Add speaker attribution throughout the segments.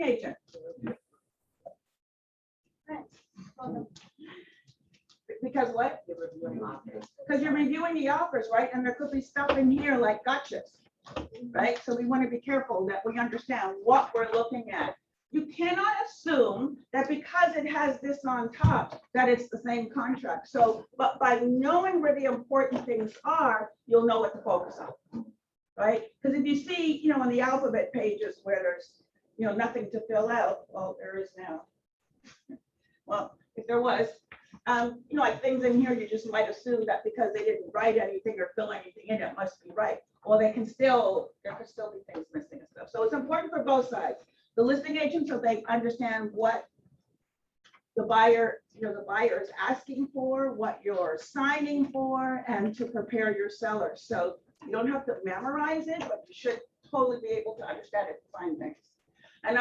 Speaker 1: agent. Thanks. Because what? Because you're reviewing the offers, right? And there could be stuff in here like gotchas, right? So we want to be careful that we understand what we're looking at. You cannot assume that because it has this on top, that it's the same contract. So, but by knowing where the important things are, you'll know what to focus on, right? Because if you see, you know, on the alphabet pages where there's, you know, nothing to fill out, well, there is now. Well, if there was, you know, like things in here, you just might assume that because they didn't write anything or fill anything in, it must be right. Well, there could still be things missing and stuff. So it's important for both sides. The listing agent, so they understand what the buyer, you know, the buyer is asking for, what you're signing for, and to prepare your seller. So you don't have to memorize it, but you should totally be able to understand it, find things. And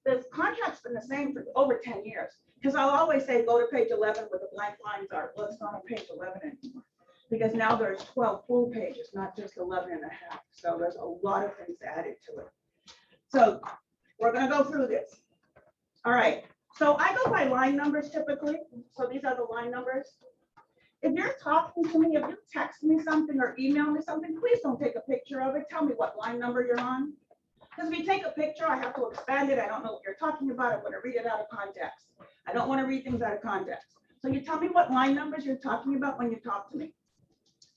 Speaker 1: the contract's been the same for over 10 years. Because I'll always say, go to page 11 where the blank lines are. Well, it's not on page 11 anymore. Because now there's 12 full pages, not just 11 and a half. So there's a lot of things added to it. So we're going to go through this. All right. So I go by line numbers typically. So these are the line numbers. If you're talking to me, if you text me something or email me something, please don't take a picture of it. Tell me what line number you're on. Because if you take a picture, I have to expand it. I don't know what you're talking about. I'm going to read it out of context. I don't want to read things out of context. So you tell me what line numbers you're talking about when you talk to me,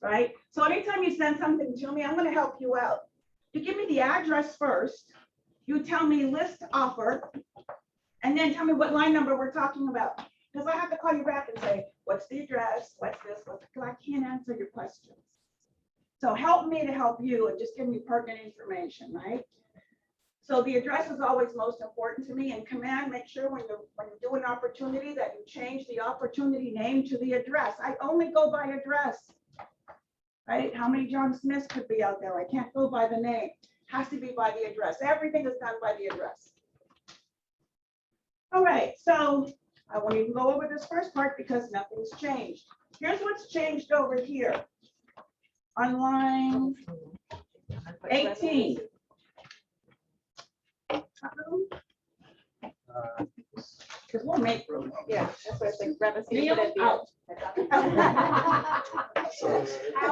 Speaker 1: right? So anytime you send something to me, I'm going to help you out. You give me the address first. You tell me list offer, and then tell me what line number we're talking about. Because I have to call you back and say, what's the address? What's this? Because I can't answer your questions. So help me to help you and just give me pertinent information, right? So the address is always most important to me. And command, make sure when you do an opportunity that you change the opportunity name to the address. I only go by address, right? How many John Smiths could be out there? I can't go by the name. It has to be by the address. Everything is done by the address. All right, so I won't even go over this first part because nothing's changed. Here's what's changed over here on line 18. Because we'll make room.
Speaker 2: Yeah, that's what I think. Grab a seat.
Speaker 1: Neil,
Speaker 2: Put it
Speaker 1: out.
Speaker 2: at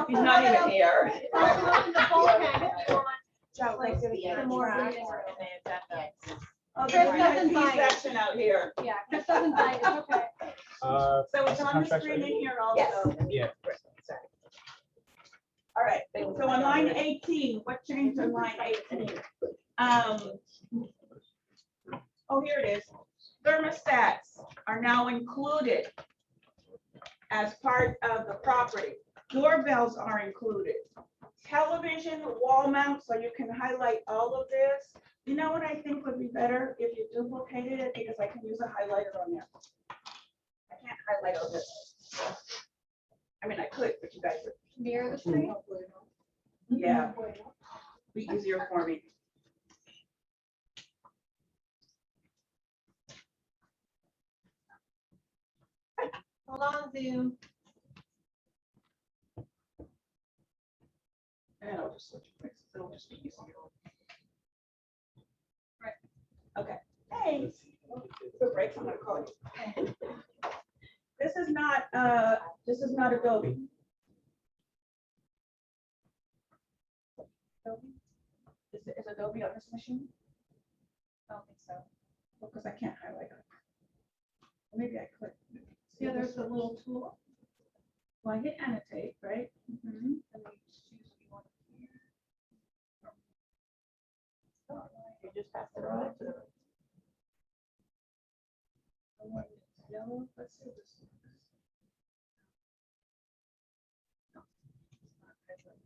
Speaker 1: He's not even here. Oh, there's
Speaker 2: doesn't
Speaker 1: a
Speaker 2: bite.
Speaker 1: section out here.
Speaker 2: Yeah, this doesn't bite. Okay.
Speaker 1: So it's on the screen in here also.
Speaker 3: Yeah.
Speaker 1: All right, so on line 18, what changed on line 18? Oh, here it is. Thermostats are now included as part of the property. Doorbells are included. Television, wall mount, so you can highlight all of this. You know what I think would be better if you duplicated it, because I can use a highlighter on there. I can't highlight all this. I mean, I could, but you guys would.
Speaker 2: Mirror the screen.
Speaker 1: Yeah, be easier for me.
Speaker 2: Hold on, Zoom.
Speaker 1: And I'll just switch places. It'll just be easier. Right. Okay. Hey. So break. I'm gonna call you. This is not Adobe. Is Adobe on this machine? I don't think so. Because I can't highlight it. Maybe I could. See, there's a little tool. Well, I hit annotate, right? And then you just choose what you want here. You just pass it on. Yellow. Let's see this. No, it's not present.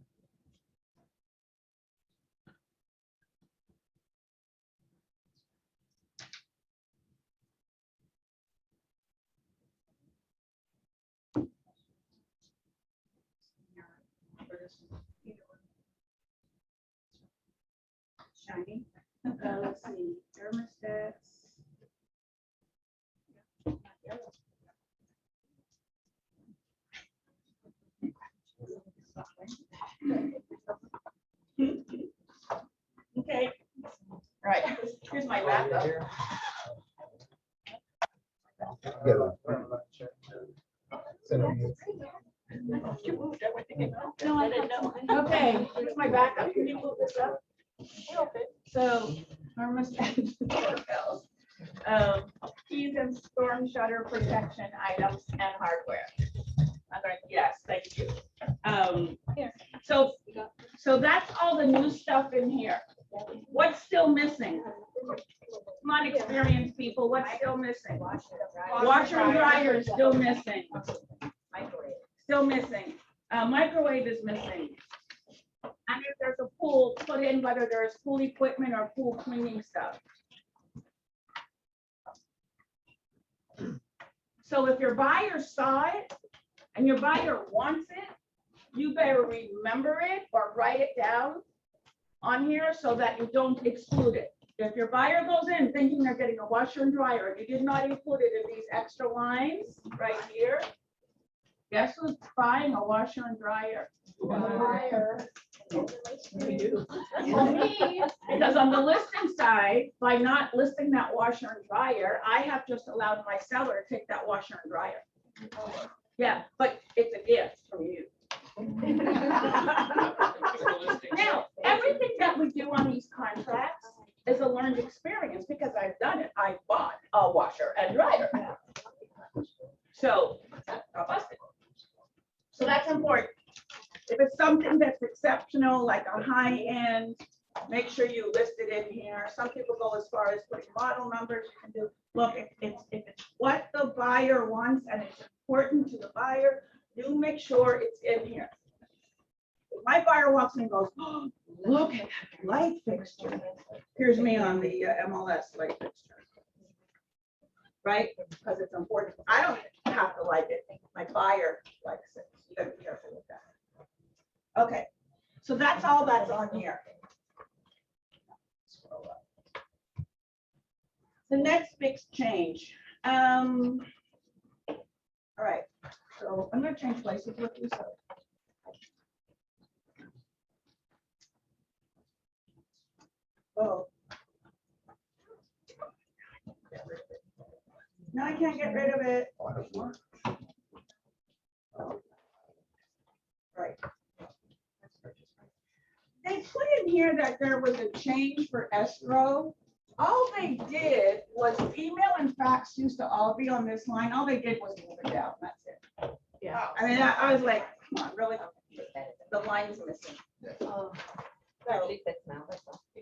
Speaker 1: Shiny. Let's see, thermostats. Okay. All right. Here's my backup.
Speaker 3: buyer.
Speaker 1: You moved everything. No, I didn't know. Okay, here's my backup. Can you move this up? Okay. So, doorbells, keys and storm shutter protection items and hardware. Yes, thank you.
Speaker 2: Here.
Speaker 1: So that's all the new stuff in here. What's still missing? Come on, experienced people, what's still missing? Washer and dryer is still missing. Still missing. Microwave is missing. And if there's a pool, put in whether there's pool equipment or pool cleaning stuff. So if your buyer saw it and your buyer wants it, you better remember it or write it down on here so that you don't exclude it. If your buyer goes in thinking they're getting a washer and dryer, and you did not include it in these extra lines right here, guess who's buying a washer and dryer?
Speaker 2: Buyer.
Speaker 1: Because on the listing side, by not listing that washer and dryer, I have just allowed my seller to take that washer and dryer. Yeah, but it's a gift from you. Now, everything that we do on these contracts is a learned experience because I've done it. I bought a washer and dryer. So, I'll bust it. So that's important. If it's something that's exceptional, like a high end, make sure you list it in here. Some people go as far as putting model numbers. You can do, look, if it's what the buyer wants and it's important to the buyer, you make sure it's in here. If my buyer walks in and goes, oh, look at that light fixture. Here's me on the MLS light fixture. Right? Because it's important. I don't have to like it. My buyer likes it. You gotta be careful with that. Okay, so that's all that's on here. Scroll up. The next big change. All right, so I'm gonna change places with you. So. Oh. No, I can't get rid of it. Right. They put in here that there was a change for escrow. All they did was email and fax used to all be on this line. All they did was move it down. That's it.
Speaker 2: Yeah.
Speaker 1: I mean, I was like, come on, really? The line's missing. So,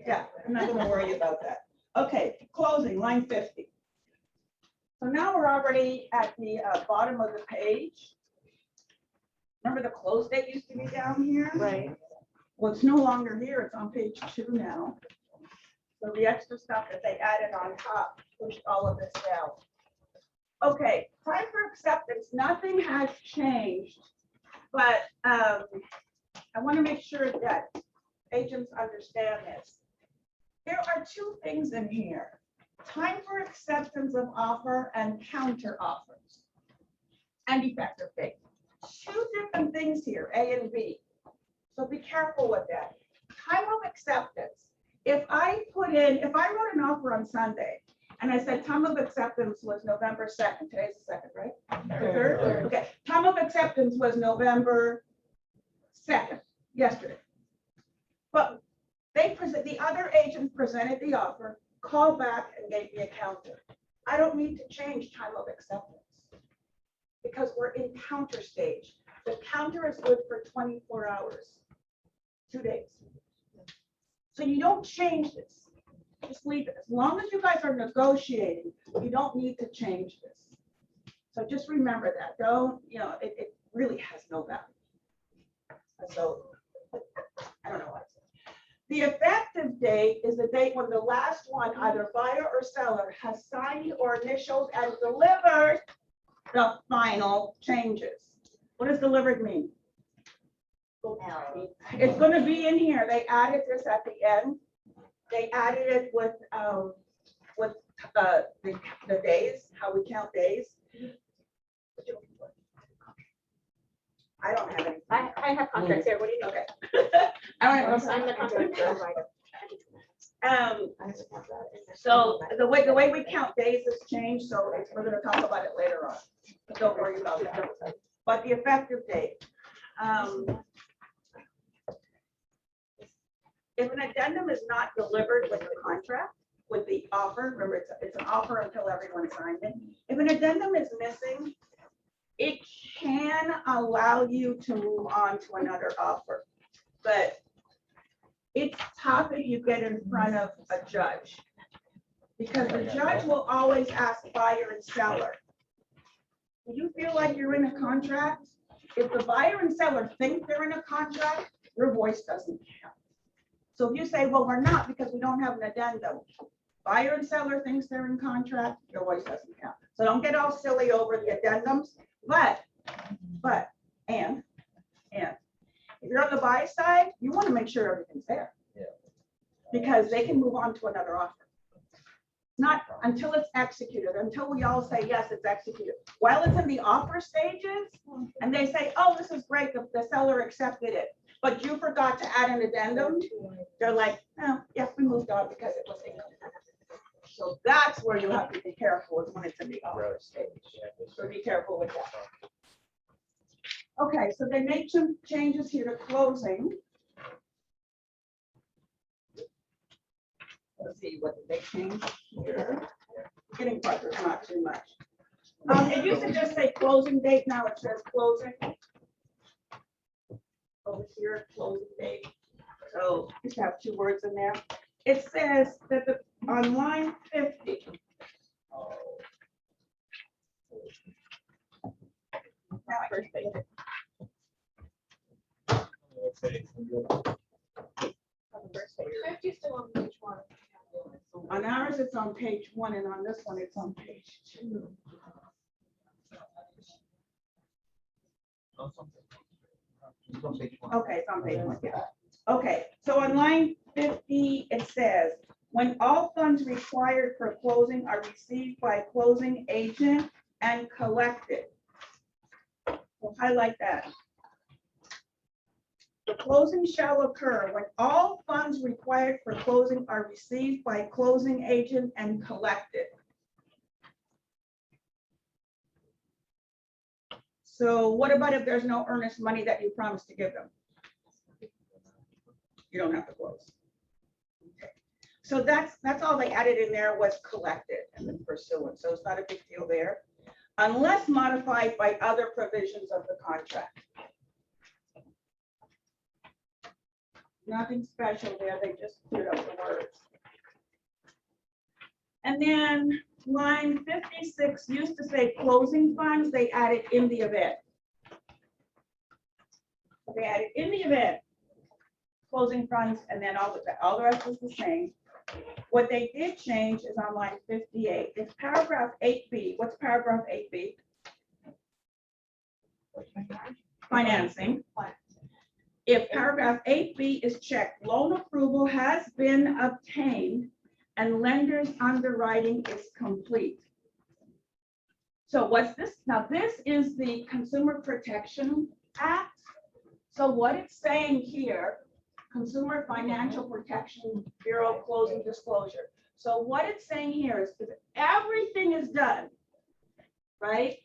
Speaker 1: yeah, I'm not gonna worry about that. Okay, closing, line 50. So now we're already at the bottom of the page. Remember the close date used to be down here?
Speaker 2: Right.
Speaker 1: Well, it's no longer here. It's on page 2 now. So the extra stuff that they added on top pushed all of this down. Okay, time for acceptance. Nothing has changed, but I want to make sure that agents understand this. There are 2 things in here. Time for acceptance of offer and counter offers and effective date. 2 different things here, A and B. So be careful with that. Time of acceptance. If I wrote an offer on Sunday and I said time of acceptance was November 2nd, today's the 2nd, right? The 3rd? Okay, time of acceptance was November 2nd, yesterday. But the other agent presented the offer, called back and gave me a counter. I don't need to change time of acceptance because we're in counter stage. The counter is good for 24 hours, 2 days. So you don't change this. Just leave it. As long as you guys are negotiating, you don't need to change this. So just remember that. Don't, it really has no value. So I don't know why. The effective date is the date when the last one, either buyer or seller, has signed or initialed and delivered the final changes. What does delivered mean? It's going to be in here. They added this at the end. They added it with the days, how we count days. I don't have any.
Speaker 2: I have contracts here. What do you know?
Speaker 1: Okay. I don't have.
Speaker 2: I'm the contract.
Speaker 1: So the way we count days has changed, so we're gonna talk about it later on. But don't worry about that. But the effective date. If an addendum is not delivered with the contract, with the offer, remember it's an offer until everyone signs it. If an addendum is missing, it can allow you to move on to another offer. But it's tough if you get in front of a judge. Because the judge will always ask buyer and seller, do you feel like you're in a contract? If the buyer and seller think they're in a contract, your voice doesn't count. So if you say, well, we're not because we don't have an addendum, buyer and seller thinks they're in contract, your voice doesn't count. So don't get all silly over the addendums, and if you're on the buy side, you want to make sure everything's there.
Speaker 3: Yeah.
Speaker 1: Because they can move on to another offer. Not until it's executed, until we all say, yes, it's executed. While it's in the offer stages, and they say, oh, this is great, the seller accepted it, but you forgot to add an addendum, they're like, oh, yes, we moved on because it was incomplete. So that's where you have to be careful, is when it's in the offer stage. So be careful with that. Okay, so they made some changes here to closing. Let's see, what did they change here? Getting part, there's not too much. It used to just say closing date, now it says closing. Over here, closing date. So just have two words in there. It says that on line 50. Now I first page. On ours, it's on page 1, and on this one, it's on page 2. Okay, it's on page 1. Yeah. Okay, so on line 50, it says, when all funds required for closing are received by closing agent and collected. We'll highlight that. The closing shall occur when all funds required for closing are received by closing agent and collected. So what about if there's no earnest money that you promised to give them? You don't have to close. Okay. So that's all they added in there was collected and then pursuant. So it's not a big deal there, unless modified by other provisions of the contract. Nothing special there, they just cleared up the words. And then line 56 used to say closing funds, they added in the event. They added in the event, closing funds, and then all the rest was the same. What they did change is on line 58. It's paragraph 8B. What's paragraph 8B? Financing. If paragraph 8B is checked, loan approval has been obtained and lender's underwriting is complete. So what's this? Now this is the Consumer Protection Act. So what it's saying here, Consumer Financial Protection Bureau closing disclosure. So what it's saying here is if everything is done, right?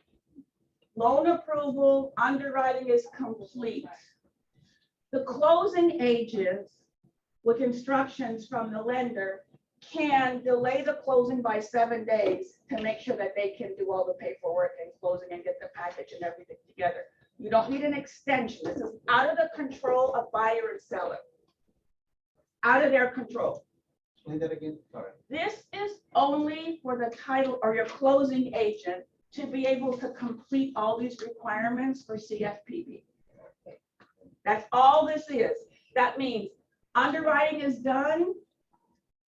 Speaker 1: Loan approval, underwriting is complete. The closing agents, with instructions from the lender, can delay the closing by 7 days to make sure that they can do all the paperwork and closing and get the package and everything together. You don't need an extension. This is out of the control of buyer and seller. Out of their control.
Speaker 3: Explain that again. Sorry.
Speaker 1: This is only for the title or your closing agent to be able to complete all these requirements for CFPB. That's all this is. That means underwriting is done,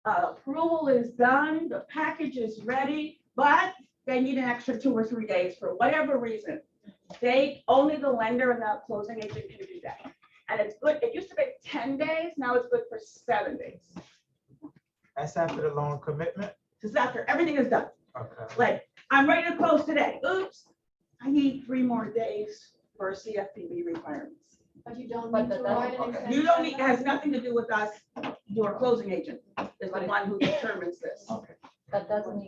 Speaker 1: approval is done, the package is ready, but they need an extra 2 or 3 days for whatever reason. Only the lender and the closing agent can do that. And it's good. It used to be 10 days. Now it's good for 7 days.
Speaker 3: That's after the loan commitment?
Speaker 1: Because after everything is done.
Speaker 3: Okay.
Speaker 1: Like, I'm ready to close today. Oops, I need 3 more days for CFPB requirements.
Speaker 2: But you don't
Speaker 4: But
Speaker 2: need to
Speaker 4: that
Speaker 2: write an
Speaker 4: doesn't-
Speaker 2: extension.
Speaker 1: You don't need, it has nothing to do with us. Your closing agent is the one who determines this.
Speaker 3: Okay.
Speaker 4: That doesn't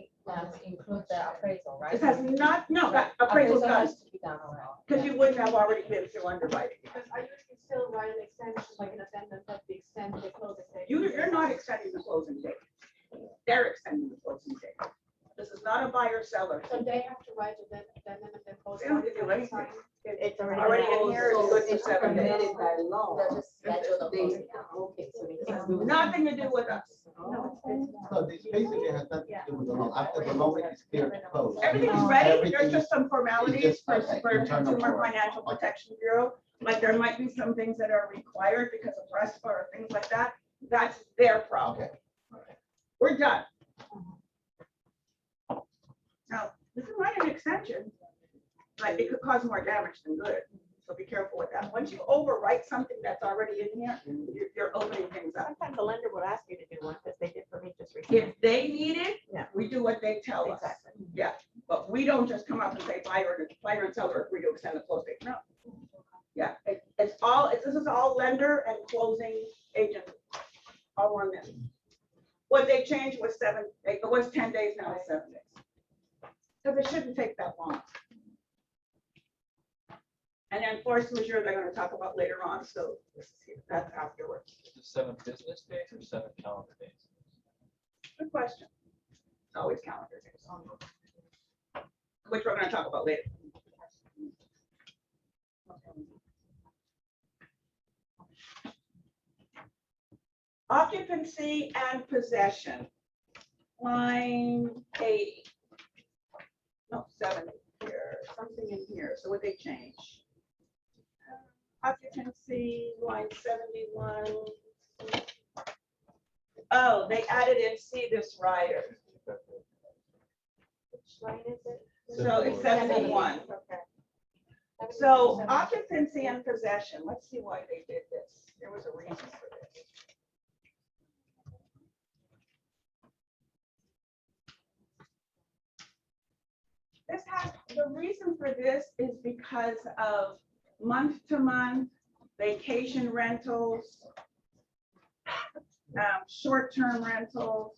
Speaker 4: include the appraisal, right?
Speaker 1: This has not, no, that appraisal's done,
Speaker 4: has to be done already.
Speaker 1: because you wouldn't have already been through underwriting.
Speaker 2: Because I usually still write an extension, like an addendum that the extent the closing date.
Speaker 1: You're not extending the closing date. They're extending the closing date. This is not a buyer seller.
Speaker 2: So they have to write an addendum and then post.
Speaker 1: They don't have to do anything.
Speaker 5: It's
Speaker 1: Already in here, it's good for 7 days.
Speaker 5: Permitted by law.
Speaker 4: They'll just schedule the
Speaker 5: They-
Speaker 4: closing out.
Speaker 5: Okay, so they
Speaker 1: It
Speaker 5: can
Speaker 1: has
Speaker 5: do.
Speaker 1: nothing to do with us.
Speaker 2: No, it's.
Speaker 6: So this basically has nothing to do with the loan. After the loan is cleared to close.
Speaker 1: Everything's ready. There's
Speaker 6: Everything
Speaker 1: just some formalities for
Speaker 6: okay,
Speaker 1: for
Speaker 6: internal
Speaker 1: Consumer
Speaker 6: for-
Speaker 1: Financial Protection Bureau. Like there might be some things that are required because of RESPA or things like that. That's their problem.
Speaker 6: Okay.
Speaker 1: We're done. Now, you can write an extension, but it could cause more damage than good. So be careful with that. Once you overwrite something that's already in here, you're opening things up.
Speaker 5: Sometimes the lender will ask you to do one, because they did for me just recently.
Speaker 1: If they need it,
Speaker 5: Yeah.
Speaker 1: we do what they tell us.
Speaker 5: Exactly.
Speaker 1: Yeah, but we don't just come up and say buyer and seller agree to extend the close date. No. Yeah, this is all lender and closing agent, all on this. What they changed was it was 10 days, now it's 7 days. Because it shouldn't take that long. And then force majeure, they're gonna talk about later on, so this is here, that's afterwards.
Speaker 7: Is it 7 business days or 7 calendar days?
Speaker 1: Good question. It's always calendar days. Which we're gonna talk about later. Occupancy and possession. Line 80. No, 70 here, something in here. So what they change? Occupancy, line 71. Oh, they added in C this rider.
Speaker 5: Which line is it?
Speaker 1: So it's 71.
Speaker 5: Okay.
Speaker 1: So occupancy and possession, let's see why they did this. There was a reason for this. The reason for this is because of month-to-month vacation rentals, short-term rentals.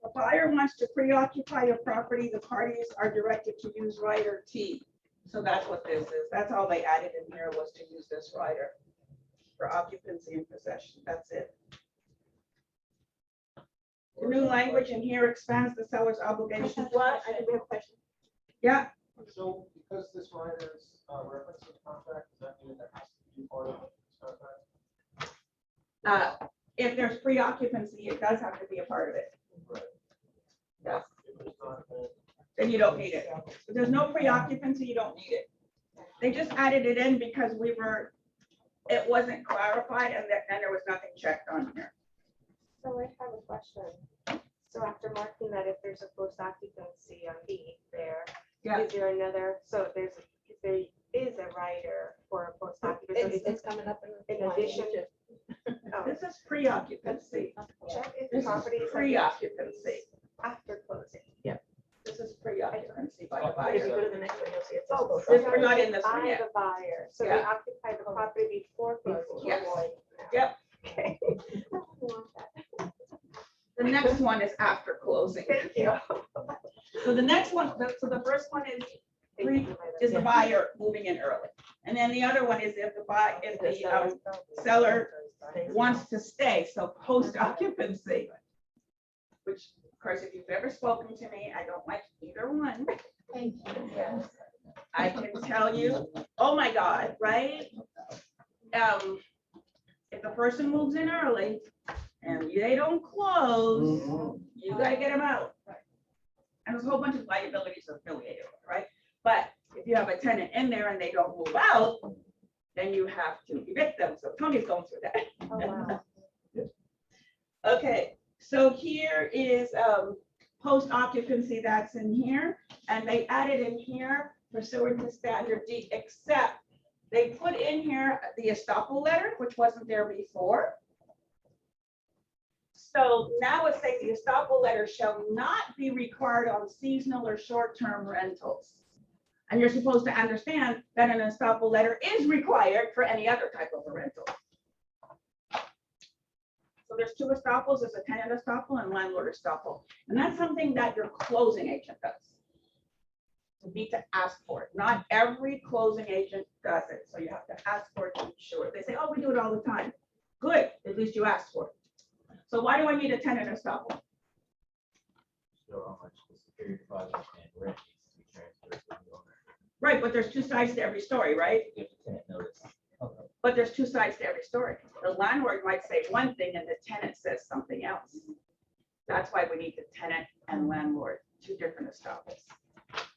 Speaker 1: A buyer wants to preoccupy a property, the parties are directed to use rider T. So that's what this is. That's all they added in here was to use this rider for occupancy and possession. That's it. The new language in here expands the seller's obligation.
Speaker 5: What? I think we have a question.
Speaker 1: Yeah,
Speaker 8: So because this rider is referenced in the contract, does that mean that has to be part of this contract?
Speaker 1: if there's pre-occupancy, it does have to be a part of it.
Speaker 8: Right.
Speaker 1: Yeah.
Speaker 8: If it's not, then
Speaker 1: Then you don't need it. If there's no pre-occupancy, you don't need it. They just added it in because it wasn't clarified and there was nothing checked on here.
Speaker 9: So I have a question. So after marking that, if there's a post occupancy on B there,
Speaker 1: Yeah.
Speaker 9: is there another, so if there is a rider for a post occupancy,
Speaker 5: It's coming up in.
Speaker 9: in addition, oh,
Speaker 1: This is pre-occupancy.
Speaker 9: check if the
Speaker 1: This is
Speaker 9: property is
Speaker 1: pre-occupancy.
Speaker 9: after closing.
Speaker 1: This is pre-occupancy by the
Speaker 5: If
Speaker 1: buyer.
Speaker 5: you go to the next one, you'll see it. says
Speaker 9: Oh,
Speaker 5: post
Speaker 1: This- we're not in this one
Speaker 9: By
Speaker 1: yet.
Speaker 9: the buyer, so they
Speaker 1: Yeah.
Speaker 9: occupy the property before closing.
Speaker 1: Yes.
Speaker 9: Now.
Speaker 1: Yep.
Speaker 9: Okay. I want that.
Speaker 1: The next one is after closing.
Speaker 9: Thank you.
Speaker 1: So the next one, so the first one is the buyer moving in early. And then the other one is if the seller wants to stay, so post occupancy. Which, of course, if you've ever spoken to me, I don't like either one.
Speaker 2: Thank you.
Speaker 1: I can tell you, oh my God, right? If the person moves in early and they don't close, you gotta get them out. And there's a whole bunch of liabilities affiliated with it, right? But if you have a tenant in there and they don't move out, then you have to evict them. So Tony's going through that.
Speaker 9: Oh, wow.
Speaker 1: Okay, so here is post occupancy that's in here, and they added in here pursuant to standard D, except they put in here the estoppel letter, which wasn't there before. So now it's saying the estoppel letter shall not be required on seasonal or short-term rentals. And you're supposed to understand that an estoppel letter is required for any other type of a rental. So there's two estoppels, there's a tenant estoppel and landlord estoppel. And that's something that your closing agent does. You need to ask for it. Not every closing agent does it. So you have to ask for it to be sure. They say, oh, we do it all the time. Good, at least you asked for it. So why do I need a tenant estoppel?
Speaker 7: Show how much the security deposit and rent needs to be transferred to the owner.
Speaker 1: Right, but there's two sides to every story, right?
Speaker 7: Give the tenant notice. Okay.
Speaker 1: But there's two sides to every story. The landlord might say one thing and the tenant says something else. That's why we need the tenant and landlord, two different estoppels.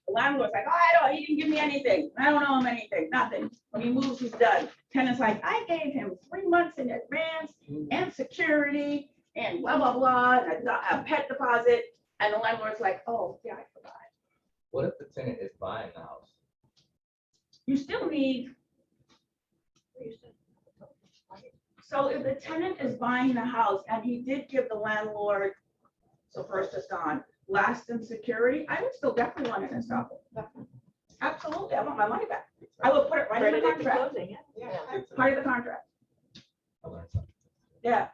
Speaker 1: The landlord's like, oh, he didn't give me anything. I don't owe him anything, nothing. When he moves, he's done. Tenant's like, I gave him 3 months in advance and security and blah, blah, blah, and a pet deposit. And the landlord's like, oh, yeah, I forgot.
Speaker 7: What if the tenant is buying the house?
Speaker 1: You still need. So if the tenant is buying the house and he did give the landlord, so first is gone, last in security, I would still definitely want an estoppel. Absolutely, I want my money back. I would put it right in the contract, part of the contract,
Speaker 7: I learned something.
Speaker 1: yeah.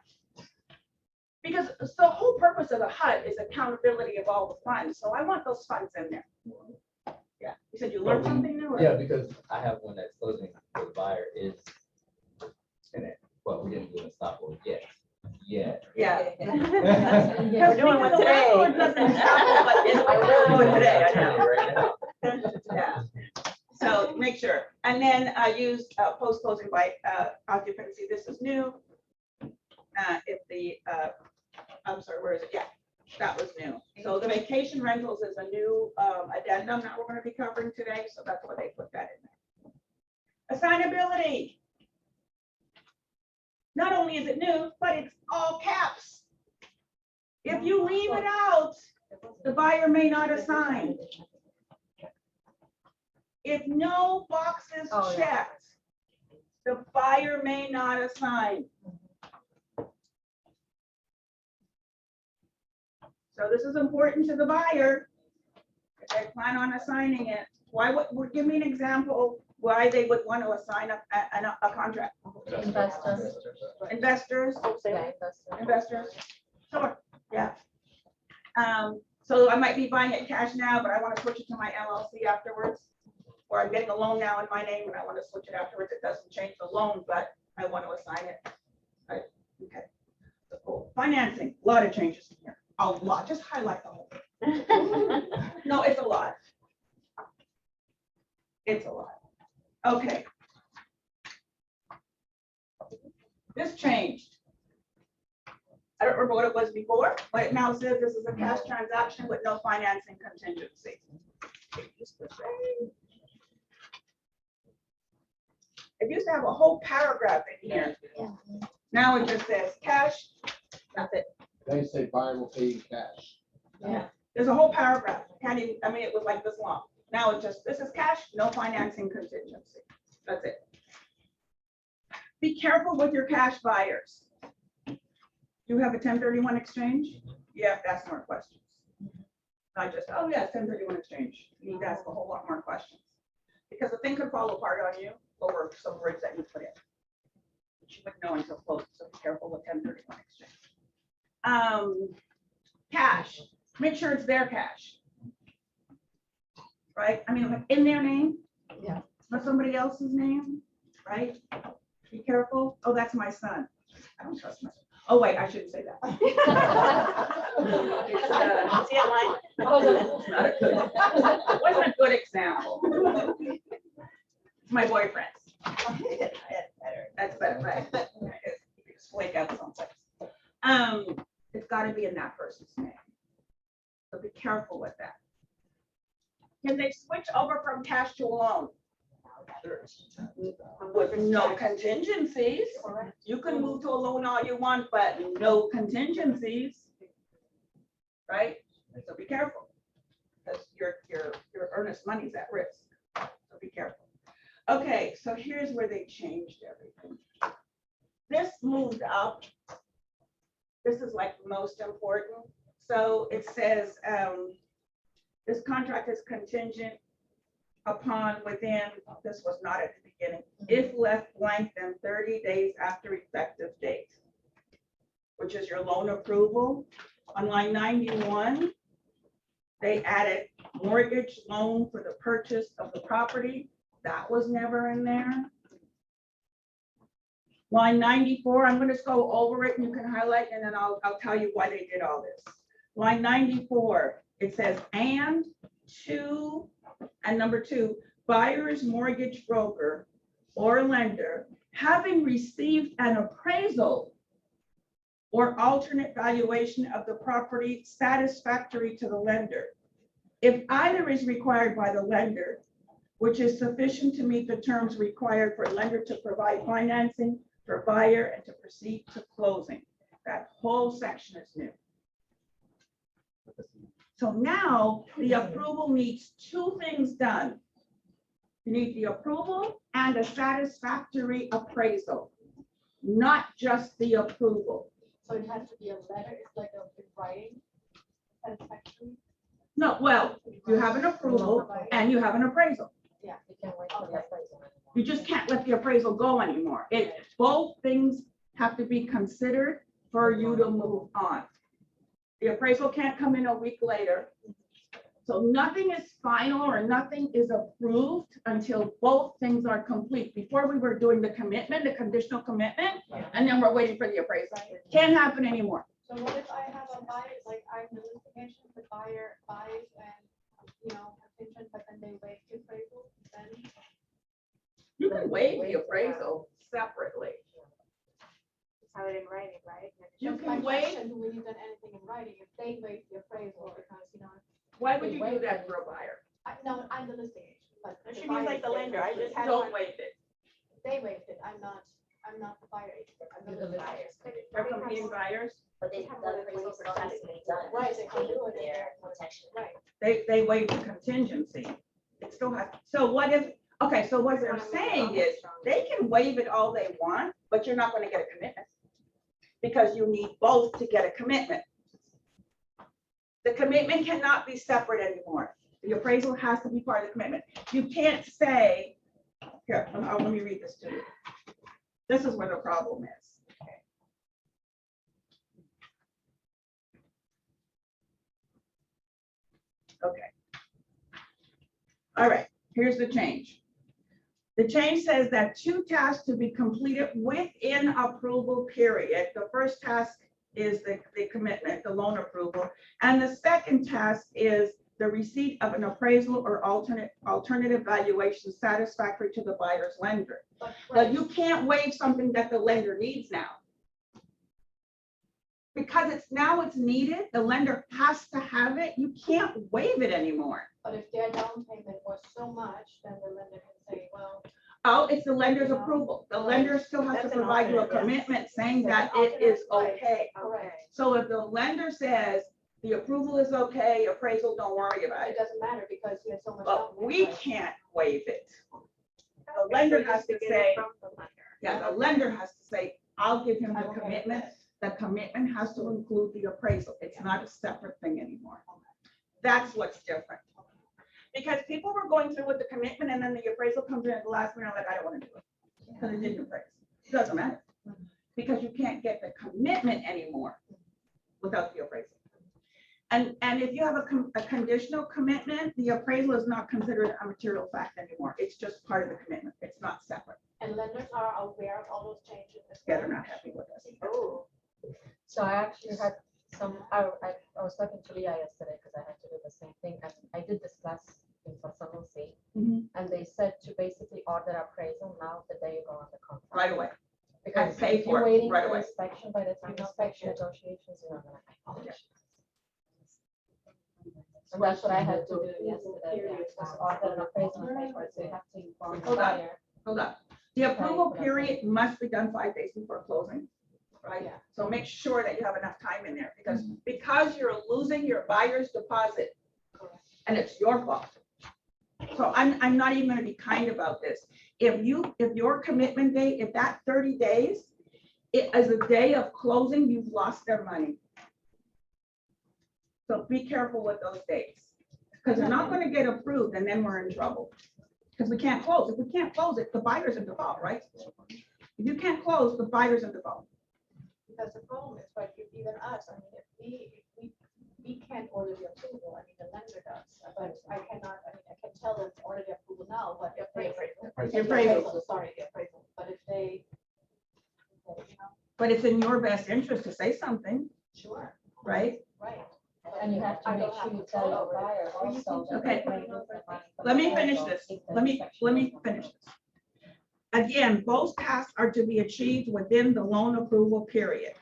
Speaker 1: Because the whole purpose of the HUD is accountability of all the funds, so I want those funds in there. Yeah, you said you learned something new? or-
Speaker 7: Yeah, because I have one that's closing for the buyer is tenant, but we didn't do a stop work yet. Yeah.
Speaker 1: Yeah.
Speaker 4: We're
Speaker 5: doing one today.
Speaker 1: Landlord doesn't estoppel, but it's like, we're doing today, I know.
Speaker 7: Right now.
Speaker 1: Yeah. So make sure. And then use post-closing by occupancy. This is new. If the, I'm sorry, where is it? Yeah, that was new. So the vacation rentals is a new addendum that we're going to be covering today. So that's why they put that in there. Assignability. Not only is it new, but it's all caps. If you leave it out, the buyer may not assign. If no box is
Speaker 4: Oh, yeah.
Speaker 1: checked, the buyer may not assign. So this is important to the buyer. If they plan on assigning it, give me an example why they would want to assign a contract.
Speaker 4: Investors.
Speaker 1: Investors,
Speaker 4: Yeah,
Speaker 1: investors, sure, yeah. So I might be buying it cash now, but I want to switch it to my LLC afterwards. Or I'm getting a loan now in my name and I want to switch it afterwards. It doesn't change the loan, but I want to assign it. Right, okay. So cool. Financing, a lot of changes in here. A lot, just highlight the whole thing. No, it's a lot. It's a lot. Okay. This changed. I don't remember what it was before, but it now says this is a cash transaction with no financing contingency. It used to have a whole paragraph in here. Now it just says cash, that's it.
Speaker 6: They say buyer will pay you cash.
Speaker 1: Yeah, there's a whole paragraph. Can't even, I mean, it was like this long. Now it just, this is cash, no financing contingency. That's it. Be careful with your cash buyers. You have a 1031 exchange? You have to ask more questions. Not just, oh yes, 1031 exchange. You need to ask a whole lot more questions. Because the thing could fall apart on you over some words that you put in. But you wouldn't know until close, so be careful with 1031 exchange. Cash, make sure it's their cash. Right? I mean, in their name.
Speaker 4: Yeah.
Speaker 1: Not somebody else's name, right? Be careful. Oh, that's my son. I don't trust my son. Oh, wait, I shouldn't say that. It's,
Speaker 5: See it line?
Speaker 1: it's not a good, it wasn't a good example. It's my boyfriend's. That's better, right? Just wake up someplace. It's got to be in that person's name. So be careful with that. Can they switch over from cash to a loan? With no contingencies. You can move to a loan all you want, but no contingencies. Right? So be careful. Because your earnest money's at risk. So be careful. Okay, so here's where they changed everything. This moved up this is like most important. So it says, this contract is contingent upon within, this was not at the beginning, if left blank then 30 days after effective date, which is your loan approval. On line 91, they added mortgage loan for the purchase of the property. That was never in there. Line 94, I'm gonna just go over it and you can highlight and then I'll tell you why they did all this. Line 94, it says and number two, buyer's mortgage broker or lender having received an appraisal or alternate valuation of the property satisfactory to the lender. If either is required by the lender, which is sufficient to meet the terms required for lender to provide financing for buyer and to proceed to closing. That whole section is new. So now the approval needs two things done. You need the approval and a satisfactory appraisal, not just the approval.
Speaker 2: So it has to be a letter, it's like a in writing, satisfactory.
Speaker 1: No, well, you have an approval and you have an appraisal.
Speaker 2: Yeah.
Speaker 4: You can't wait for the appraisal anymore.
Speaker 1: You just can't let the appraisal go anymore. Both things have to be considered for you to move on. The appraisal can't come in a week later. So nothing is final or nothing is approved until both things are complete. Before we were doing the commitment, the conditional commitment, and then we're waiting for the appraisal. Can't happen anymore.
Speaker 2: So what if I have a buyer, like I'm the litigation, the buyer buys and, you know, contingent, but then they waive the appraisal, then?
Speaker 1: You can waive the appraisal separately.
Speaker 9: Just have it in writing, right?
Speaker 1: You
Speaker 2: That's
Speaker 1: can
Speaker 2: my
Speaker 1: waive.
Speaker 2: question, do we need done anything in writing if they waive the appraisal because, you know,
Speaker 1: Why would you do that for a buyer?
Speaker 2: no, I'm the listing agent, but. the
Speaker 5: She means like the
Speaker 2: buyer-
Speaker 5: lender, I just had
Speaker 1: Don't
Speaker 5: one.
Speaker 1: waive it.
Speaker 2: They waived it, I'm not the buyer agent, I'm
Speaker 4: You're
Speaker 2: the
Speaker 4: the
Speaker 2: listing
Speaker 4: listing
Speaker 2: agent.
Speaker 1: They're competing buyers.
Speaker 4: But they, the appraisal still has to be done.
Speaker 2: Right, they can do it.
Speaker 4: Their protection.
Speaker 2: Right,
Speaker 1: They waive the contingency. It still has, so what if, okay, so what they're saying is they can waive it all they want, but you're not gonna get a commitment. Because you need both to get a commitment. The commitment cannot be separate anymore. The appraisal has to be part of the commitment. You can't say, here, let me read this to you. This is where the problem is. Okay. All right, here's the change. The change says that 2 tasks to be completed within approval period. The first task is the commitment, the loan approval. And the second task is the receipt of an appraisal or alternative valuation satisfactory to the buyer's lender.
Speaker 2: but,
Speaker 1: Now,
Speaker 2: right,
Speaker 1: you can't waive something that the lender needs now. Because it's needed, the lender has to have it. You can't waive it anymore.
Speaker 2: but if their down payment was so much, then the lender can say, well,
Speaker 1: Oh, it's the lender's approval. The lender still has to
Speaker 5: That's an
Speaker 1: provide you a
Speaker 5: alternate, yeah.
Speaker 1: commitment saying that it is okay.
Speaker 2: correct,
Speaker 1: So if the lender says the approval is okay, appraisal, don't worry about
Speaker 2: it
Speaker 1: it.
Speaker 2: doesn't matter because you have so much.
Speaker 1: But
Speaker 2: down payment,
Speaker 1: we
Speaker 2: right?
Speaker 1: can't waive it.
Speaker 5: Okay,
Speaker 1: lender
Speaker 5: so
Speaker 1: has
Speaker 5: just
Speaker 1: to
Speaker 5: get it
Speaker 1: say-
Speaker 5: from the lender.
Speaker 1: Yeah, the lender has to say, I'll give him
Speaker 2: I'm
Speaker 1: the
Speaker 2: okay with
Speaker 1: commitment.
Speaker 2: that.
Speaker 1: The commitment has to include the appraisal. It's not a separate thing anymore. That's what's different. Because people were going through with the commitment and then the appraisal comes in at the last minute, like, I don't want to do it. Because it didn't appraise. Doesn't matter. Because you can't get the commitment anymore without the appraisal. And if you have a conditional commitment, the appraisal is not considered a material fact anymore. It's just part of the commitment. It's not separate.
Speaker 2: And lenders are aware of all those changes as
Speaker 1: Yeah,
Speaker 2: well.
Speaker 1: they're not happy with us.
Speaker 5: Oh,
Speaker 4: So I actually had some, I was talking to Leah yesterday because I had to do the same thing. And I did this class in San Jose.
Speaker 1: Mhm.
Speaker 4: And they said to basically order appraisal now the day you go on the contract.
Speaker 1: Right away.
Speaker 4: Because
Speaker 1: pay
Speaker 4: if
Speaker 1: for
Speaker 4: you're
Speaker 1: it
Speaker 4: waiting
Speaker 1: right
Speaker 4: for
Speaker 1: away.
Speaker 4: inspection, by the time inspection negotiations, you're not gonna. And that's what I had to do yesterday. Yeah, was order an appraisal and pay for it. So you have to inform the
Speaker 1: Hold on.
Speaker 4: buyer.
Speaker 1: Hold up. The approval period must be done 5 days before closing, right?
Speaker 2: Yeah.
Speaker 1: So make sure that you have enough time in there because you're losing your buyer's deposit and it's your fault. So I'm not even gonna be kind about this. If your commitment date, if that 30 days as a day of closing, you've lost their money. So be careful with those dates, because they're not gonna get approved and then we're in trouble. Because we can't close. If we can't close it, the buyer's in default, right? If you can't close, the buyer's in default.
Speaker 2: Because the problem is, like, if even us, I mean, if we can't order the approval, I mean, the lender does, but I cannot, I mean, I can tell them to order the approval now, but if they.
Speaker 1: The appraisal.
Speaker 2: Sorry, the appraisal, but if they, you know,
Speaker 1: But it's in your best interest to say something,
Speaker 2: sure,
Speaker 1: right?
Speaker 2: right.
Speaker 4: And you have to
Speaker 2: I
Speaker 4: make
Speaker 2: don't have
Speaker 4: sure you
Speaker 2: control
Speaker 4: tell your
Speaker 2: over it.
Speaker 4: buyer also. that
Speaker 1: Okay.
Speaker 4: when you move the money from
Speaker 1: Let me
Speaker 4: the
Speaker 1: finish
Speaker 4: appraisal,
Speaker 1: this.
Speaker 4: keep the
Speaker 1: Let me
Speaker 4: inspection.
Speaker 1: finish this. Again, both tasks are to be achieved within the loan approval period.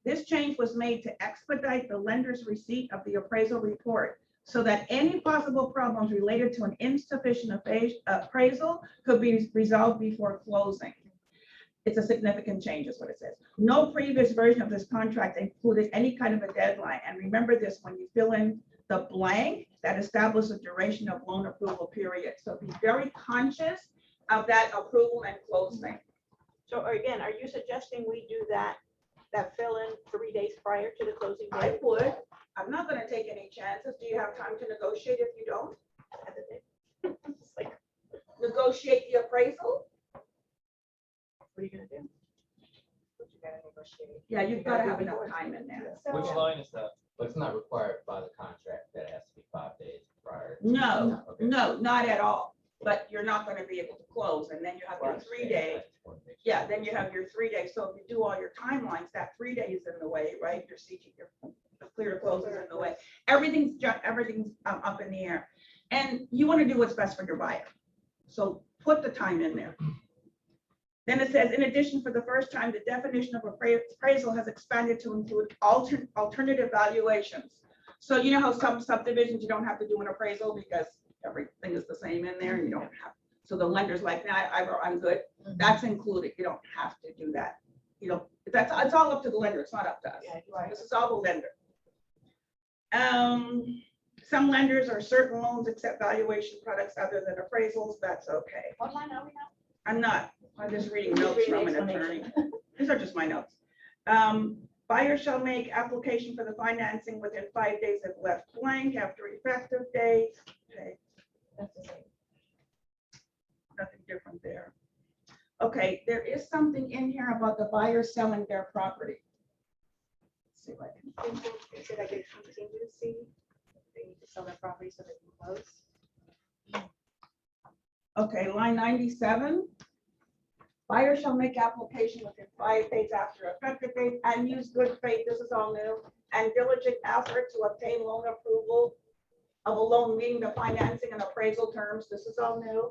Speaker 1: This change was made to expedite the lender's receipt of the appraisal report so that any possible problems related to an insufficient appraisal could be resolved before closing. It's a significant change is what it says. No previous version of this contract included any kind of a deadline. And remember this, when you fill in the blank, that establishes a duration of loan approval period. So be very conscious of that approval and closing.
Speaker 5: So again, are you suggesting we do that fill in 3 days prior to the closing
Speaker 1: I
Speaker 5: date?
Speaker 1: would. I'm not gonna take any chances. Do you have time to negotiate if you don't?
Speaker 5: It's like,
Speaker 1: Negotiate the appraisal?
Speaker 5: what are you gonna do?
Speaker 4: But you gotta negotiate.
Speaker 1: Yeah, you've gotta have enough time in there.
Speaker 7: Which
Speaker 2: So,
Speaker 7: line is that? But it's not required by the contract that it has to be 5 days prior.
Speaker 1: No,
Speaker 7: Okay.
Speaker 1: no, not at all. But you're not gonna be able to close and then you have your
Speaker 7: Well, I
Speaker 1: 3
Speaker 7: understand.
Speaker 1: days.
Speaker 7: I just wanna make sure.
Speaker 1: Yeah, then you have your 3 days. So if you do all your timelines, that 3 days in the way, right? Your CG, your clear to close is in the way. Everything's up in the air. And you want to do what's best for your buyer. So put the time in there. Then it says, in addition, for the first time, the definition of appraisal has expanded to include alternative valuations. So you know how some subdivisions, you don't have to do an appraisal because everything is the same in there and you don't have. So the lender's like, nah, I'm good. That's included. You don't have to do that. You know, it's all up to the lender. It's not up to us.
Speaker 2: yeah, right.
Speaker 1: This is all the lender. Some lenders or certain loans accept valuation products other than appraisals. That's okay.
Speaker 2: What line are we now?
Speaker 1: I'm not, I'm just reading notes
Speaker 5: Reading
Speaker 1: from an
Speaker 5: explanation.
Speaker 1: attorney. These are just my notes. Buyer shall make application for the financing within 5 days if left blank after effective date. Okay,
Speaker 4: That's the same.
Speaker 1: nothing different there. Okay, there is something in here about the buyer selling their property. Let's see if I can.
Speaker 5: Is it like a contingency? They need to sell their property so they can close?
Speaker 1: Okay, line 97. Buyer shall make application within 5 days after effective date and use good faith, this is all new, and diligent effort to obtain loan approval of a loan meeting the financing and appraisal terms, this is all new.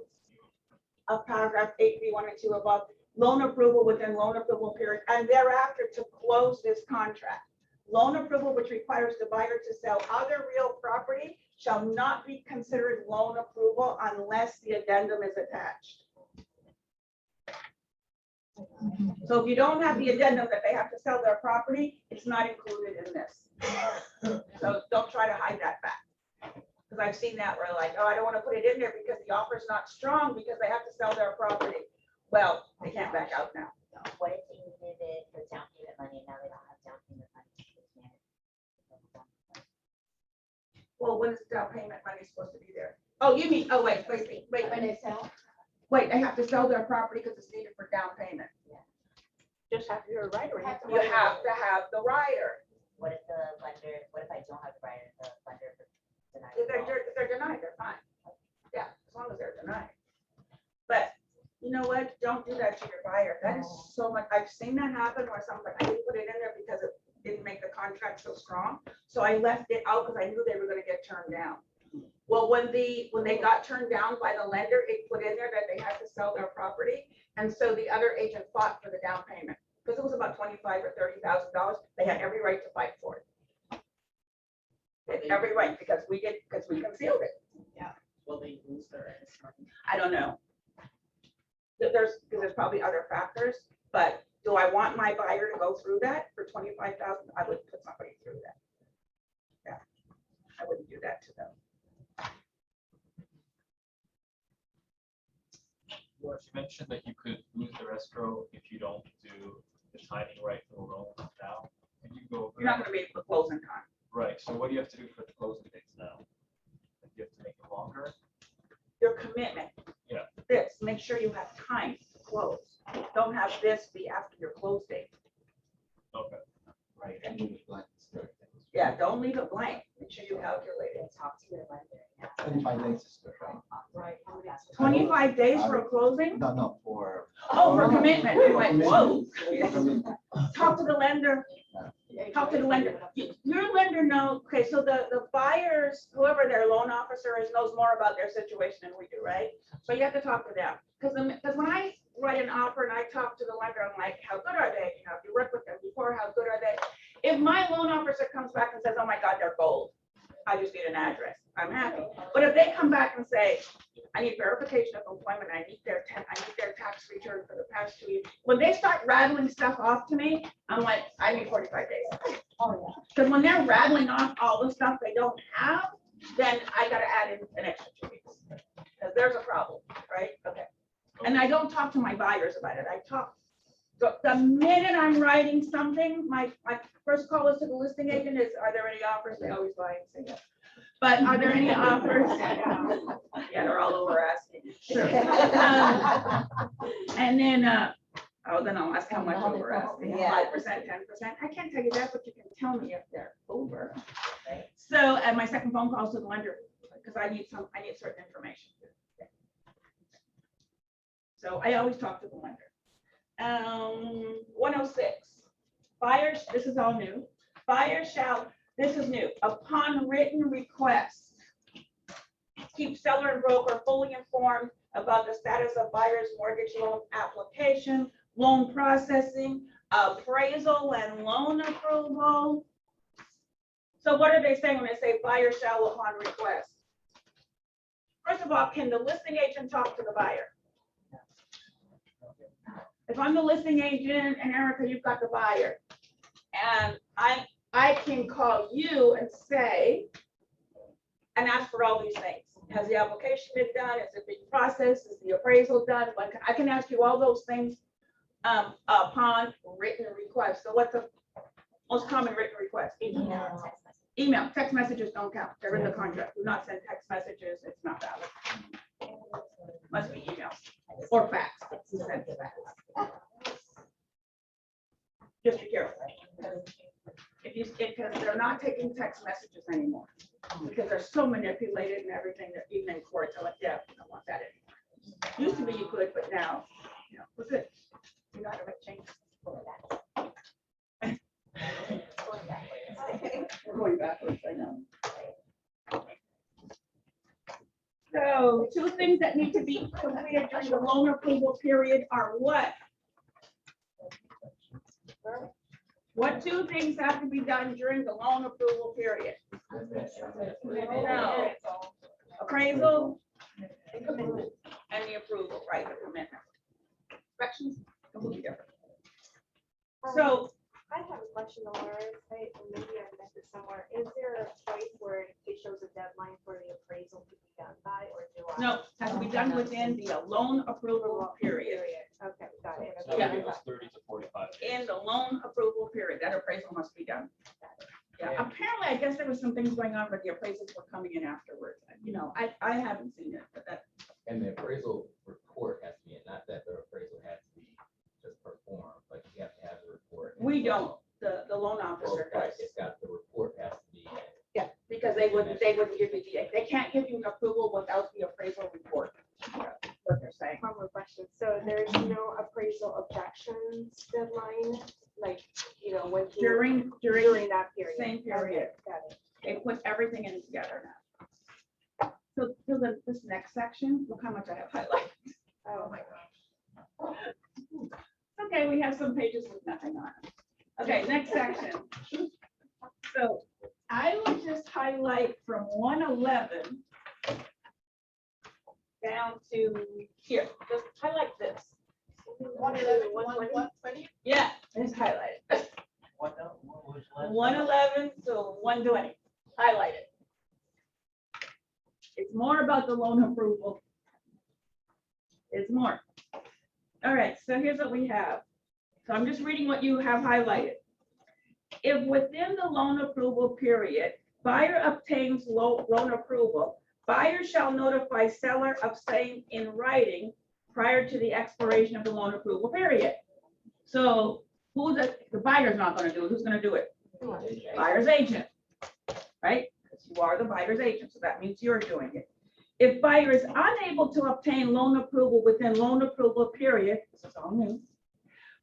Speaker 1: Of paragraph 8B1 and 2 above, loan approval within loan approval period, and thereafter to close this contract. Loan approval which requires the buyer to sell other real property shall not be considered loan approval unless the addendum is attached. So if you don't have the addendum that they have to sell their property, it's not included in this. So don't try to hide that fact. Because I've seen that where like, oh, I don't want to put it in there because the offer's not strong because they have to sell their property. Well, they can't back out now.
Speaker 10: What if they needed it for down payment money and now they don't have down payment money?
Speaker 1: Well, when is the down payment money supposed to be there? Oh, you mean, oh, wait,
Speaker 2: When they sell?
Speaker 1: wait, they have to sell their property because it's needed for down payment.
Speaker 5: Just have your right or have to.
Speaker 1: You have to have the rider.
Speaker 10: What if the lender, what if I don't have the writer, the lender denies?
Speaker 1: If they're denied, they're fine. Yeah, as long as they're denied. But you know what? Don't do that to your buyer. That is so much. I've seen that happen where someone's like, I didn't put it in there because it didn't make the contract so strong. So I left it out because I knew they were going to get turned down. Well, when they got turned down by the lender, it put in there that they had to sell their property. And so the other agent fought for the down payment because it was about $25,000 or $30,000. They had every right to fight for it. They had every right because we concealed it.
Speaker 3: Will they lose their money?
Speaker 1: I don't know. There's probably other factors, but do I want my buyer to go through that for $25,000? I would put somebody through that. Yeah, I wouldn't do that to them.
Speaker 11: George, you mentioned that you could lose the escrow if you don't do
Speaker 8: the timing right for the loan now? Can you go over
Speaker 1: You're not
Speaker 8: that?
Speaker 1: gonna be able to close in time.
Speaker 8: Right, so what do you have to do for the closing dates now? Like, you have to make it longer?
Speaker 1: Your commitment.
Speaker 8: Yeah.
Speaker 1: This, make sure you have time to close. Don't have this be after your close date.
Speaker 8: Okay.
Speaker 7: Right, and move it blank, start things.
Speaker 1: Yeah, don't leave it blank. Make sure you calculate it.
Speaker 10: Talk to your lender. yeah.
Speaker 6: 25 days is good, right?
Speaker 10: Right.
Speaker 1: 25 days for a closing?
Speaker 6: No, for.
Speaker 1: Oh, for commitment. I'm like, whoa.
Speaker 6: Commitment.
Speaker 1: Talk to the lender. Talk to the lender. Your lender knows, okay, so the buyers, whoever their loan officer is, knows more about their situation than we do, right? So you have to talk to them. Because when I write an offer and I talk to the lender, I'm like, how good are they? You know, if you work with them before, how good are they? If my loan officer comes back and says, oh my God, they're gold, I just need an address, I'm happy. But if they come back and say, I need verification of employment, I need their tax return for the past 2 years. When they start rattling stuff off to me, I'm like, I need 45 days.
Speaker 10: Oh,
Speaker 1: Because when they're rattling off all the stuff they don't have, then I gotta add in an extra 2 weeks. Because there's a problem, right? Okay. And I don't talk to my buyers about it. I talk, the minute I'm writing something, my first call is to the listing agent is, are there any offers? They always lie and say yes. But are there any offers? Yeah, they're all over asking. Sure. And then, then I'll ask how much over asking,
Speaker 10: Yeah.
Speaker 1: 5%, 10%. I can't tell you that, but you can tell me if they're over. So, and my second phone call is to the lender, because I need certain information. So I always talk to the lender. 106, buyers, this is all new. Buyers shall, this is new, upon written request, keep seller and broker fully informed about the status of buyer's mortgage loan application, loan processing, appraisal, and loan approval. So what are they saying when they say buyer shall upon request? First of all, can the listing agent talk to the buyer? If I'm the listing agent and Erica, you've got the buyer, and I can call you and say, and ask for all these things. Has the application been done? Is it being processed? Is the appraisal done? Like, I can ask you all those things upon written request. So what's the most common written request?
Speaker 10: Email.
Speaker 1: Email. Text messages don't count. They're in the contract. Do not send text messages. It's not valid. Must be emails or fax. Send fax. Just be careful. Because they're not taking text messages anymore. Because they're so manipulated and everything that even in court, they're like, yeah, I don't want that anymore. Used to be you could, but now, you know, what's it? You know how to make changes. We're going backwards, I know. So 2 things that need to be completed during the loan approval period are what? What 2 things have to be done during the loan approval period? No. Appraisal and the approval, right, the commitment. Inspections, completely different. So,
Speaker 9: I have a question, Dolores, maybe I missed it somewhere. Is there a place where it shows a deadline for the appraisal to be done by, or do I?
Speaker 1: no, has to be done within the loan approval period.
Speaker 9: Okay, got it.
Speaker 8: So
Speaker 1: Yeah.
Speaker 8: maybe it was 30 to 45 days.
Speaker 1: In the loan approval period, that appraisal must be done. Yeah, apparently, I guess there was some things going on, but the appraisals were coming in afterwards. You know, I haven't seen it, but that,
Speaker 7: And the appraisal report has to be, in, not that the appraisal has to be just performed, but you have to have the report.
Speaker 1: we don't, the loan
Speaker 7: Well,
Speaker 1: officer
Speaker 7: right,
Speaker 1: does.
Speaker 7: it's got, the report has to be.
Speaker 1: Because they wouldn't give you they can't give you an approval without the appraisal report. What they're saying.
Speaker 9: One more question. So there's no appraisal objections deadline, like, you know, when.
Speaker 1: During
Speaker 9: that period.
Speaker 1: same period,
Speaker 9: Okay, got it.
Speaker 1: they put everything in together now. So this next section, look how much I have highlighted.
Speaker 9: Oh, my gosh.
Speaker 1: Okay, we have some pages with nothing on it. Okay, next section. So I will just highlight from 111 down to here. Just highlight this.
Speaker 5: 111, 120.
Speaker 1: Yeah, just highlight it.
Speaker 8: What now? What was last?
Speaker 1: 111 to 120. Highlight it. It's more about the loan approval. It's more. All right, so here's what we have. So I'm just reading what you have highlighted. If within the loan approval period, buyer obtains loan approval, buyer shall notify seller of same in writing prior to the expiration of the loan approval period. So who's the buyer's not gonna do it, who's gonna do it? Buyer's agent, right? Because you are the buyer's agent, so that means you're doing it. If buyer is unable to obtain loan approval within loan approval period, this is all new,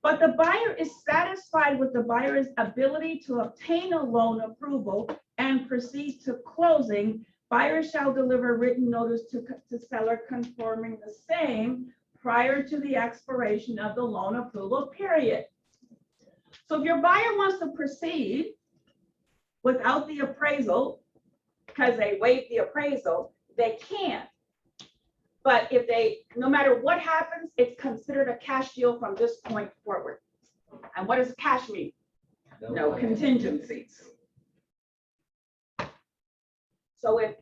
Speaker 1: but the buyer is satisfied with the buyer's ability to obtain a loan approval and proceed to closing, buyer shall deliver written notice to seller confirming the same prior to the expiration of the loan approval period. So if your buyer wants to proceed without the appraisal, because they waived the appraisal, they can. But if they, no matter what happens, it's considered a cash deal from this point forward. And what does cash mean? No contingencies. So if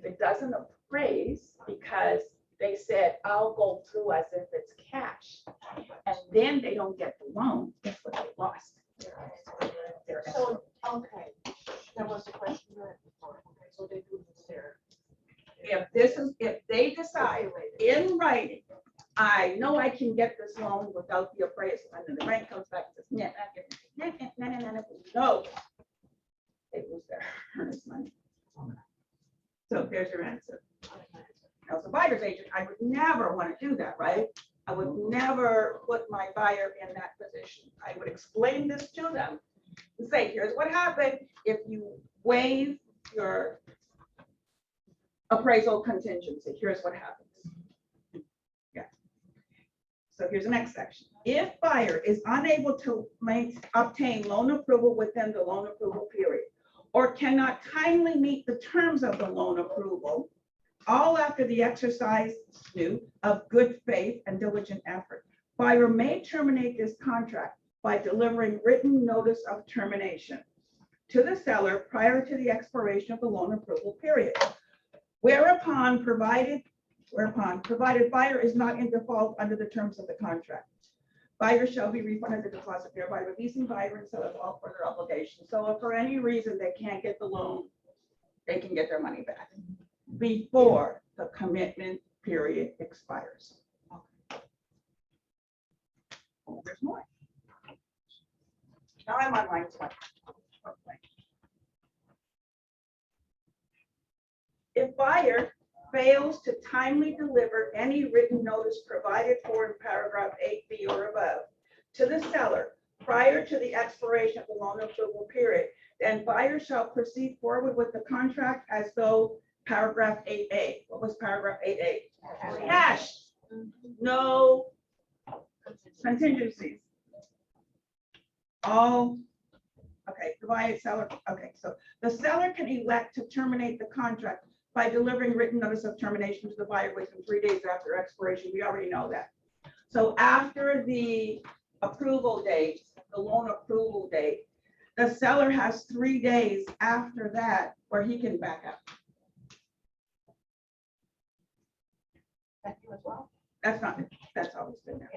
Speaker 1: it doesn't appraise because they said, I'll go through as if it's cash, and then they don't get the loan, guess what they lost? Their
Speaker 2: So, okay, that was the question right before. Okay, so they do this there.
Speaker 1: If they decide in writing, I know I can get this loan without the appraisal, and then the bank comes back and says, no, they lose their earnest money. So there's your answer. As a buyer's agent, I would never want to do that, right? I would never put my buyer in that position. I would explain this to them and say, here's what happened if you waive your appraisal contingency. Here's what happens. Yeah. So here's the next section. If buyer is unable to obtain loan approval within the loan approval period, or cannot kindly meet the terms of the loan approval, all after the exercise of good faith and diligent effort, buyer may terminate this contract by delivering written notice of termination to the seller prior to the expiration of the loan approval period. Whereupon provided buyer is not in default under the terms of the contract, buyer shall be refunded the deposit thereby releasing buyer and seller of all further obligations. So if for any reason they can't get the loan, they can get their money back before the commitment period expires. Oh, there's more. Now I'm on line 20. If buyer fails to timely deliver any written notice provided for in paragraph 8B or above to the seller prior to the expiration of the loan approval period, then buyer shall proceed forward with the contract as though paragraph 8A. What was paragraph 8A? Cash. No contingencies. All, okay, provided seller, okay, so the seller can elect to terminate the contract by delivering written notice of termination to the buyer within 3 days after expiration. We already know that. So after the approval date, the loan approval date, the seller has 3 days after that where he can back up.
Speaker 2: Thank you as well.
Speaker 1: That's always been there.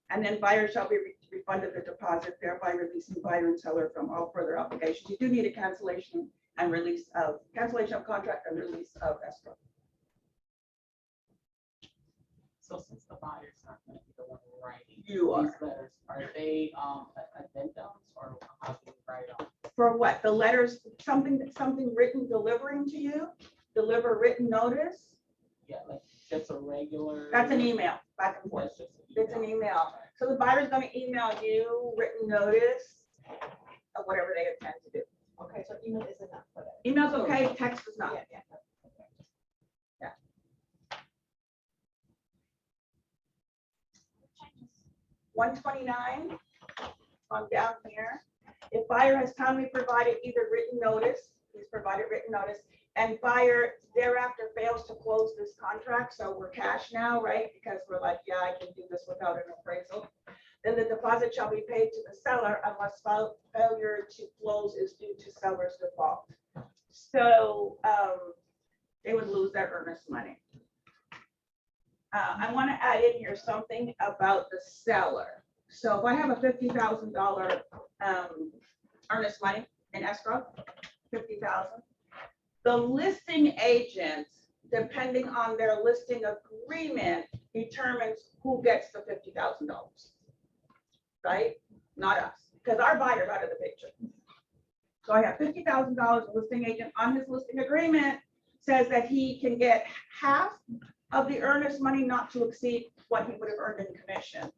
Speaker 1: And then buyer shall be refunded the deposit, thereby releasing buyer and seller from all further obligations. You do need a cancellation and release of contract and release of escrow.
Speaker 3: So since the buyer's not going to be the one writing
Speaker 1: You are.
Speaker 3: these letters, are they addendums or how do you write them?
Speaker 1: For what? The letters, something written delivering to you, deliver written notice.
Speaker 3: Yeah, like just a regular.
Speaker 1: That's an email back and forth.
Speaker 3: That's just
Speaker 1: It's an email. So the buyer's going to email you written notice of whatever they intend to do.
Speaker 2: Okay, so email is enough for that.
Speaker 1: Email's okay, text is not.
Speaker 2: Yeah.
Speaker 1: 129 on down here. If buyer has timely provided either written notice, he's provided written notice, and buyer thereafter fails to close this contract, so we're cash now, right? Because we're like, yeah, I can do this without an appraisal. Then the deposit shall be paid to the seller unless failure to close is due to seller's default. So they would lose their earnest money. I want to add in here something about the seller. So if I have a $50,000 earnest money in escrow, 50,000, the listing agent, depending on their listing agreement, determines who gets the $50,000, right? Not us, because our buyer's out of the picture. So I have $50,000, a listing agent on his listing agreement says that he can get half of the earnest money not to exceed what he would have earned in commission.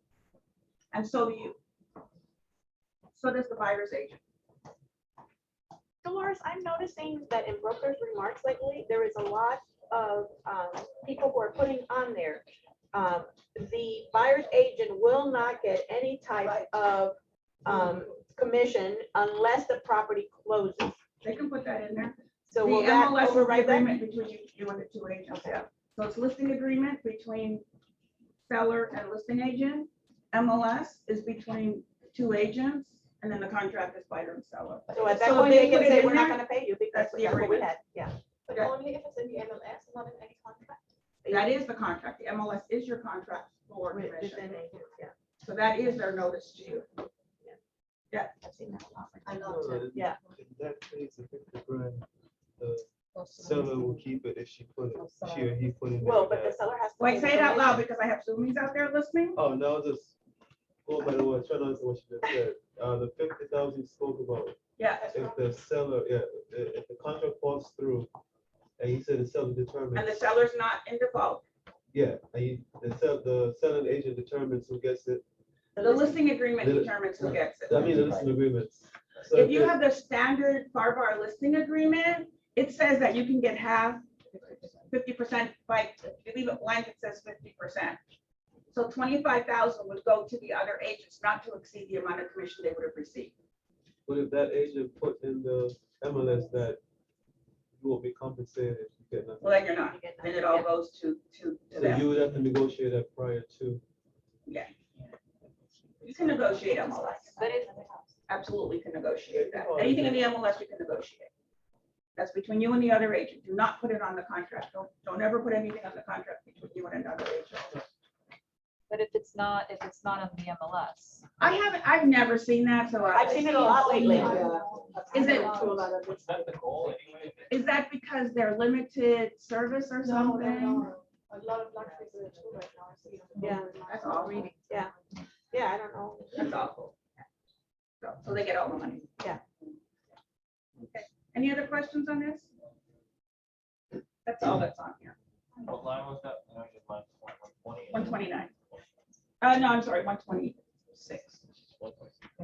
Speaker 1: And so do you. So does the buyer's agent.
Speaker 5: Dolores, I'm noticing that in brokers' remarks lately, there is a lot of people who are putting on there. The buyer's agent will not get any type of commission unless the property closes.
Speaker 1: They can put that in there.
Speaker 5: So
Speaker 1: The
Speaker 5: will that
Speaker 1: MLS is the
Speaker 5: override that?
Speaker 1: agreement between you and the two agents, yeah. So it's listing agreement between seller and listing agent. MLS is between two agents, and then the contract is buyer and seller.
Speaker 5: So at that
Speaker 1: So
Speaker 5: point,
Speaker 1: they
Speaker 5: they can
Speaker 1: put it
Speaker 5: say,
Speaker 1: in
Speaker 5: we're not
Speaker 1: there?
Speaker 5: gonna pay you because
Speaker 1: That's the
Speaker 5: that's what we
Speaker 1: agreement.
Speaker 5: had, yeah.
Speaker 2: But
Speaker 1: Yeah.
Speaker 2: only if it's in the MLS, not in any contract.
Speaker 1: That is the contract. The MLS is your contract for
Speaker 5: With
Speaker 1: commission.
Speaker 5: an agent, yeah.
Speaker 1: So that is their notice to you.
Speaker 5: I've seen that a lot.
Speaker 2: I love it.
Speaker 5: Yeah.
Speaker 11: In that case, if it's the brand, the seller will keep it if she put it, she or he put it.
Speaker 5: Well, but the seller has to.
Speaker 1: Wait, say it out loud because I have Zoomies out there listening.
Speaker 11: Oh, no, just go by the way, try to understand what you just said. The 50,000 you spoke about,
Speaker 1: Yeah,
Speaker 11: if the seller, yeah, if the contract falls through, and you said the seller determines.
Speaker 1: and the seller's not in default.
Speaker 11: Yeah, and the selling agent determines who gets it.
Speaker 1: The listing agreement
Speaker 11: The-
Speaker 1: determines who gets it.
Speaker 11: I mean, the listing agreements. So
Speaker 1: If you have the standard bar listing agreement, it says that you can get half, 50%, like, if you leave it blank, it says 50%. So 25,000 would go to the other agents, not to exceed the amount of commission they would have received.
Speaker 11: But if that agent put in the MLS that you will be compensated, you get nothing.
Speaker 1: Well, then you're not, then it all goes to
Speaker 11: So
Speaker 1: them.
Speaker 11: you would have to negotiate that prior to.
Speaker 1: Yeah. You can negotiate MLS.
Speaker 5: But it,
Speaker 1: Absolutely can negotiate that. Anything in the MLS, you can negotiate. That's between you and the other agent. Do not put it on the contract. Don't ever put anything on the contract between you and another agent.
Speaker 4: But if it's not on the MLS.
Speaker 1: I've never seen that, so
Speaker 5: I've seen it a lot lately.
Speaker 1: Is it-
Speaker 3: Is that the goal anyway?
Speaker 1: Is that because they're limited service or something?
Speaker 2: A lot of luxury do it too right now. I see it.
Speaker 5: Yeah.
Speaker 1: That's all reading.
Speaker 5: Yeah, I don't know.
Speaker 1: That's awful. So they get all the money.
Speaker 5: Yeah.
Speaker 1: Okay. Any other questions on this? That's all that's on here.
Speaker 3: What line was that? I know you might- 120.
Speaker 1: 129. No, I'm sorry, 126.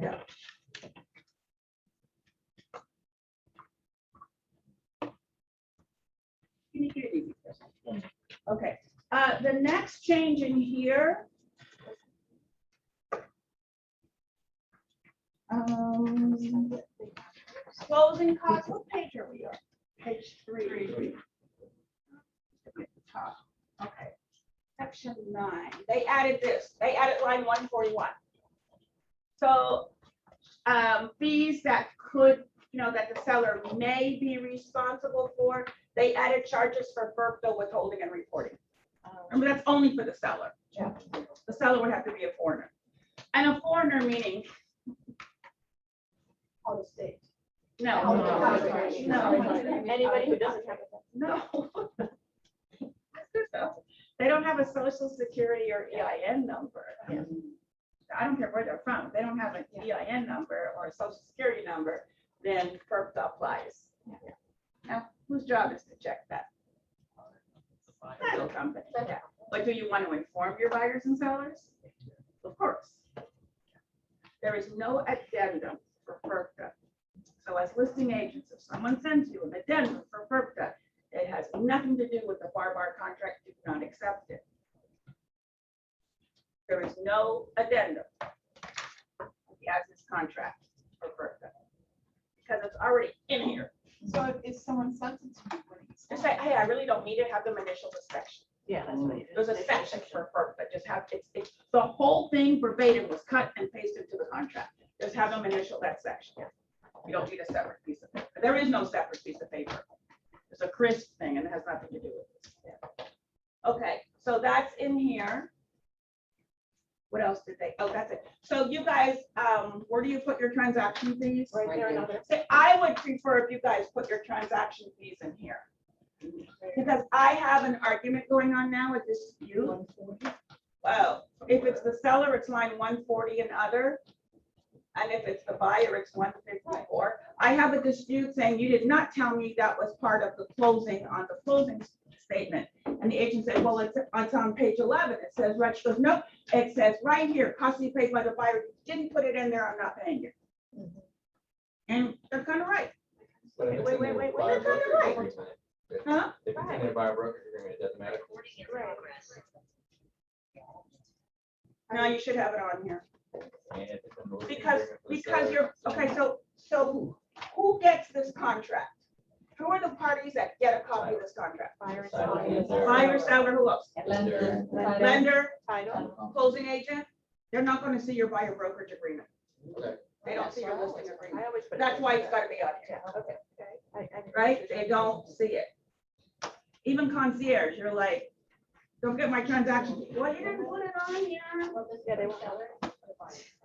Speaker 1: Yeah. Can you get it easy, Chris? Okay, the next change in here. Closing costs, what page are we on? Page 3. Top. Okay, section 9, they added this, they added line 141. So, fees that could, that the seller may be responsible for, they added charges for FERPA withholding and reporting. Remember, that's only for the seller.
Speaker 5: Yeah.
Speaker 1: The seller would have to be a foreigner. And a foreigner meaning,
Speaker 2: Out of state.
Speaker 1: no,
Speaker 5: Anybody who doesn't have it.
Speaker 1: no. They don't have a social security or EIN number. I don't care where they're from. If they don't have an EIN number or a social security number, then FERPA applies. Now, whose job is to check that? Title company. But do you want to inform your buyers and sellers? Of course. There is no addendum for FERPA. So as listing agents, if someone sends you an addendum for FERPA, it has nothing to do with the bar contract, you cannot accept it. There is no addendum to the as-is contract for FERPA, because it's already in here.
Speaker 2: So if someone sends it to you, what do you say?
Speaker 1: Just say, hey, I really don't need it, have them initial the section.
Speaker 5: Yeah, that's what it is.
Speaker 1: There's a section for FERPA, just have, it's, the whole thing verbatim was cut and pasted to the contract. Just have them initial that section. You don't need a separate piece of paper. There is no separate piece of paper. It's a crisp thing and it has nothing to do with it. Okay, So that's in here. What else did they, oh, that's it. So you guys, where do you put your transaction fees?
Speaker 5: Right there, another.
Speaker 1: So I would prefer if you guys put your transaction fees in here. Because I have an argument going on now, a dispute. Well, if it's the seller, it's line 140 and other. And if it's the buyer, it's 154. I have a dispute saying you did not tell me that was part of the closing on the closing statement. And the agent said, well, it's on page 11. It says, right, she goes, no, it says right here, cost to be paid by the buyer. Didn't put it in there, I'm not paying it. And they're kind of right.
Speaker 7: But if it's
Speaker 5: Wait,
Speaker 7: in their
Speaker 5: wait, wait,
Speaker 7: buyer
Speaker 1: they're kinda
Speaker 7: brokerage
Speaker 1: right.
Speaker 7: agreement, if-
Speaker 1: Huh?
Speaker 7: If it's in their buyer brokerage agreement, it doesn't matter.
Speaker 1: No, you should have it on here.
Speaker 7: And if it's in the leasing
Speaker 1: Because,
Speaker 7: agreement for the
Speaker 1: because
Speaker 7: seller,
Speaker 1: you're, okay, so who gets this contract? Who are the parties that get a copy of this contract?
Speaker 5: Buyer and
Speaker 7: Seller
Speaker 5: seller.
Speaker 7: is their-
Speaker 1: Buyer, seller, who else?
Speaker 4: Lender.
Speaker 1: Lender,
Speaker 5: Title.
Speaker 1: closing agent? They're not gonna see your buyer brokerage agreement.
Speaker 7: Okay.
Speaker 1: They don't see your listing agreement.
Speaker 5: I always put it
Speaker 1: That's
Speaker 5: in
Speaker 1: why
Speaker 5: there.
Speaker 1: it's gotta be on here,
Speaker 5: Okay.
Speaker 1: right? They don't see it. Even concierge, you're like, don't get my transaction. Well, you didn't put it on here.
Speaker 5: Yeah, they won't tell her.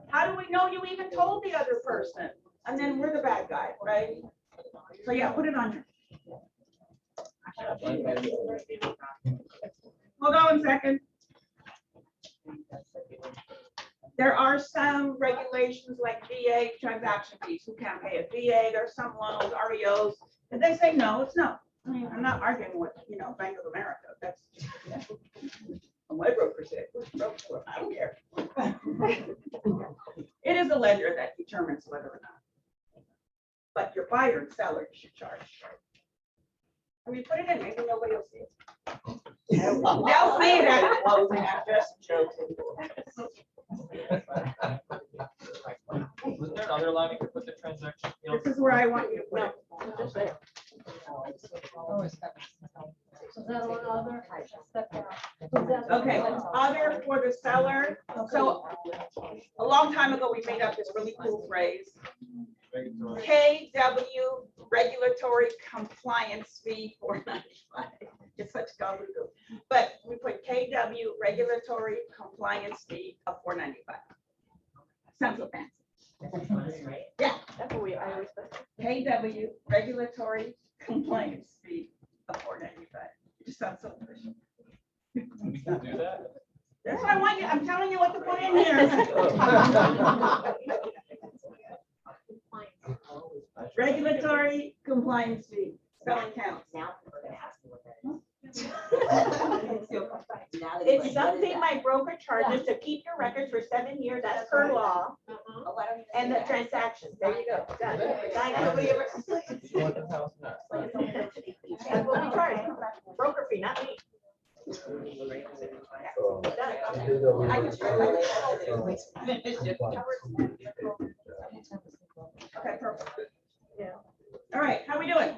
Speaker 1: How do we know you even told the other person? And then we're the bad guy, right? So yeah, put it on here. Hold on a second. There are some regulations like VA transaction fees, who can't pay a VA, there's some loans, REOs, and they say, no, it's no. I mean, I'm not arguing with, Bank of America, that's. My broker said, I don't care. It is the lender that determines whether or not. But your buyer and seller you should charge. I mean, put it in, maybe nobody will see it. They'll see it at closing, I'm just joking.
Speaker 8: Was there another line you could put the transaction fee on?
Speaker 1: This is where I want you to put it.
Speaker 5: Just there.
Speaker 1: Okay, other for the seller. So a long time ago, we made up this really cool phrase. KW regulatory compliance fee $4.95. It's such gobbledygook. But we put KW regulatory compliance fee of $4.95. Sounds so fancy. Yeah,
Speaker 5: That's what I always say.
Speaker 1: KW regulatory compliance fee of $4.95. It just sounds so official.
Speaker 8: We can do that.
Speaker 1: That's what I want you, I'm telling you what to put in here. Regulatory compliance fee, spelling counts.
Speaker 10: Now people are gonna ask me what that is.
Speaker 5: It's something my broker charges to keep your records for 7 years, that's per law,
Speaker 10: Oh, I don't even
Speaker 5: and
Speaker 10: see
Speaker 5: the
Speaker 10: that.
Speaker 5: transactions, there you go. Done. Done. Nobody ever-
Speaker 7: You want the house now?
Speaker 5: That's what we charge, broker fee, not me.
Speaker 1: I can share Okay, perfect.
Speaker 5: Yeah.
Speaker 1: All right, how we doing?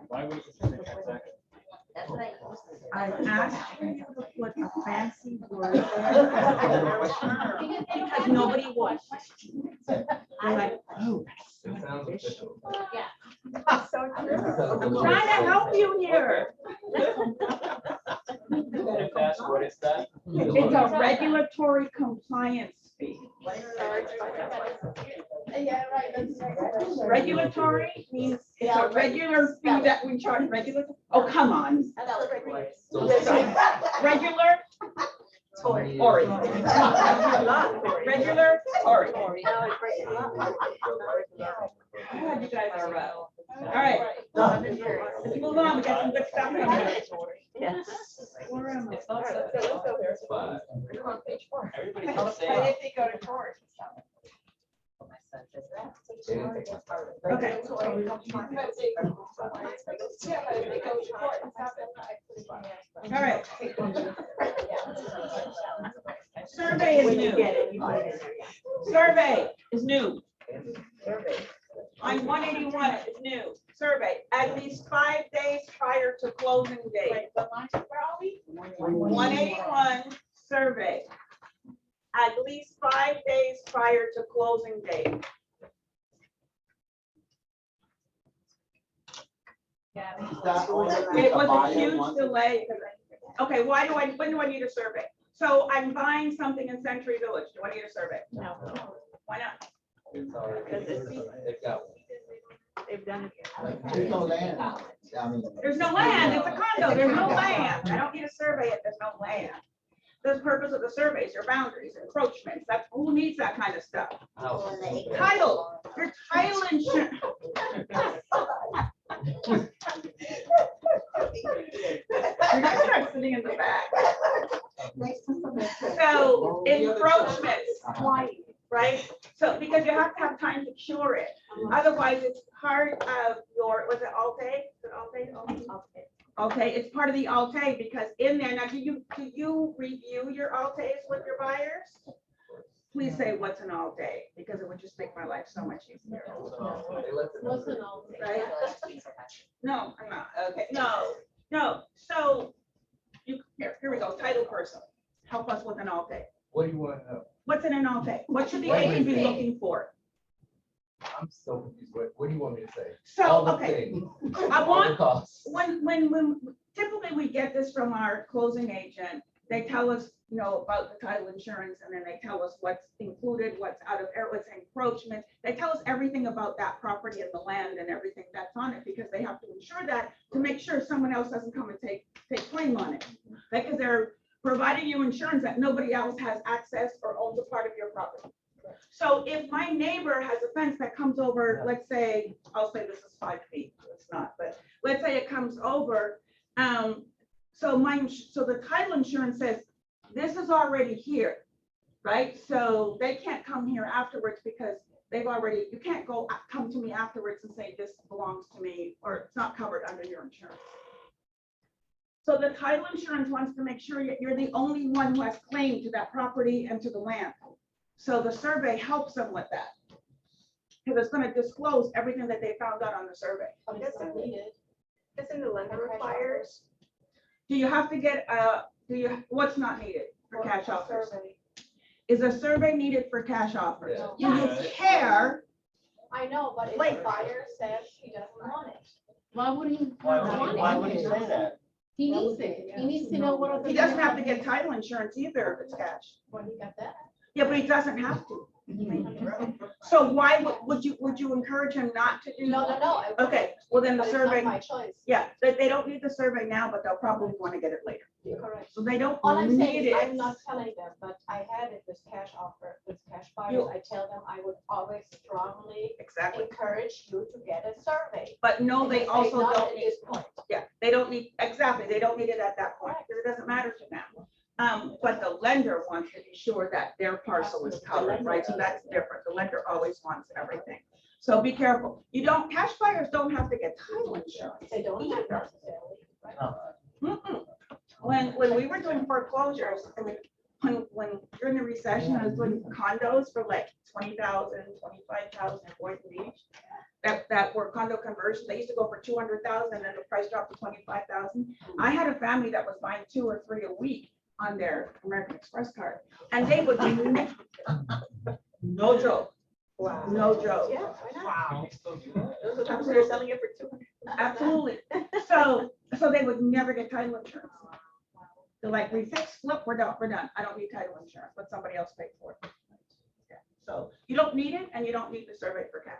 Speaker 8: Why would you say the transaction?
Speaker 10: That's what I used to say.
Speaker 1: I asked you to put a fancy word there. Because nobody will. They're like, oh.
Speaker 7: It sounds official.
Speaker 5: So
Speaker 1: I'm trying to help you here.
Speaker 8: If that's what it's that.
Speaker 1: It's a regulatory compliance fee.
Speaker 2: Yeah, right, that's.
Speaker 1: Regulatory means it's a regular fee that we charge regular. Oh, come on. Regular Ori. Regular Ori. God, you guys are rough. All right. Let's move on. We got some good stuff in here.
Speaker 5: Yeah.
Speaker 1: Where am I?
Speaker 8: It's not set.
Speaker 7: It's fine.
Speaker 8: Everybody's the
Speaker 2: But
Speaker 8: same.
Speaker 2: if they go to court.
Speaker 10: My son says that.
Speaker 7: They didn't take my part.
Speaker 1: Okay.
Speaker 2: Yeah, but if they go to court, it's not that.
Speaker 1: All right. Survey is
Speaker 5: When you
Speaker 1: new.
Speaker 5: get it, you put it in there, yeah.
Speaker 1: Survey is new.
Speaker 5: Survey.
Speaker 1: On 181, it's new. Survey, at least 5 days prior to closing date.
Speaker 2: Where are we?
Speaker 1: 181, survey. At least 5 days prior to closing date.
Speaker 6: Is that only if
Speaker 1: It
Speaker 6: the
Speaker 1: was a
Speaker 6: buyer
Speaker 1: huge
Speaker 6: wants it?
Speaker 1: delay. Okay, when do I need a survey? So I'm buying something in Century Village. Do I need a survey?
Speaker 5: No,
Speaker 1: Why not?
Speaker 7: It's already,
Speaker 5: Because it's-
Speaker 7: they've got one.
Speaker 5: they've done it.
Speaker 6: There's no land. I mean.
Speaker 1: There's no land. It's a condo. There's no land. I don't need a survey if there's no land. The purpose of the surveys, your boundaries, encroachments. That's who needs that kind of stuff.
Speaker 7: House.
Speaker 1: Title, your title insurance. You're gonna start sitting in the back. So encroachments, right? So because you have to have time to cure it. Otherwise, it's part of your, was it Alte? Is it Alte? Okay, it's part of the Alte because in there, now do you review your Altes with your buyers? Please say what's an Alte, because it would just make my life so much easier.
Speaker 2: What's an alt?
Speaker 1: Right? No, I'm not. Okay, no. So here we go. Title person. Help us with an Alte.
Speaker 7: What do you want to know?
Speaker 1: What's in an Alte? What should the
Speaker 7: What do you
Speaker 1: agent be
Speaker 7: think?
Speaker 1: looking for?
Speaker 7: I'm so confused. What do you want me to say?
Speaker 1: So,
Speaker 7: All the
Speaker 1: okay,
Speaker 7: things,
Speaker 1: I
Speaker 7: all the
Speaker 1: want,
Speaker 7: costs.
Speaker 1: when typically we get this from our closing agent, they tell us, about the title insurance, and then they tell us what's included, what's out of, what's encroachment. They tell us everything about that property and the land and everything that's on it, because they have to ensure that to make sure someone else doesn't come and take claim on it. Because they're providing you insurance that nobody else has access or owns a part of your property. So if my neighbor has a fence that comes over, let's say, I'll say this is 5 feet, it's not, but let's say it comes over. So the title insurance says, this is already here, right? So they can't come here afterwards because you can't come to me afterwards and say, this belongs to me, or it's not covered under your insurance. So the title insurance wants to make sure you're the only one who has claim to that property and to the land. So the survey helps them with that. Because it's going to disclose everything that they found out on the survey.
Speaker 2: But it's not needed.
Speaker 5: Isn't the lender requires?
Speaker 1: Do you have to get, what's not needed for cash offers?
Speaker 2: Survey.
Speaker 1: Is a survey needed for cash offers?
Speaker 7: Yeah.
Speaker 1: Do you care?
Speaker 2: I know, but if
Speaker 1: Wait.
Speaker 2: the buyer says he doesn't want it.
Speaker 12: Why would he?
Speaker 6: Why would he say that?
Speaker 12: He needs it. He needs to know what. are the-
Speaker 1: He doesn't have to get title insurance either if it's cash.
Speaker 2: When he got that.
Speaker 1: Yeah, but he doesn't have to. So why would you encourage him not to do?
Speaker 2: No. I-
Speaker 1: Okay, well then the
Speaker 2: But it's not
Speaker 1: survey,
Speaker 2: my choice.
Speaker 1: yeah, they don't need the survey now, but they'll probably want to get it later.
Speaker 2: Correct.
Speaker 1: So they don't
Speaker 2: All I'm saying
Speaker 1: need
Speaker 2: is,
Speaker 1: it.
Speaker 2: I'm not telling them, but I had it with cash offer, with cash buyers.
Speaker 1: You-
Speaker 2: I tell them I would always strongly
Speaker 1: Exactly.
Speaker 2: encourage you to get a survey.
Speaker 1: But no, they
Speaker 2: Because
Speaker 1: also
Speaker 2: not
Speaker 1: don't
Speaker 2: at
Speaker 1: need,
Speaker 2: this point.
Speaker 1: yeah, they don't need, exactly, they don't need it at that point, because it doesn't matter to them. But the lender wants to be sure that their parcel is covered, right? So that's different. The lender always wants everything. So be careful. Cash buyers don't have to get title insurance.
Speaker 2: They don't have
Speaker 1: either.
Speaker 2: necessarily. Right?
Speaker 1: Mm-mm. When we were doing foreclosures, I mean, when during the recession, I was doing condos for like 20,000, 25,000 in Boynton Beach. That were condo conversions. They used to go for 200,000 and the price dropped to 25,000. I had a family that was buying 2 or 3 a week on their American Express card. And they would be, no joke,
Speaker 5: Wow.
Speaker 1: no joke.
Speaker 5: Yeah, why not?
Speaker 8: Wow.
Speaker 5: Those are the ones that are selling it for 200.
Speaker 1: Absolutely. So they would never get title insurance. They're like, we fixed, flip, we're done. I don't need title insurance, let somebody else pay for it. Yeah. So you don't need it and you don't need the survey for cash.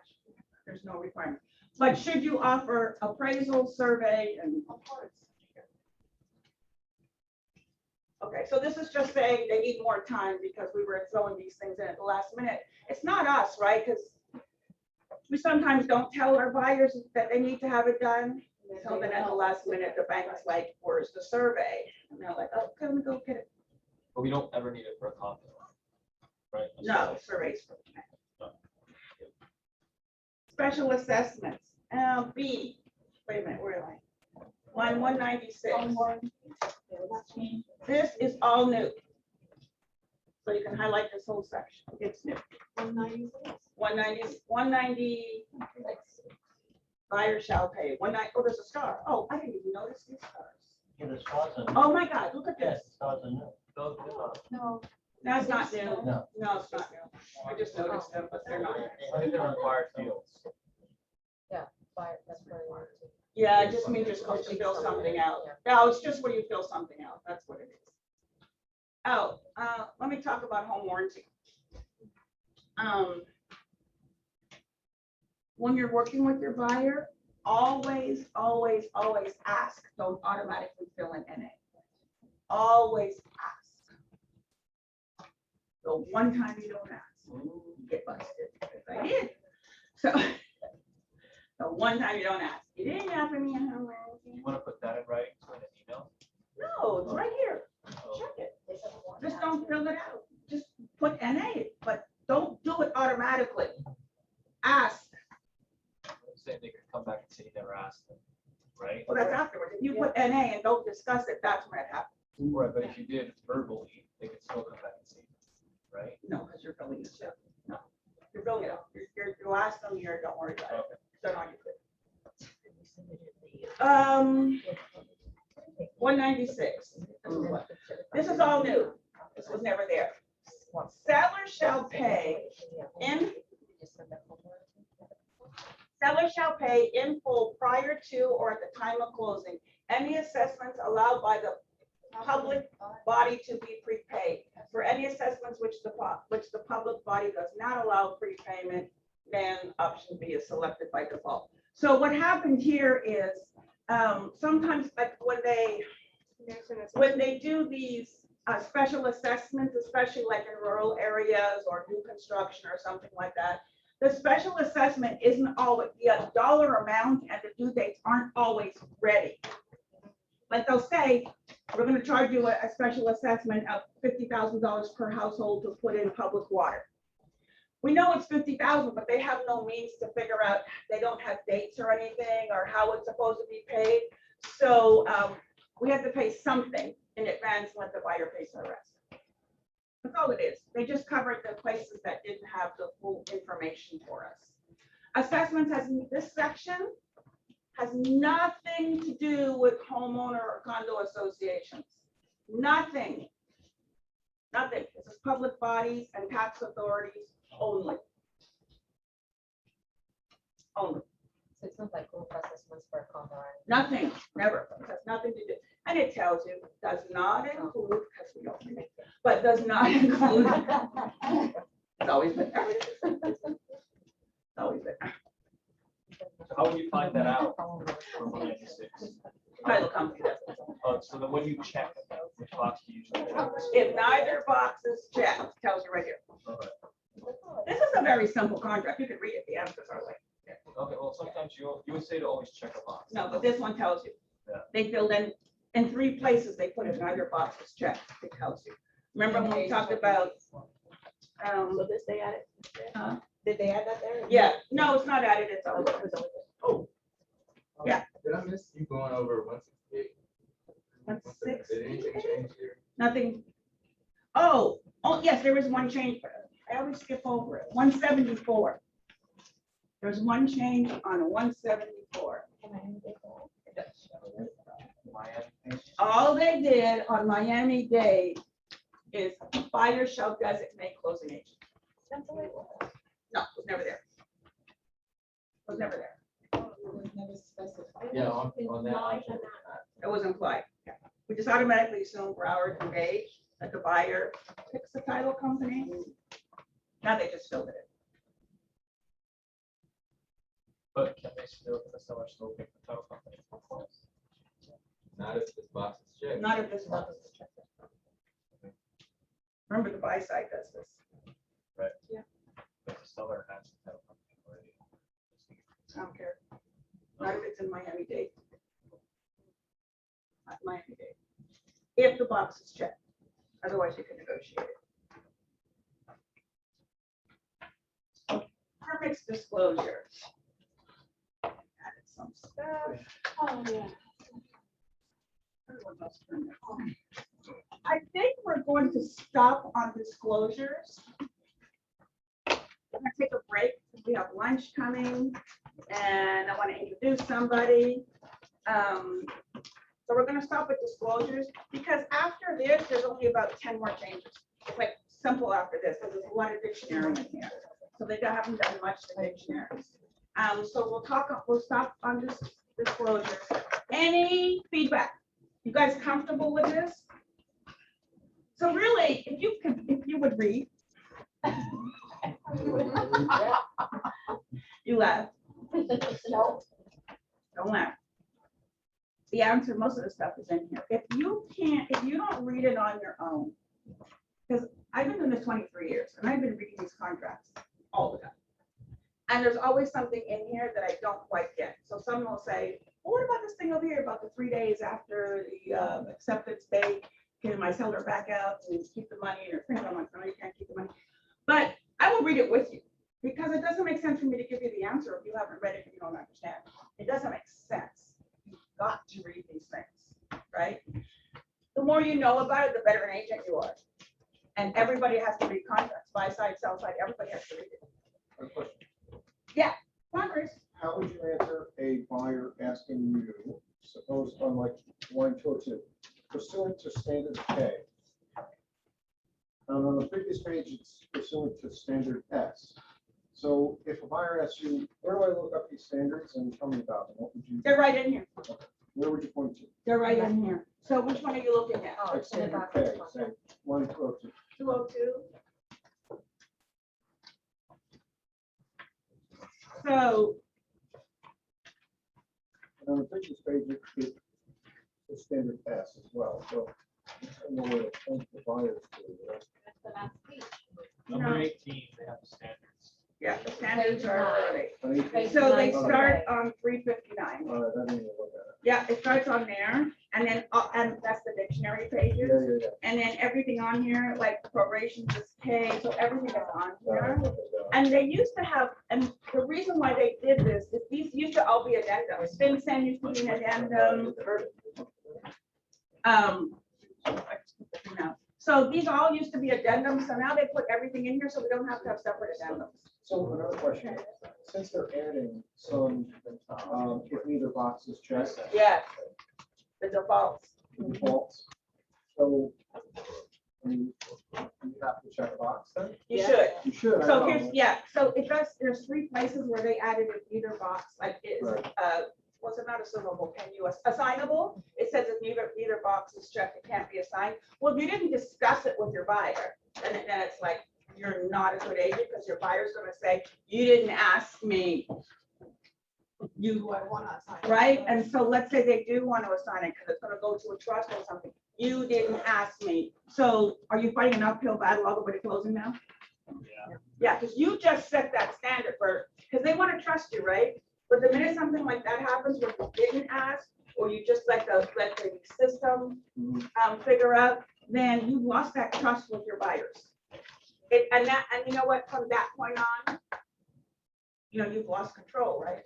Speaker 1: There's no requirement. But should you offer appraisal, survey, and
Speaker 2: Of course.
Speaker 1: okay, so this is just saying they need more time because we were throwing these things in at the last minute. It's not us, right? Because we sometimes don't tell our buyers that they need to have it done. So then at the last minute, the bank is like, where's the survey? And they're like, oh, can we go get it?
Speaker 8: But we don't ever need it for a condo, right?
Speaker 1: No, surveys for the bank. Special assessments, B, wait a minute, where am I? Line 196. This is all new. So you can highlight this whole section. It's new. 190, buyer shall pay. Oh, there's a star. Oh, I didn't even notice these stars.
Speaker 6: Yeah, the stars are.
Speaker 1: Oh my God, look at this.
Speaker 6: Stars are new.
Speaker 2: No.
Speaker 1: That's not new.
Speaker 6: No.
Speaker 1: No, it's not new. I just noticed them, but they're not.
Speaker 8: I think they're required fields.
Speaker 4: Fire, that's where you want to.
Speaker 1: Yeah, it just means you're supposed to fill something out. No, it's just where you fill something out. That's what it is. Oh, let me talk about home warranty. When you're working with your buyer, always, always, always ask. Don't automatically fill in NA. Always ask. The one time you don't ask, you get busted. Because I did. So the one time you don't ask, you didn't have any home warranty.
Speaker 8: You want to put that in writing so in an email?
Speaker 1: No, it's right here. Check it. Just don't fill it out. Just put NA, but don't do it automatically. Ask.
Speaker 8: Saying they could come back and say you never asked them, right?
Speaker 1: Well, that's afterwards. If you put NA and don't discuss it, that's when it happens.
Speaker 8: Right, but if you did verbally, they could still come back and say, right?
Speaker 1: No, because you're filling it out. No, you're filling it out. You ask them here, don't worry about it. Don't argue with it. 196. This is all new. This was never there. Seller shall pay in full prior to or at the time of closing any assessments allowed by the public body to be prepaid. For any assessments which the public body does not allow prepayment, then option B is selected by default. So what happened here is sometimes like when they do these special assessments, especially like in rural areas or new construction or something like that, the special assessment isn't always, the dollar amount and the due dates aren't always ready. Like they'll say, we're going to charge you a special assessment of $50,000 per household to put in public water. We know it's 50,000, but they have no means to figure out, they don't have dates or anything or how it's supposed to be paid. So we have to pay something in advance when the buyer pays the rest. That's all it is. They just covered the places that didn't have the full information for us. Assessments this section has nothing to do with homeowner or condo associations. Nothing. Nothing. This is public bodies and tax authorities only. Only.
Speaker 4: So it's not like group assessments for a condo.
Speaker 1: Nothing. Never. It has nothing to do. And it tells you does not include, because we don't make it, but does not include. It's always been there. It's always been there.
Speaker 8: So how would you find that out for 196?
Speaker 1: Title company does it.
Speaker 8: Oh, so then when you check, which box do you usually check?
Speaker 1: If neither box is checked, it tells you right here.
Speaker 8: Okay.
Speaker 1: This is a very simple contract. You can read it. The answers are like.
Speaker 8: Okay, well, sometimes you would say to always check a box.
Speaker 1: No, but this one tells you.
Speaker 8: Yeah.
Speaker 1: They filled in 3 places. They put in either box is checked. It tells you. Remember when we talked about?
Speaker 5: So this they added? Did they add that there?
Speaker 1: Yeah. No, it's not added. It's always. Oh. Yeah.
Speaker 7: Did I miss you going over 168?
Speaker 1: 168?
Speaker 7: Did anything change here?
Speaker 1: Nothing. Oh, yes, there is one change. But I always skip over it. 174. There's one change on 174. All they did on Miami-Dade is buyer shall designate closing agent.
Speaker 5: That's the way it was.
Speaker 1: No, it was never there. It was never there.
Speaker 7: Yeah, on that option.
Speaker 1: It was implied. Yeah. We just automatically assume Broward and Gage that the buyer picks the title company. Now they just filled it in.
Speaker 8: But can they still, can the seller still pick the title company?
Speaker 7: Not if this box is checked.
Speaker 1: Not if this box is checked. Remember, the buy side does this.
Speaker 8: Right.
Speaker 1: Yeah.
Speaker 8: But the seller has the title company already.
Speaker 1: I don't care. Not if it's in Miami-Dade. Not Miami-Dade. If the box is checked. Otherwise, you can negotiate it. Permits disclosure. Added some stuff.
Speaker 5: Oh, yeah.
Speaker 1: I think we're going to stop on disclosures. I'm gonna take a break. We have lunch coming and I want to introduce somebody. So we're gonna stop at disclosures because after this, there's only about 10 more changes. It's like simple after this, because there's a lot of dictionary in here. So they haven't done much to dictionaries. So we'll stop on disclosures. Any feedback? You guys comfortable with this? So really, if you would read. You laugh.
Speaker 2: No.
Speaker 1: Don't laugh. The answer, most of the stuff is in here. If you don't read it on your own, because I've been doing this 23 years and I've been reading these contracts all the time. And there's always something in here that I don't quite get. So someone will say, well, what about this thing over here about the 3 days after the acceptance date? Can my seller back out and keep the money? Or I'm like, no, you can't keep the money. But I will read it with you because it doesn't make sense for me to give you the answer if you haven't read it and you don't understand. It doesn't make sense. You've got to read these things, right? The more you know about it, the better an agent you are. And everybody has to read contracts, buy side, sell side, everybody has to read it.
Speaker 8: A question.
Speaker 1: Yeah, Congress.
Speaker 8: How would you answer a buyer asking you, suppose on like line 202, pursuant to standard K? And on the previous page, it's pursuant to standard S. So if a buyer asks you, where do I look up these standards and tell me about them, what would you?
Speaker 1: They're right in here.
Speaker 8: Where would you point to?
Speaker 1: They're right in here. So which one are you looking at?
Speaker 4: Oh,
Speaker 8: Like
Speaker 4: it's in the
Speaker 8: standard
Speaker 4: back.
Speaker 8: K, say line 202.
Speaker 1: 202. So
Speaker 8: And on the previous page, it's standard S as well, so I don't know where to point the buyers to.
Speaker 2: That's the last page.
Speaker 1: Number
Speaker 3: 18, they have the standards.
Speaker 1: yeah, the standards are already.
Speaker 8: On each-
Speaker 4: Page
Speaker 1: So they
Speaker 4: nine.
Speaker 1: start on 359.
Speaker 8: All right, I didn't even look at
Speaker 1: Yeah, it starts on there, and then and that's the dictionary
Speaker 8: it.
Speaker 1: pages,
Speaker 8: Yeah.
Speaker 1: and then everything on here, like prorations is K, so everything is on here.
Speaker 8: Yeah.
Speaker 1: And they used to have, and the reason why they did this is these used to all be addendums. FinCEN used to be an addendum. You know, so these all used to be addendums, so now they put everything in here, so we don't have to have separate addendums.
Speaker 8: So another question, since they're adding some, if neither box is checked.
Speaker 1: Yeah. The defaults.
Speaker 8: Defaults. So, I mean, you have to check a box then?
Speaker 1: You should.
Speaker 8: You should. I
Speaker 1: So
Speaker 8: know.
Speaker 1: here's, yeah, so it does, there's 3 places where they added an either box, like it's,
Speaker 8: Right.
Speaker 1: was it not assumable, can you, assignable? It says if neither box is checked, it can't be assigned. Well, if you didn't discuss it with your buyer, then it's like, you're not a good agent, because your buyer's gonna say, you didn't ask me. You,
Speaker 2: I want to assign.
Speaker 1: right? And so let's say they do want to assign it, because it's gonna go to a trust or something. You didn't ask me. So are you fighting an uphill battle all the way to closing now? Yeah, because you just set that standard for, because they want to trust you, right? But the minute something like that happens where you didn't ask, or you just let the system figure out, then you've lost that trust with your buyers. And you know what, from that point on, you've lost control, right?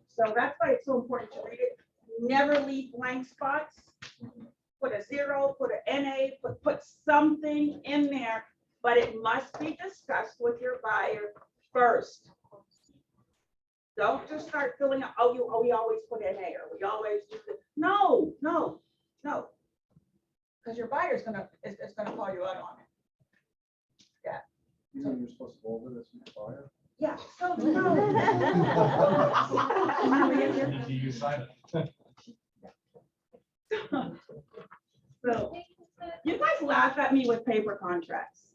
Speaker 1: So that's why it's so important to read it. Never leave blank spots. Put a 0, put an NA, put something in there, but it must be discussed with your buyer first. Don't just start filling out, we always put NA, or we always do this. No. Because your buyer's is gonna call you out on it.
Speaker 8: You know you're supposed to go over this with the buyer?
Speaker 1: Yeah, so no.
Speaker 3: Do you sign it?
Speaker 1: So you guys laugh at me with paper contracts.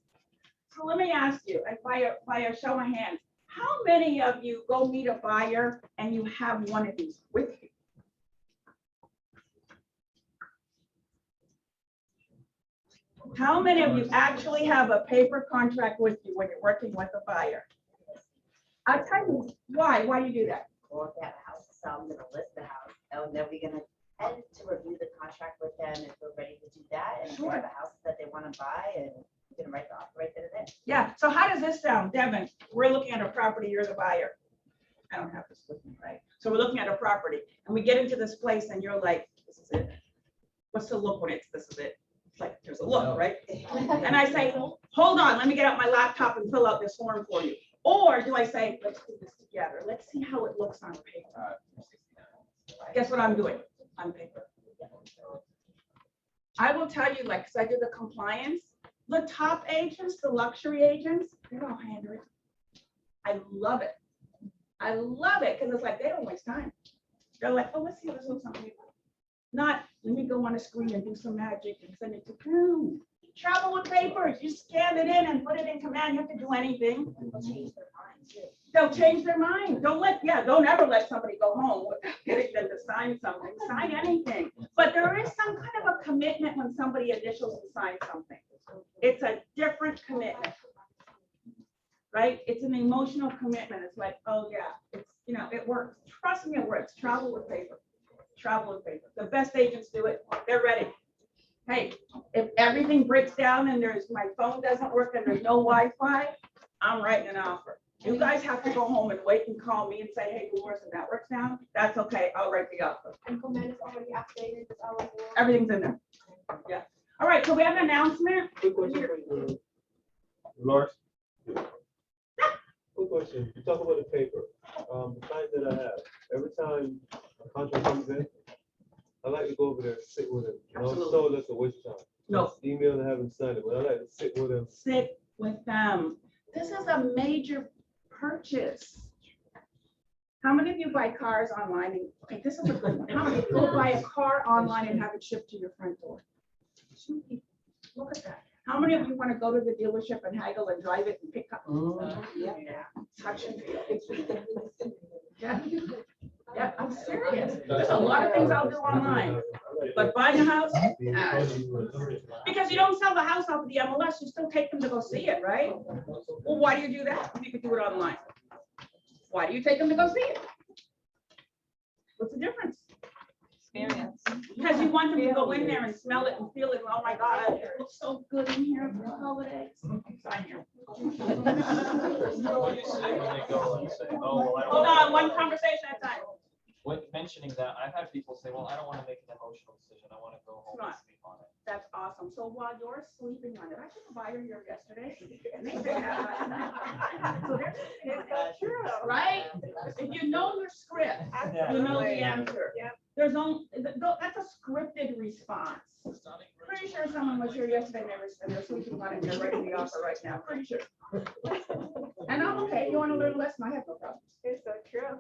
Speaker 1: So let me ask you, and by a show of hands, how many of you go meet a buyer and you have one of these with you? How many of you actually have a paper contract with you when you're working with a buyer? I'll tell you why you do that.
Speaker 10: Well, if they have a house to sell, I'm gonna list the house, and then we're gonna end to review the contract with them if we're ready to do that, and if they have a house that they wanna buy, and we're gonna write the offer right there and then.
Speaker 1: Yeah, so how does this sound, Devin? We're looking at a property, you're the buyer. I don't have this with me, right? So we're looking at a property, and we get into this place, and you're like, this is it. What's the look when this is it? It's like, there's a look, right? And I say, hold on, let me get out my laptop and fill out this form for you. Or do I say, let's do this together. Let's see how it looks on paper. Guess what I'm doing on paper? I will tell you, like, because I do the compliance, the top agents, the luxury agents, they're all handwritten. I love it. I love it because it's like, they don't waste time. They're like, oh, let's see this on something. Not, let me go on a screen and do some magic and send it to no. Travel with papers. You scan it in and put it in command. You have to do anything. They'll change their mind. Don't ever let somebody go home without getting them to sign something. Sign anything. But there is some kind of a commitment when somebody initials and signs something. It's a different commitment. Right? It's an emotional commitment. It's like, oh yeah, it's, it works. Trust me, it works. Travel with paper. Travel with paper. The best agents do it. They're ready. Hey, if everything breaks down and my phone doesn't work and there's no Wi-Fi, I'm writing an offer. You guys have to go home and wait and call me and say, hey, Dolores, the network's down. That's okay. I'll write the offer.
Speaker 2: And command is already updated, it's already.
Speaker 1: Everything's in there. Yeah. All right, so we have an announcement.
Speaker 11: Quick question for you, Dolores. Quick question. You talk about the paper. The client that I have, every time a contract comes in, I like to go over there and sit with him. I was told that's a waste of time.
Speaker 1: No.
Speaker 11: Just email and have him sign it, but I like to sit with him.
Speaker 1: Sit with them. This is a major purchase. How many of you buy cars online? Okay, this is a good one. How many people buy a car online and have it shipped to your front door? 2 people. Look at that. How many of you want to go to the dealership and haggle and drive it and pick up? Yeah. Touch and feel. Yeah. Yeah, I'm serious. There's a lot of things I'll do online, but buying a house, because you don't sell the house off of the MLS, you still take them to go see it, right? Well, why do you do that? You could do it online. Why do you take them to go see it? What's the difference?
Speaker 5: Experience.
Speaker 1: Because you want them to go in there and smell it and feel it. Oh my God, it looks so good in here for the holidays. Sign here. Hold on, one conversation at a time.
Speaker 13: When mentioning that, I've had people say, well, I don't want to make an emotional decision. I want to go home and sleep on it.
Speaker 1: That's awesome. So while you're sleeping on it, I took a buyer here yesterday. And they said that. So that's true, right? If you know your script, you know the answer. There's only, that's a scripted response. Pretty sure someone was here yesterday and they're sleeping on it and they're writing the offer right now. Pretty sure. And I'm okay. You want to learn less? I have no problem.
Speaker 9: It's so true.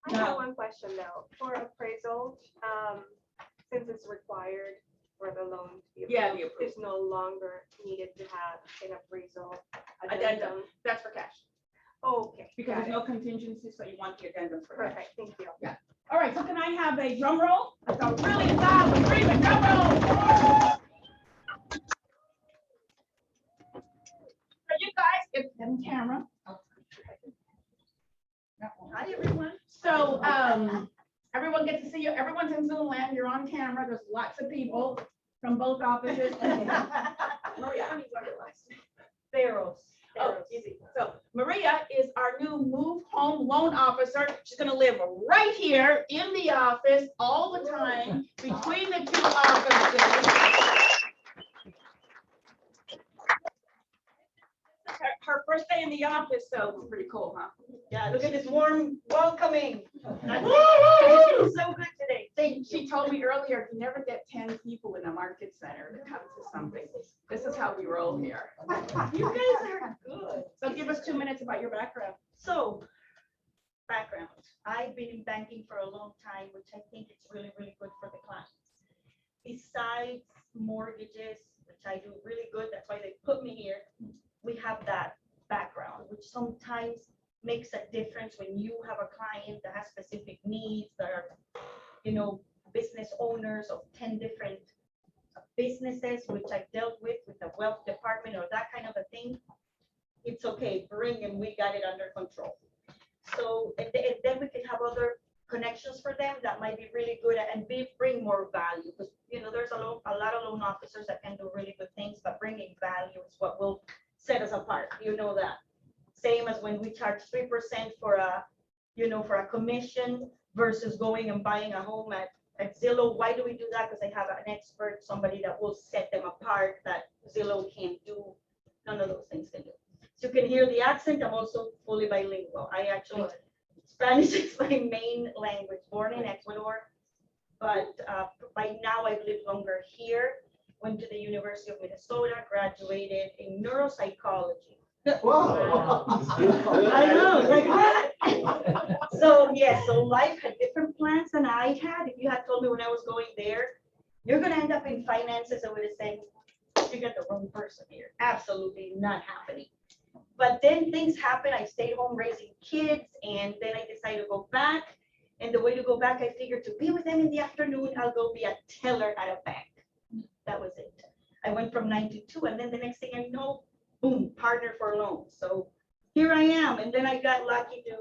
Speaker 9: I have one question though, for appraisal, since it's required for the loan to be approved, it's no longer needed to have an appraisal addendum.
Speaker 1: That's for cash.
Speaker 9: Okay.
Speaker 1: Because there's no contingency, so you want the addendum for cash.
Speaker 9: Perfect, thank you.
Speaker 1: Yeah. All right, so can I have a drum roll? That's a really loud agreement, drum roll. For you guys, it's in camera. Hi, everyone. So everyone gets to see you. Everyone's in Zoom land. You're on camera. There's lots of people from both offices. Maria, Theros. Oh, easy. So Maria is our new move home loan officer. She's going to live right here in the office all the time between the two offices. Her first day in the office, so pretty cool, huh? Yeah, look at this warm welcoming. She's so good today. She told me earlier, you never get 10 people in a market center to come to something. This is how we roll here. You guys are good. So give us 2 minutes about your background.
Speaker 14: So, background. I've been in banking for a long time, which I think it's really, really good for the clients. Besides mortgages, which I do really good, that's why they put me here. We have that background, which sometimes makes a difference when you have a client that has specific needs that are, business owners of 10 different businesses, which I've dealt with the wealth department or that kind of a thing. It's okay, bring them, we got it under control. So, and then we can have other connections for them that might be really good and bring more value, because, there's a lot of loan officers that can do really good things, but bringing value is what will set us apart. That. Same as when we charge 3% for a commission versus going and buying a home at Zillow. Why do we do that? Because they have an expert, somebody that will set them apart that Zillow can't do. None of those things can do. So you can hear the accent. I'm also fully bilingual. Spanish is my main language, born in Ecuador, but by now I've lived longer here. Went to the University of Minnesota, graduated in neuropsychology. Wow. I know, like what? So life had different plans than I had. If you had told me when I was going there, you're gonna end up in finances, I would have said, you got the wrong person here. Absolutely not happening. But then things happen. I stayed home raising kids, and then I decided to go back. And the way to go back, I figured to be with them in the afternoon, I'll go be a teller at a bank. That was it. I went from 9 to 2, and then the next thing I know, boom, partner for loans. So here I am, and then I got lucky to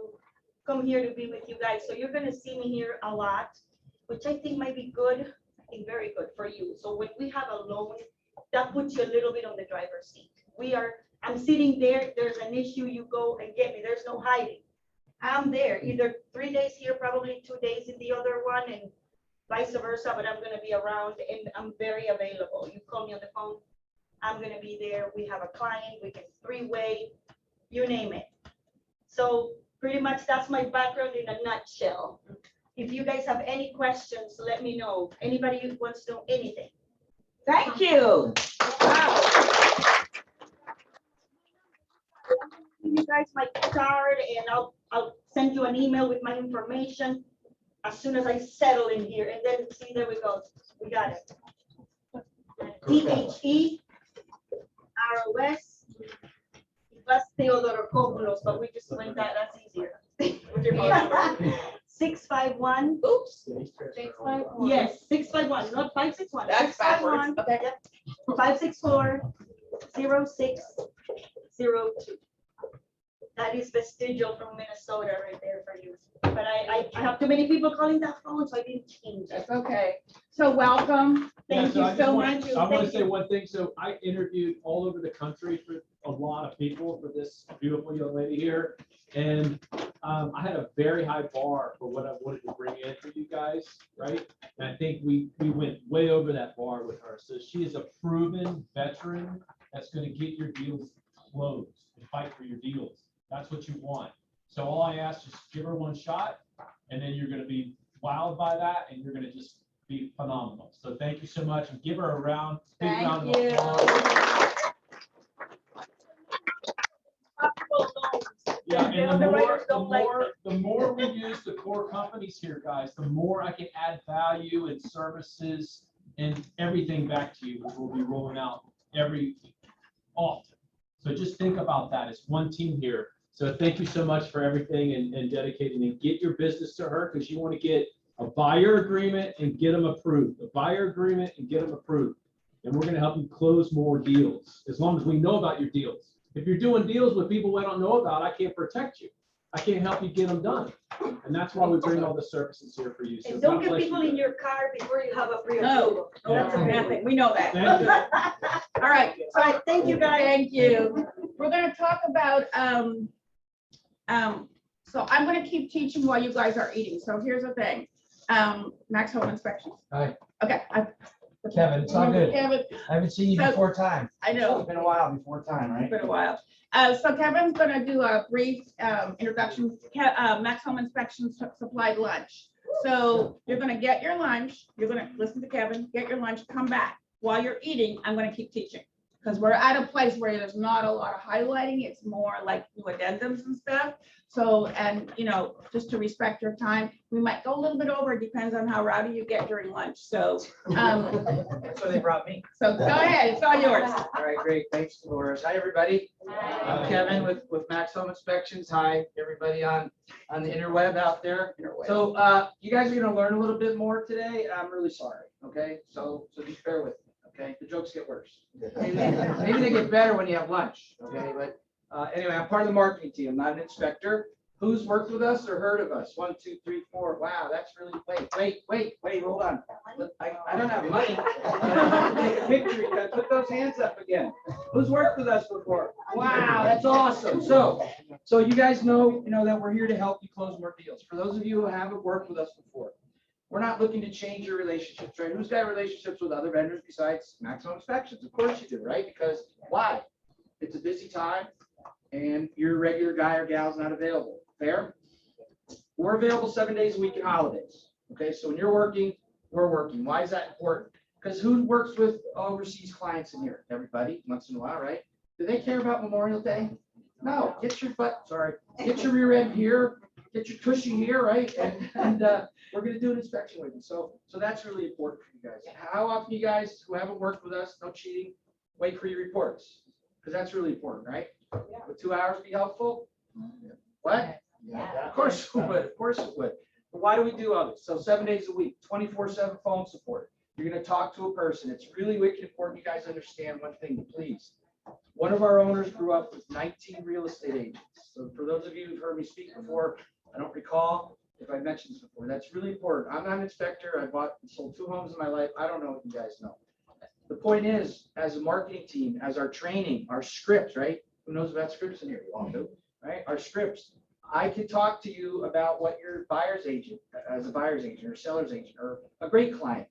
Speaker 14: come here to be with you guys. So you're gonna see me here a lot, which I think might be good, I think very good for you. So when we have a loan, that puts you a little bit on the driver's seat. I'm sitting there, there's an issue, you go and get me, there's no hiding. I'm there, either 3 days here, probably 2 days in the other one, and vice versa, but I'm gonna be around and I'm very available. You call me on the phone, I'm gonna be there. We have a client, we can three-way, you name it. So pretty much that's my background in a nutshell. If you guys have any questions, let me know. Anybody who wants to know anything.
Speaker 1: Thank you. Wow. Give you guys my card, and I'll send you an email with my information as soon as I settle in here. And then see, there we go. We got it. THEROS plus Theodoropoulos, but we just went that's easier. 651. Oops.
Speaker 4: 651.
Speaker 1: Yes, 651, not 561.
Speaker 4: That's
Speaker 1: 651.
Speaker 4: backwards. Okay.
Speaker 1: 564-0602. That is vestigial from Minnesota right there for you. But I have too many people calling that phone, so I didn't change it.
Speaker 12: That's okay. So welcome. Thank
Speaker 15: Yeah,
Speaker 12: you
Speaker 15: I just
Speaker 12: so
Speaker 15: want-
Speaker 12: much.
Speaker 15: I want to
Speaker 1: Thank
Speaker 15: say
Speaker 1: you.
Speaker 15: one thing. So I interviewed all over the country for a lot of people for this beautiful young lady here. And I had a very high bar for what I wanted to bring in for you guys, right? And I think we went way over that bar with her. So she is a proven veteran that's going to get your deals closed and fight for your deals. That's what you want. So all I ask is give her one shot, and then you're going to be wowed by that, and you're going to just be phenomenal. So thank you so much, and give her a round, big
Speaker 1: Thank
Speaker 15: round of
Speaker 1: you.
Speaker 15: applause. Yeah, and the more we use the core companies here, guys, the more I can add value and services and everything back to you, which we'll be rolling out often. So just think about that. It's one team here. So thank you so much for everything and dedicating, and get your business to her, because you want to get a buyer agreement and get them approved. A buyer agreement and get them approved. And we're going to help you close more deals as long as we know about your deals. If you're doing deals with people I don't know about, I can't protect you. I can't help you get them done. And that's why we bring all the services here for you. So
Speaker 14: And don't
Speaker 15: God
Speaker 14: get
Speaker 15: bless
Speaker 14: people
Speaker 15: you
Speaker 14: in
Speaker 15: guys.
Speaker 14: your car before you have a
Speaker 1: No,
Speaker 14: pre-approval. That's a bad thing. We know that.
Speaker 15: Thank you.
Speaker 12: All right.
Speaker 14: All right, thank you, guys.
Speaker 12: Thank you. We're gonna talk about, so I'm gonna keep teaching while you guys are eating. So here's the thing. Max home inspections.
Speaker 16: Hi.
Speaker 12: Okay.
Speaker 16: Kevin, it's all good.
Speaker 12: Kevin,
Speaker 16: I haven't seen you
Speaker 12: So-
Speaker 16: before time.
Speaker 12: I know.
Speaker 16: It's been a while before time, right?
Speaker 12: It's been a while. So Kevin's gonna do a brief introduction, Max Home Inspections Supplied Lunch. So you're gonna get your lunch, you're gonna listen to Kevin, get your lunch, come back. While you're eating, I'm gonna keep teaching. Because we're at a place where there's not a lot of highlighting, it's more like new addendums and stuff. So, and just to respect your time, we might go a little bit over, it depends on how rowdy you get during lunch, so.
Speaker 16: That's what they brought me.
Speaker 12: So go ahead, it's all yours.
Speaker 16: All right, great. Thanks, Dolores. Hi, everybody. I'm Kevin with Max Home Inspections. Hi, everybody on the interweb out there. So you guys are gonna learn a little bit more today. I'm really sorry, okay? So just bear with me, okay? The jokes get worse. Maybe they get better when you have lunch, okay? But anyway, I'm part of the marketing team. I'm not an inspector. Who's worked with us or heard of us? 1, 2, 3, 4. Wow, that's really, wait, hold on. I don't have money. Take a picture. You gotta put those hands up again. Who's worked with us before? Wow, that's awesome. So you guys know that we're here to help you close more deals. For those of you who haven't worked with us before, we're not looking to change your relationships, right? Who's got relationships with other vendors besides Max Home Inspections? Of course you do, right? Because why? It's a busy time and your regular guy or gal's not available. Fair? We're available 7 days a week and holidays. Okay, so when you're working, we're working. Why is that important? Because who works with overseas clients in here? Everybody, once in a while, right? Do they care about Memorial Day? No, get your rear end here. get your cushy here, right? And we're gonna do an inspection with you. So that's really important for you guys. How often you guys who haven't worked with us, no cheating, wait for your reports? Because that's really important, right? Would 2 hours be helpful? What? Of course it would, of course it would. But why do we do all this? So 7 days a week, 24/7 phone support. You're gonna talk to a person. It's really wicked important you guys understand one thing, please. One of our owners grew up with 19 real estate agents. So for those of you who've heard me speak before, I don't recall if I mentioned this before. That's really important. I'm not an inspector. I bought and sold 2 homes in my life. I don't know what you guys know. The point is, as a marketing team, as our training, our scripts, right? Who knows about scripts in here? You all do, right? Our scripts. I could talk to you about what your buyer's agent, as a buyer's agent or seller's agent, or a great client,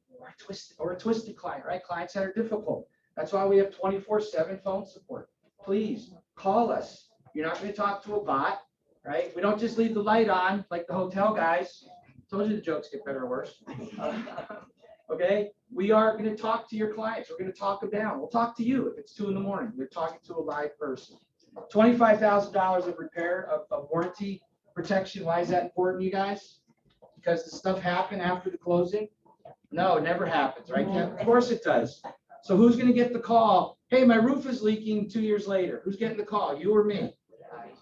Speaker 16: or a twisted client, right? Clients that are difficult. That's why we have 24/7 phone support. Please call us. You're not going to talk to a bot, right? We don't just leave the light on like the hotel guys. Told you the jokes get better or worse. Okay, we are going to talk to your clients. We're going to talk them down. We'll talk to you if it's 2 in the morning. We're talking to a live person. $25,000 of repair of warranty protection. Why is that important, you guys? Because the stuff happened after the closing? No, it never happens, right, Ken? Of course it does. So who's going to get the call? Hey, my roof is leaking 2 years later. Who's getting the call? You or me?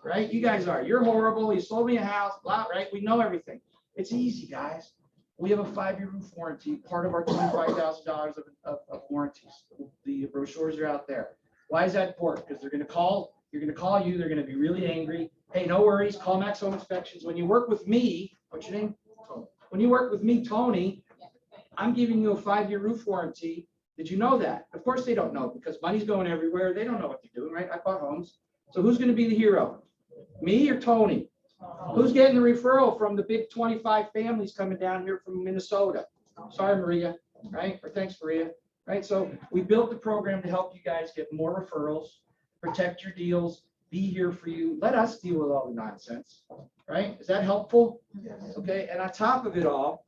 Speaker 16: Right? You guys are. You're horrible. You sold me a house, blah, right? We know everything. It's easy, guys. We have a 5-year roof warranty, part of our $25,000 of warranties. The brochures are out there. Why is that important? Because they're going to call, you're going to call you, they're going to be really angry. Hey, no worries, call Max Home Inspections. When you work with me, what's your name? When you work with me, Tony, I'm giving you a 5-year roof warranty. Did you know that? Of course they don't know because money's going everywhere. They don't know what they're doing, right? I bought homes. So who's going to be the hero? Me or Tony? Who's getting the referral from the big 25 families coming down here from Minnesota? Sorry, Maria, right? Or thanks, Maria, right? So we built the program to help you guys get more referrals, protect your deals, be here for you. Let us deal with all the nonsense, right? Is that helpful? Yes. Okay, and on top of it all,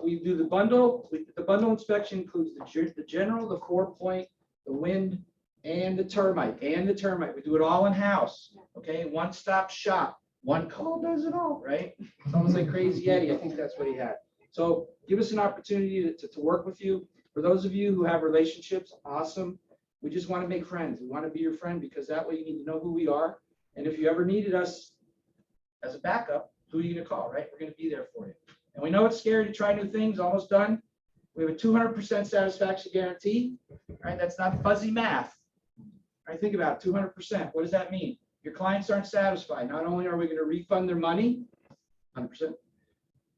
Speaker 16: we do the bundle. The bundle inspection includes the general, the 4-point, the wind, and the termite, We do it all in-house, okay? One-stop shop. One call does it all, right? It's almost like Crazy Eddie. I think that's what he had. So give us an opportunity to work with you. For those of you who have relationships, awesome. We just want to make friends. We want to be your friend because that way you need to know who we are. And if you ever needed us as a backup, who are you going to call, right? We're going to be there for you. And we know it's scary to try new things, almost done. We have a 200% satisfaction guarantee, right? That's not fuzzy math. Right? Think about it, 200%. What does that mean? Your clients aren't satisfied. Not only are we going to refund their money, 100%,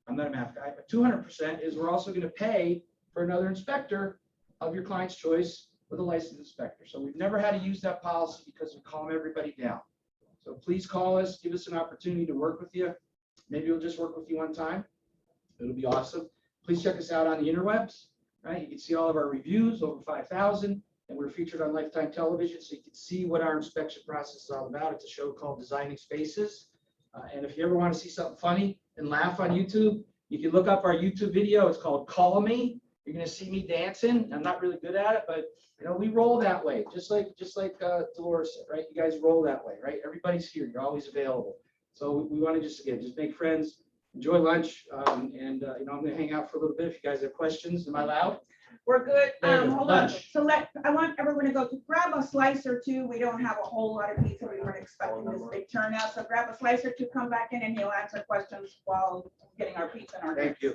Speaker 16: I'm not a math guy, but 200% is we're also going to pay for another inspector of your client's choice with a licensed inspector. So we've never had to use that policy because we calm everybody down. So please call us, give us an opportunity to work with you. Maybe we'll just work with you one time. It'll be awesome. Please check us out on the interwebs, right? You can see all of our reviews, over 5,000. And we're featured on Lifetime Television, so you can see what our inspection process is all about. It's a show called Designing Spaces. And if you ever want to see something funny and laugh on YouTube, you can look up our YouTube video. It's called Call Me. You're going to see me dancing. I'm not really good at it, but you know we roll that way, just like Dolores said, right? You guys roll that way, right? Everybody's here. You're always available. So we want to just make friends, enjoy lunch, and you know I'm going to hang out for a little bit. If you guys have questions, am I allowed?
Speaker 1: We're good. Hold on.
Speaker 16: Lunch.
Speaker 1: So I want everyone to go to grab a slice or two. We don't have a whole lot of pizza. We weren't expecting this big turnout. So grab a slice or two, come back in and he'll answer questions while getting our pizza in our hands.
Speaker 16: Thank you.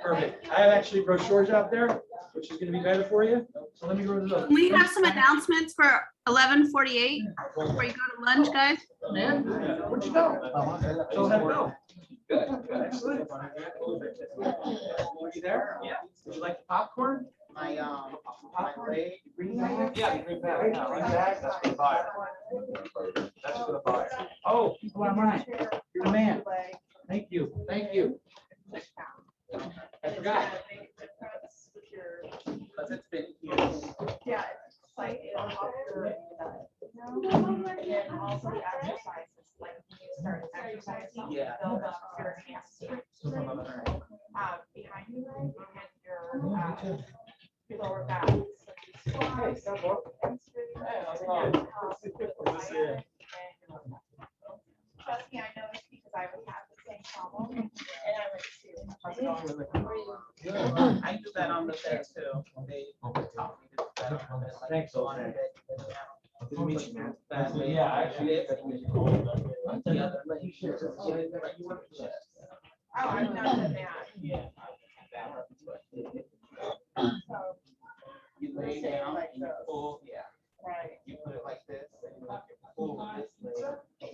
Speaker 16: Perfect. I have actually brochures out there, which is going to be better for you. So let me go to those.
Speaker 17: We have some announcements for 11:48 before you go to lunch, guys.
Speaker 16: Man, where'd you go? So how'd it go? Good. Excellent. Are you there? Yeah. Would you like the popcorn?
Speaker 3: My
Speaker 16: leg. Green bag?
Speaker 13: Yeah, green bag. That's for the buyer. That's for the buyer.
Speaker 16: Oh, people on mine. You're the man. Thank you. Thank you. I forgot.
Speaker 3: Because it's been
Speaker 2: Yeah, it's like it'll help your, and also the exercises, like when you start exercising, you build up your hamstring. Behind you, right, and your lower back. So trust me, I know this because I would have the same
Speaker 3: I do that on the thing too. They taught me to do that on the, like,
Speaker 16: Thanks,
Speaker 3: so on
Speaker 16: okay.
Speaker 3: it.
Speaker 16: Yeah, actually.
Speaker 2: Oh, I've not done that.
Speaker 3: Yeah. You lay down and you pull, yeah.
Speaker 2: Right.
Speaker 3: You put it like this and you pull this leg.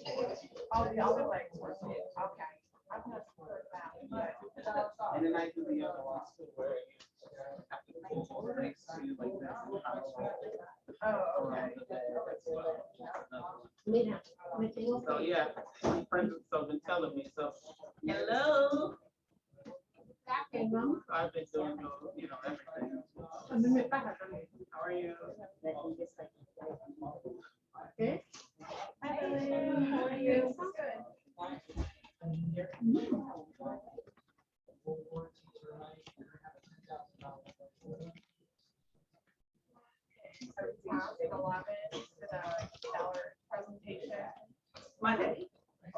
Speaker 2: Oh, the other legs were, okay. I've not heard that.
Speaker 3: And then I do the other one too, where you have to pull next to you like this.
Speaker 2: Oh, okay.
Speaker 3: So, yeah, my friends have been telling me, so, hello. I've been doing, you know, everything. How are you?
Speaker 2: Okay. Hi, Ellen. How are you? Good. Presentation.
Speaker 1: Monday.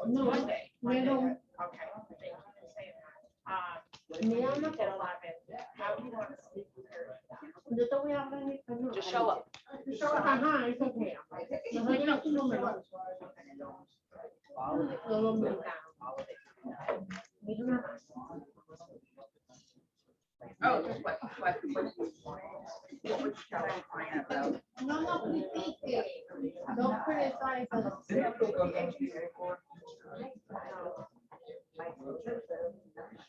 Speaker 2: No, Monday. Okay, thank you for saying that. At 11, how do you want to speak with her?
Speaker 5: Just show up.
Speaker 2: Ajá, es okay.
Speaker 1: Oh, just what you tell that client about.
Speaker 4: No critique. Don't criticize us.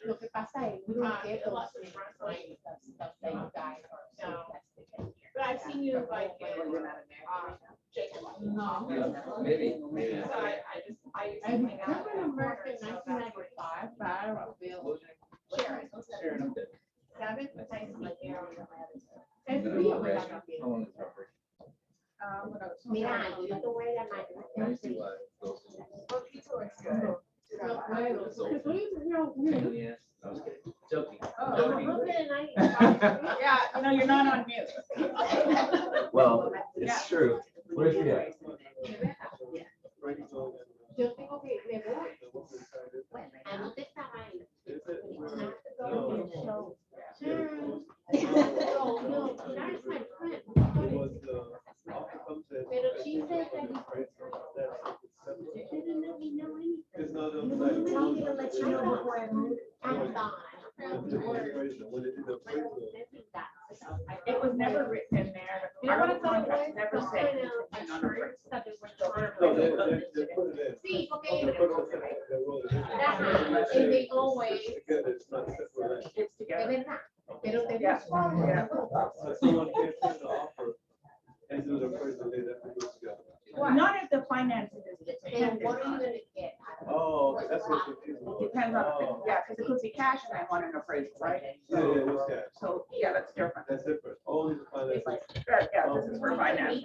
Speaker 4: Lo que pasa es, we don't get those stuff that you guys are so invested in.
Speaker 2: But I've seen you like in, Jacob.
Speaker 4: No.
Speaker 7: Maybe.
Speaker 2: So I used to
Speaker 4: I
Speaker 2: hang out.
Speaker 4: became an American in 1995, but I don't feel.
Speaker 2: Sharon.
Speaker 7: Sharon, okay.
Speaker 2: Seven, it's nice to meet you.
Speaker 4: Es mío, ¿verdad?
Speaker 7: How long is it for?
Speaker 4: Mira, yo te voy a llamar.
Speaker 7: Let me see what goes in.
Speaker 2: Well, pizza looks good.
Speaker 4: No puedo.
Speaker 7: Yes, I was kidding. Joking.
Speaker 1: Yeah, you know, you're not on mute.
Speaker 7: Well, it's true. Where's he at?
Speaker 4: Yo tengo que me voy. Anote esta vaina. No, that's my friend. Pero she said that he didn't let me know anything. Tell me to let you know before I move. I'm gone.
Speaker 1: It was never written in there. Our contract never said.
Speaker 4: Sí, porque and they always,
Speaker 1: It's
Speaker 4: es
Speaker 1: together.
Speaker 4: verdad, pero te
Speaker 1: Yeah. Yeah.
Speaker 11: Someone came in to offer and do the first day that we was together.
Speaker 1: Not if the finances is
Speaker 4: and
Speaker 1: dependent
Speaker 4: what are you
Speaker 1: on
Speaker 4: gonna
Speaker 1: it.
Speaker 4: get?
Speaker 11: Oh, okay, that's what confused me.
Speaker 1: Depends on, yeah, because it could be cash and they want an appraisal, right?
Speaker 11: Yeah, yeah, it was cash.
Speaker 1: So, yeah, that's different.
Speaker 11: That's different. Only the finance.
Speaker 1: Yeah, this is for finance.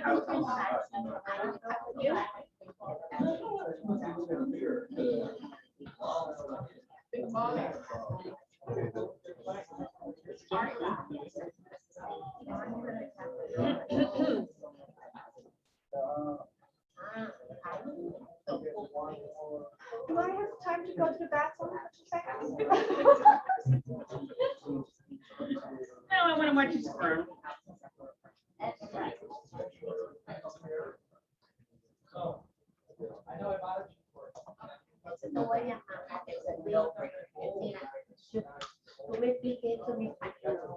Speaker 2: Do I have time to go to the bathroom for 2 seconds?
Speaker 1: No, I want to watch you squirm.
Speaker 4: No voy a llamar, es el deal breaker. Mira, tú me expliques eso en español.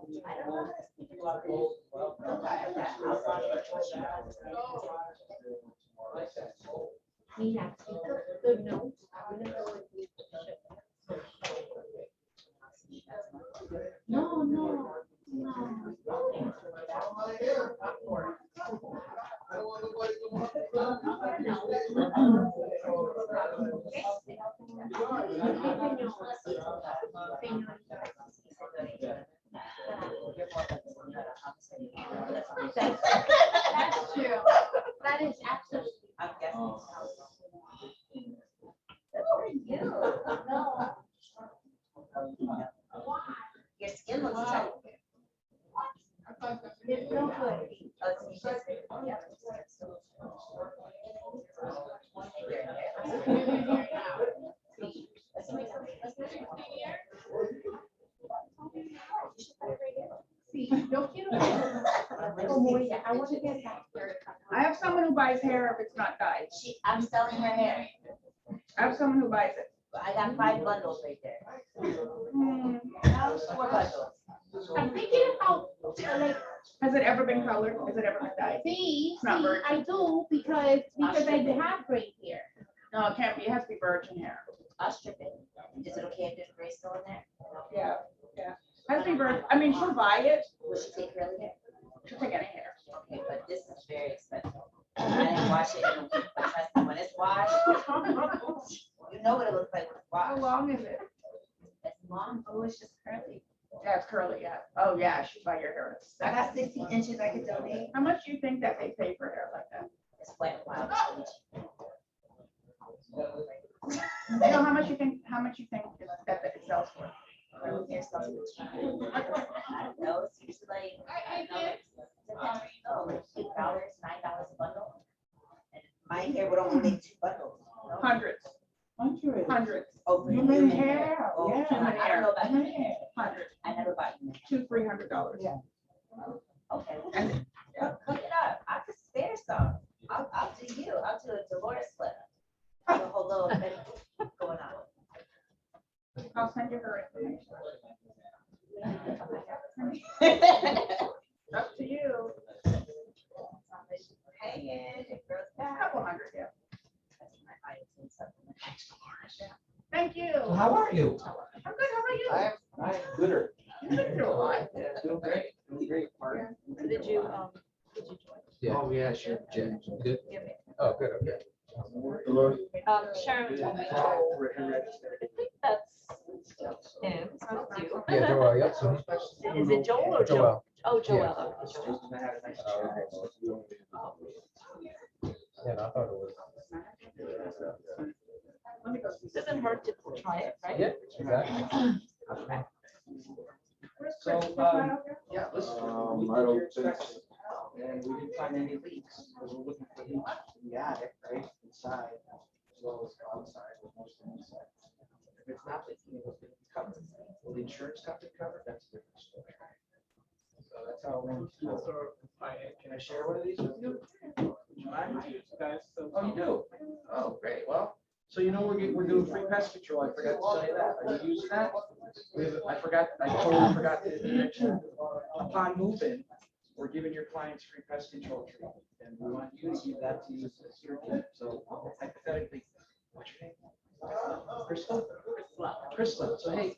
Speaker 4: Mira, the notes, I'm gonna go with you. No, no, no. That's true. That is absolutely.
Speaker 10: Your skin looks tight.
Speaker 4: It's no good.
Speaker 10: I want to get that.
Speaker 12: I have someone who buys hair if it's not dyed.
Speaker 10: I'm selling her hair.
Speaker 12: I have someone who buys it.
Speaker 10: I got 5 bundles right there.
Speaker 12: Now,
Speaker 10: 4 bundles.
Speaker 9: I'm thinking about, like,
Speaker 12: has it ever been colored? Has it ever been dyed? Not virgin.
Speaker 9: I do because I have gray hair.
Speaker 12: No, it can't be. It has to be virgin hair.
Speaker 10: I'll strip it. Is it okay if there's gray still in there?
Speaker 12: Yeah, yeah. Has to be virgin. I mean, she'll buy it.
Speaker 10: Will she take curly hair?
Speaker 12: She'll take any hair.
Speaker 10: Okay, but this is very expensive. I didn't wash it in a week, but trust me, when it's washed, you know what it looks like when it's
Speaker 12: How
Speaker 10: washed.
Speaker 12: long is it?
Speaker 10: It's long. Oh, it's just curly.
Speaker 12: Yeah, it's curly, yeah. Oh, yeah, she'll buy your hair.
Speaker 10: I got 16 inches I could donate.
Speaker 12: How much do you think that they pay for hair like that?
Speaker 10: It's wet, wild.
Speaker 12: You know, how much you think that it sells for?
Speaker 10: Curly hair sells for cheap. I don't know, it's usually like, I don't know, it depends, like $8, $9 a bundle. And my hair would only make 2 bundles. You know?
Speaker 12: Hundreds. Hundreds.
Speaker 10: Oh, for
Speaker 12: Human
Speaker 10: human
Speaker 12: hair.
Speaker 10: Oh,
Speaker 12: Yeah.
Speaker 10: I don't know about human hair.
Speaker 12: Hundreds.
Speaker 10: I never bought human hair.
Speaker 12: $200-300.
Speaker 10: Yeah. Okay.
Speaker 12: And
Speaker 10: Cook it up. I could spare some. I'll do you. I'll do a Dolores flip. A whole little thing going on.
Speaker 12: I'll send you her information. Up to you.
Speaker 10: Hanging, it grows back.
Speaker 12: Couple hundred, yeah.
Speaker 10: That's my iodine supplement.
Speaker 12: Thank you.
Speaker 16: Well, how are you?
Speaker 12: I'm good. How are you?
Speaker 16: I'm gooder.
Speaker 12: You've been through a lot.
Speaker 16: Yeah, doing great, Mark.
Speaker 5: Did you
Speaker 10: join?
Speaker 16: Yeah. Oh, yeah, sure. Jen, you good? Oh, good, okay.
Speaker 5: Sharon told me. I think that's him. So it's you.
Speaker 16: Yeah, Joel, yep.
Speaker 5: Is it Joel or Joel? Oh, Joel.
Speaker 16: Yeah, I thought it was.
Speaker 5: Doesn't hurt to try it, right?
Speaker 16: Yeah, exactly. So, yeah, listen, we did your inspection, and we didn't find any leaks, because we're looking for leaks in the attic, right, inside, as well as outside, with most of the inside. If it's not leaking, it was gonna be covered. Will the insurance company cover? That's a different story. So that's how it went. Can I share one of these with you? Oh, you do? Oh, great, well, so you know, we're doing free pest control, I forgot to tell you that, are you using that? I totally forgot to mention, upon move-in, we're giving your clients free pest control treatment, and we want you to give that to use as your team, so hypothetically, what's your name? Crystal? Crystal, so hey,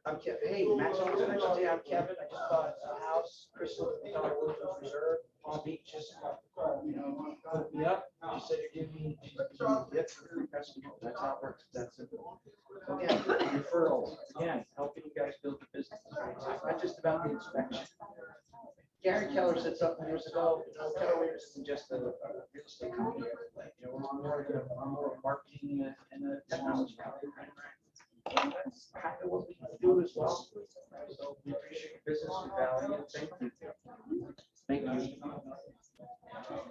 Speaker 16: I'm Kevin, hey, Maxwell, hey, I'm Kevin, I just bought a house, Crystal, Reserve, Palm Beach, just, hooked me up, she said you're giving me, yep, free pest control, that's how it works, that's simple. Again, referrals, again, helping you guys build the business, right? So it's not just about the inspection. Gary Keller said something years ago, Keller Williams isn't just a real estate company, we're more of marketing and a technology company, right? That's kind of what we do as well. So we appreciate your business, we value it, thank you. Thank you.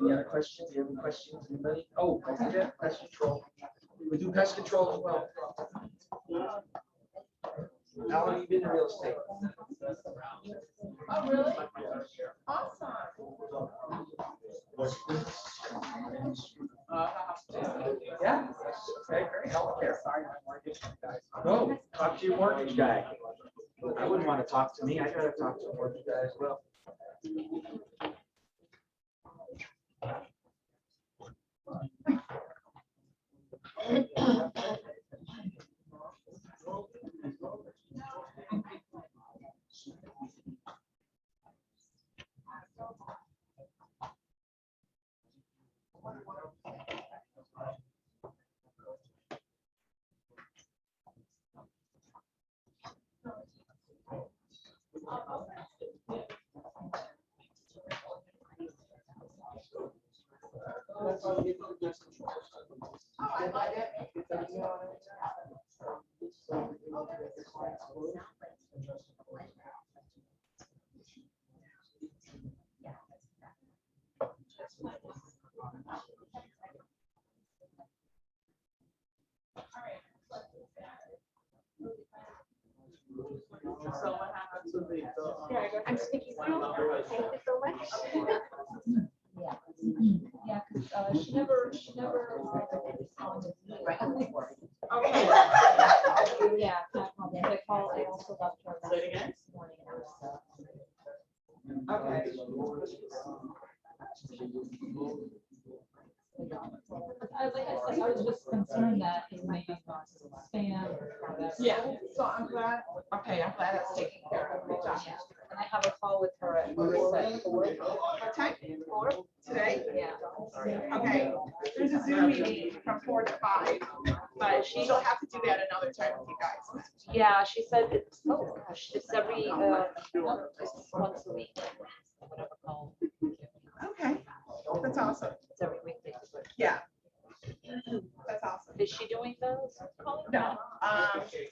Speaker 16: Any other questions? Do you have any questions, anybody? Oh, I did that, pest control. We do pest control as well. How long have you been in real estate?
Speaker 9: Oh, really? Awesome.
Speaker 16: Yeah. Okay, great. Healthcare. Oh, talk to your mortgage guy. I wouldn't want to talk to me. I gotta talk to a mortgage guy as well.
Speaker 9: I'm sticking through. Thank you so much.
Speaker 4: Yeah, because she never responded.
Speaker 1: Right.
Speaker 4: Okay. Yeah, I called, I also left her.
Speaker 1: Say it again?
Speaker 4: This morning and asked,
Speaker 1: Okay.
Speaker 4: Like I said, I was just concerned that it may be gone to spam or whatever.
Speaker 1: Yeah, so I'm glad, okay, I'm glad that's taken care of. Good job.
Speaker 4: Yeah, and I have a call with her at 4.
Speaker 1: What time? 4 today?
Speaker 4: Yeah.
Speaker 1: Okay, there's a Zoom meeting from 4 to 5, but she'll have to do that another time with you guys.
Speaker 4: Yeah, she said it's, oh gosh, it's every, it's once a week. Whatever call.
Speaker 1: Okay, that's awesome.
Speaker 4: It's every week.
Speaker 1: Yeah. That's awesome.
Speaker 4: Is she doing those?
Speaker 1: No,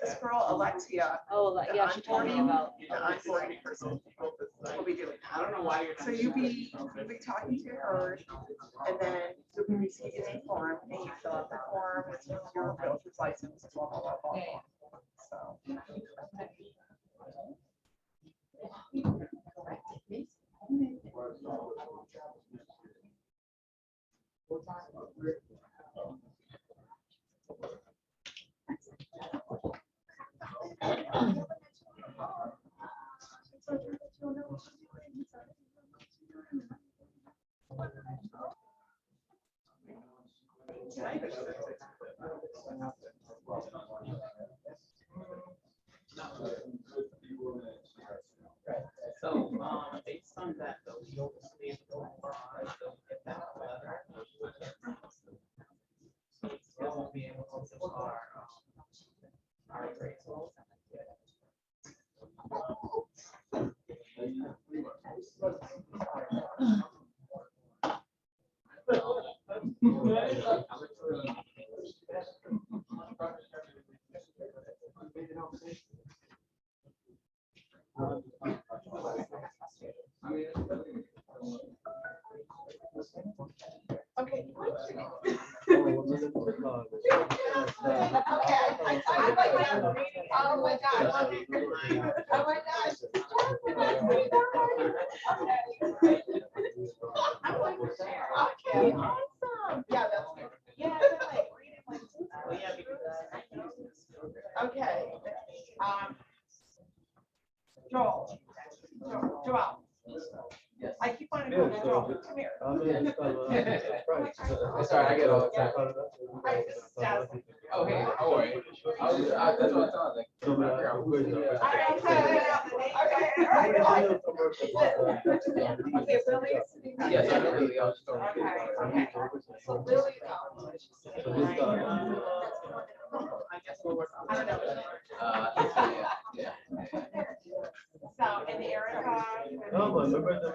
Speaker 1: this girl Alexia.
Speaker 4: Oh, yeah, she told me about.
Speaker 1: The onboarding person will be doing. I don't know why you're. So you'll be talking to her, and then you'll be receiving a form, and you fill out the form with your realtor's license, blah, blah, blah, blah, blah. So.
Speaker 3: So, based on that, though, we obviously don't get that letter. So we still won't be able to do our appraisal.
Speaker 1: Okay. Oh my gosh. Oh my gosh. Okay, awesome. Yeah, that's good. Yeah, like, okay. Joel. Joel. I keep wanting to go to Joel. Come here.
Speaker 7: Sorry, I get all excited.
Speaker 1: I just,
Speaker 7: Oh, hey, how are you? That's what I thought, like. Yes, I know Lily, I was just talking.
Speaker 1: So Lily, I guess we'll work on. I don't know.
Speaker 7: Yeah.
Speaker 1: So, and Erica.
Speaker 11: No, man, remember the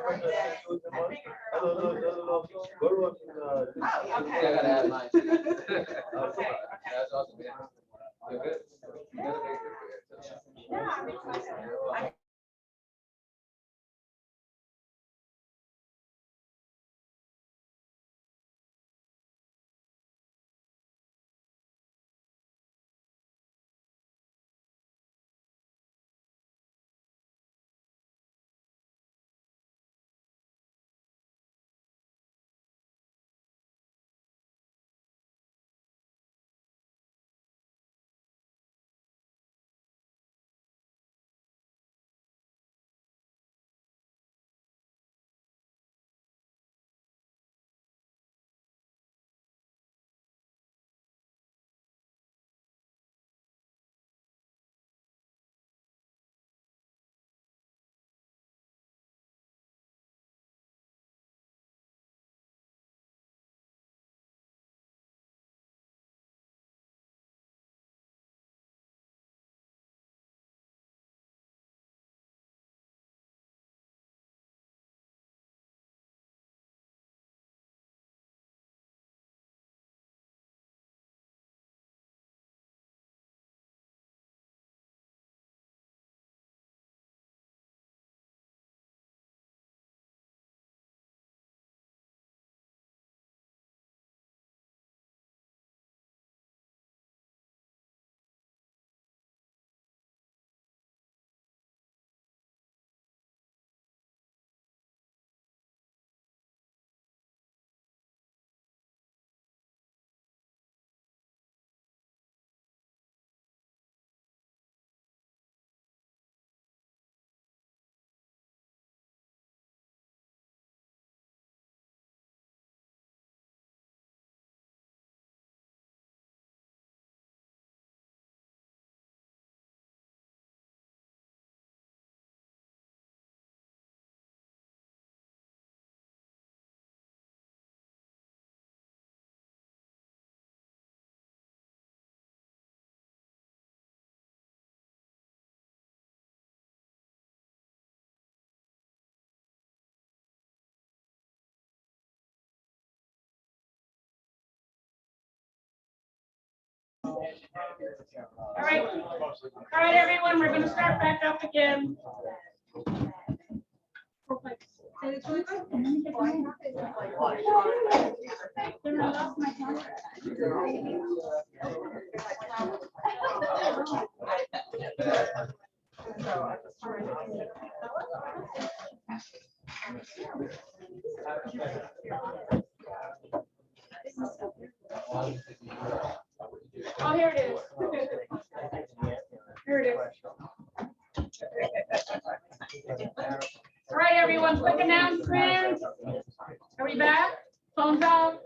Speaker 1: Oh, okay.
Speaker 7: I gotta add mine.
Speaker 1: Okay.
Speaker 7: That's awesome, yeah. You're good.
Speaker 1: Yeah, I'm excited.
Speaker 12: All right, everyone, we're gonna start back up again. Oh, here it is. Here it is. All right, everyone, quick announcements. Are we back? Phones off?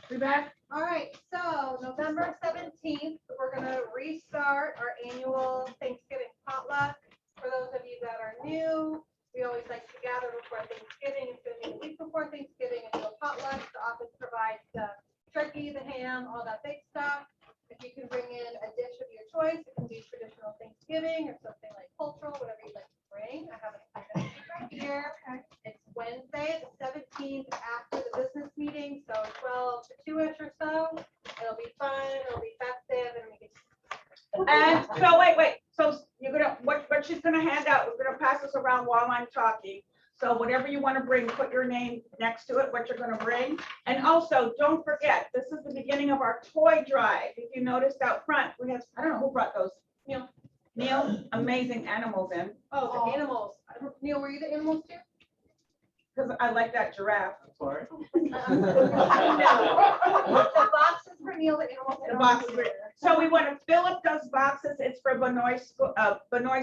Speaker 12: We back?
Speaker 4: All right, so November 17th, we're gonna restart our annual Thanksgiving potluck. For those of you that are new, we always like to gather before Thanksgiving. It's gonna be a week before Thanksgiving and do a potluck. The office provides the turkey, the ham, all that big stuff. If you can bring in a dish of your choice, it can be traditional Thanksgiving or something like cultural, whatever you'd like to bring. I have it right here. It's Wednesday, the 17th, after the business meeting, so 12 to 2-ish or so. It'll be fun, it'll be festive, and we can.
Speaker 12: And so, wait, so you're gonna, what she's gonna hand out, we're gonna pass this around while I'm talking. So whatever you want to bring, put your name next to it, what you're gonna bring. And also, don't forget, this is the beginning of our toy drive. If you noticed out front, we have, I don't know who brought those. Neil, amazing animals in.
Speaker 4: Oh, the animals. Neil, were you the animals too?
Speaker 12: Because I like that giraffe.
Speaker 11: Sorry.
Speaker 4: The boxes for Neil, the animals.
Speaker 12: The boxes. So we want to fill up those boxes. It's for Benoist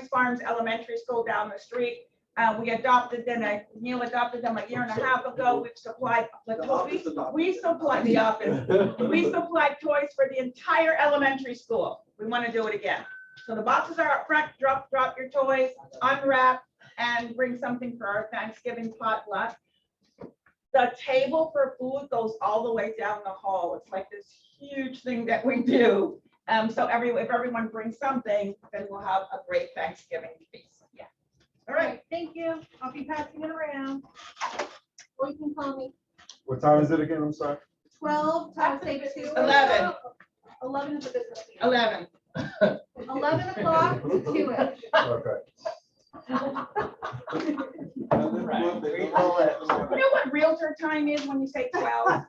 Speaker 12: Farms Elementary School down the street. We adopted them, Neil adopted them a year and a half ago. We've supplied, we supplied the office. We supplied toys for the entire elementary school. We want to do it again. So the boxes are up front. Drop your toys, unwrap, and bring something for our Thanksgiving potluck. The table for food goes all the way down the hall. It's like this huge thing that we do. So if everyone brings something, then we'll have a great Thanksgiving feast. Yeah.
Speaker 4: All right, thank you. I'll be passing it around. Or you can call me.
Speaker 11: What time is it again? I'm sorry.
Speaker 4: 12, I'll say 2.
Speaker 12: 11.
Speaker 4: 11 is the business meeting.
Speaker 12: 11.
Speaker 4: 11 o'clock to 2-ish.
Speaker 11: Okay.
Speaker 12: You know what realtor time is when you say 12?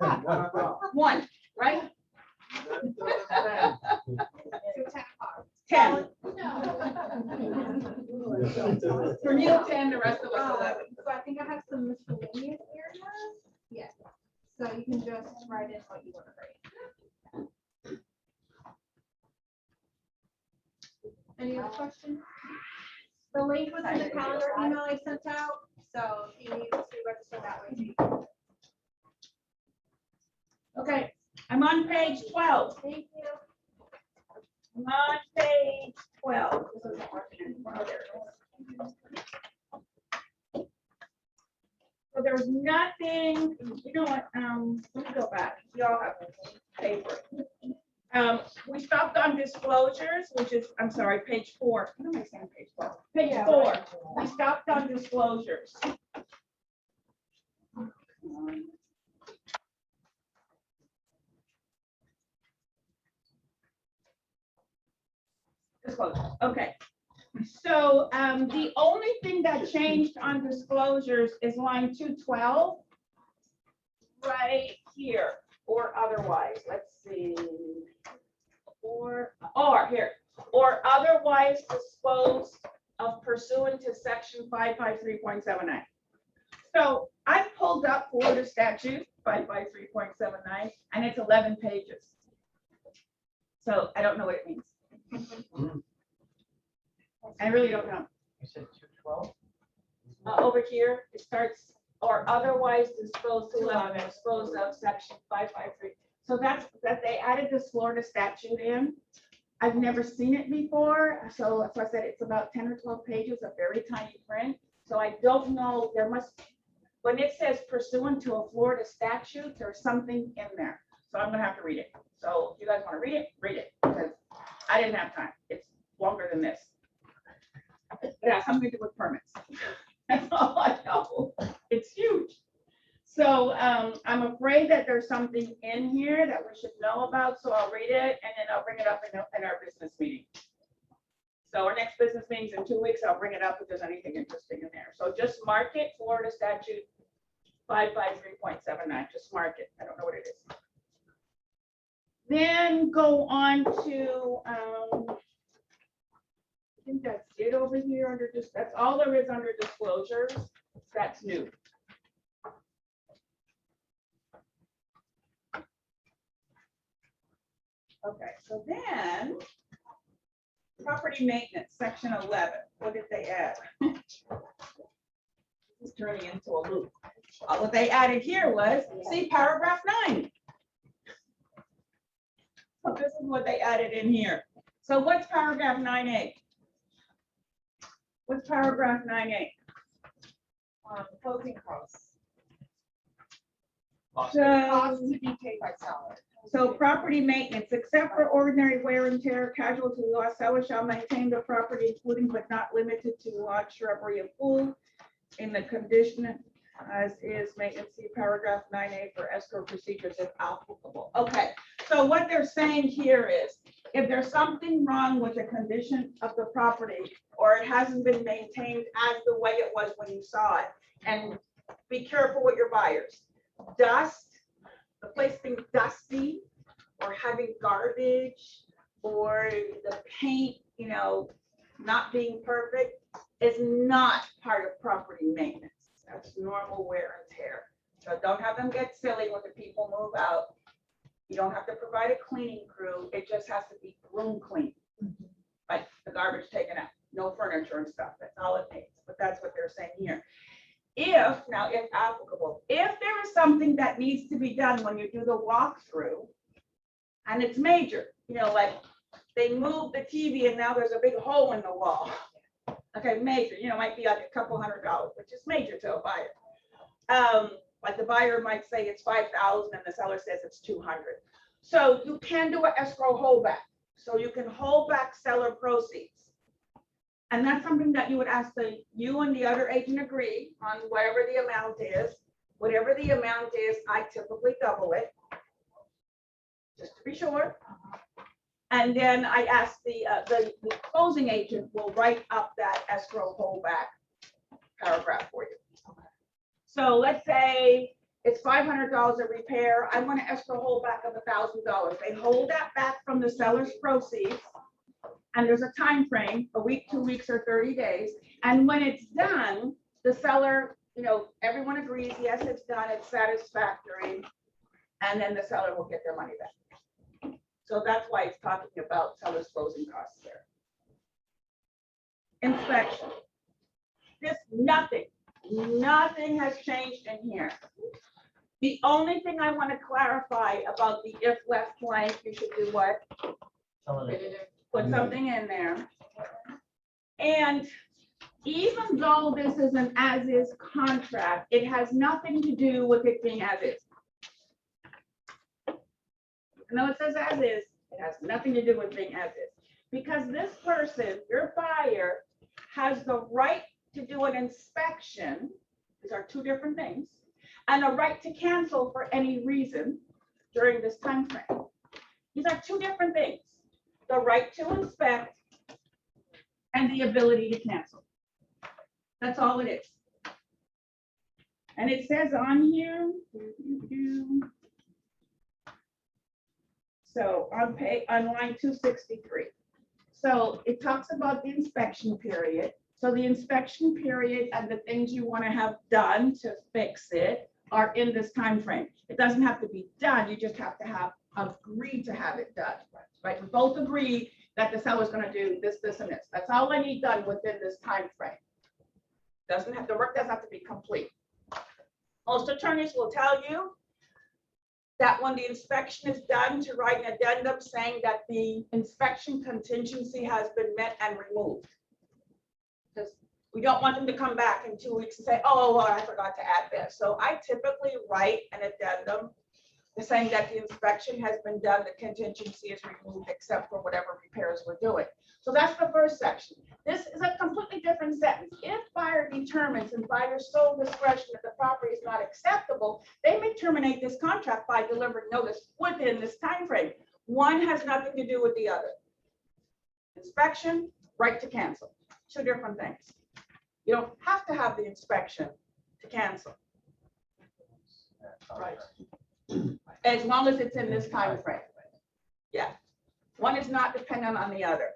Speaker 12: 1, right? 10. For Neil, 10, the rest of us 11.
Speaker 4: So I think I have some miscellaneous areas. Yes. So you can just write in what you want to write. Any other questions? The link was in the calendar email I sent out, so if you need to register that way.
Speaker 12: Okay, I'm on page 12.
Speaker 4: Thank you.
Speaker 12: I'm on page 12. So there's nothing, you know what, let me go back. You all have paper. We stopped on disclosures, which is, I'm sorry, page 4. What am I saying, page 4? Page 4. We stopped on disclosures. Disclosures. Okay. So the only thing that changed on disclosures is line 212 right here, or otherwise. Let's see. Or here, or otherwise disposed of pursuant to section 553.79. So I pulled up Florida statute 553.79, and it's 11 pages. So I don't know what it means. I really don't know.
Speaker 16: You said 212?
Speaker 12: Over here, it starts, or otherwise disposed of section 553. So that's that they added this Florida statute in. I've never seen it before. So I said it's about 10 or 12 pages of very tiny print. So I don't know, there must, when it says pursuant to a Florida statute, there's something in there. So I'm gonna have to read it. So if you guys want to read it, because I didn't have time. It's longer than this. It has something to do with permits. That's all I know. It's huge. So I'm afraid that there's something in here that we should know about, so I'll read it and then I'll bring it up in our business meeting. So our next business meeting's in 2 weeks. I'll bring it up if there's anything interesting in there. So just mark it, Florida statute 553.79, just mark it. I don't know what it is. Then go on to, I think that's it over here under just, that's all there is under disclosures. That's new. Okay, so then, property maintenance, section 11, what did they add? This is turning into a loop. What they added here was, see paragraph 9. So this is what they added in here. So what's paragraph 9A? What's paragraph 9A?
Speaker 2: Closing costs.
Speaker 12: So,
Speaker 2: Costs to be paid by seller.
Speaker 12: so property maintenance, except for ordinary wear and tear, casualty loss, seller shall maintain the property, including but not limited to lawn, shrubbery, and pool in the condition as is maintenance, see paragraph 9A for escrow procedures if applicable. Okay, so what they're saying here is, if there's something wrong with the condition of the property, or it hasn't been maintained as the way it was when you saw it, and be careful with your buyers. Dust, the place being dusty, or having garbage, or the paint, you know, not being perfect, is not part of property maintenance. That's normal wear and tear. So don't have them get silly when the people move out. You don't have to provide a cleaning crew. It just has to be room clean. Like the garbage taken out, no furniture and stuff. That's all it takes. But that's what they're saying here. If applicable, if there is something that needs to be done when you do the walkthrough, and it's major, you know, like they moved the TV and now there's a big hole in the wall. Okay, major, you know, might be like a couple $100, which is major to a buyer. Like the buyer might say it's 5,000 and the seller says it's 200. So you can do an escrow holdback. So you can hold back seller proceeds. And that's something that you would ask you and the other agent agree on whatever the amount is. Whatever the amount is, I typically double it, just to be sure. And then I ask the closing agent will write up that escrow holdback paragraph for you. So let's say it's $500 a repair. I want an escrow holdback of $1,000. They hold that back from the seller's proceeds. And there's a time frame, a week, 2 weeks, or 30 days. And when it's done, the seller, you know, everyone agrees, yes, it's done, it's satisfactory. And then the seller will get their money back. So that's why it's talking about seller's closing costs there. Inspection. Just nothing has changed in here. The only thing I want to clarify about the if left blank, you should do what? Put something in there. And even though this is an as-is contract, it has nothing to do with it being as-is. No, it says as is, it has nothing to do with being as is. Because this person, your buyer, has the right to do an inspection. These are two different things. And a right to cancel for any reason during this time frame. These are two different things. The right to inspect and the ability to cancel. That's all it is. And it says on here, so on line 263. So it talks about the inspection period. So the inspection period and the things you want to have done to fix it are in this time frame. It doesn't have to be done. You just have to have agreed to have it done. Right? We both agree that the seller's going to do this, this, and this. That's all I need done within this time frame. The work doesn't have to be complete. Most attorneys will tell you that when the inspection is done, to write an addendum saying that the inspection contingency has been met and removed. Because we don't want them to come back in 2 weeks and say, oh, well, I forgot to add this. So I typically write an addendum saying that the inspection has been done, the contingency is removed, except for whatever repairs we're doing. So that's the first section. This is a completely different sentence. If buyer determines in buyer's sole discretion that the property is not acceptable, they may terminate this contract by delivering notice within this time frame. One has nothing to do with the other. Inspection, right to cancel, two different things. You don't have to have the inspection to cancel. Right. As long as it's in this time frame. Yeah. One is not dependent on the other.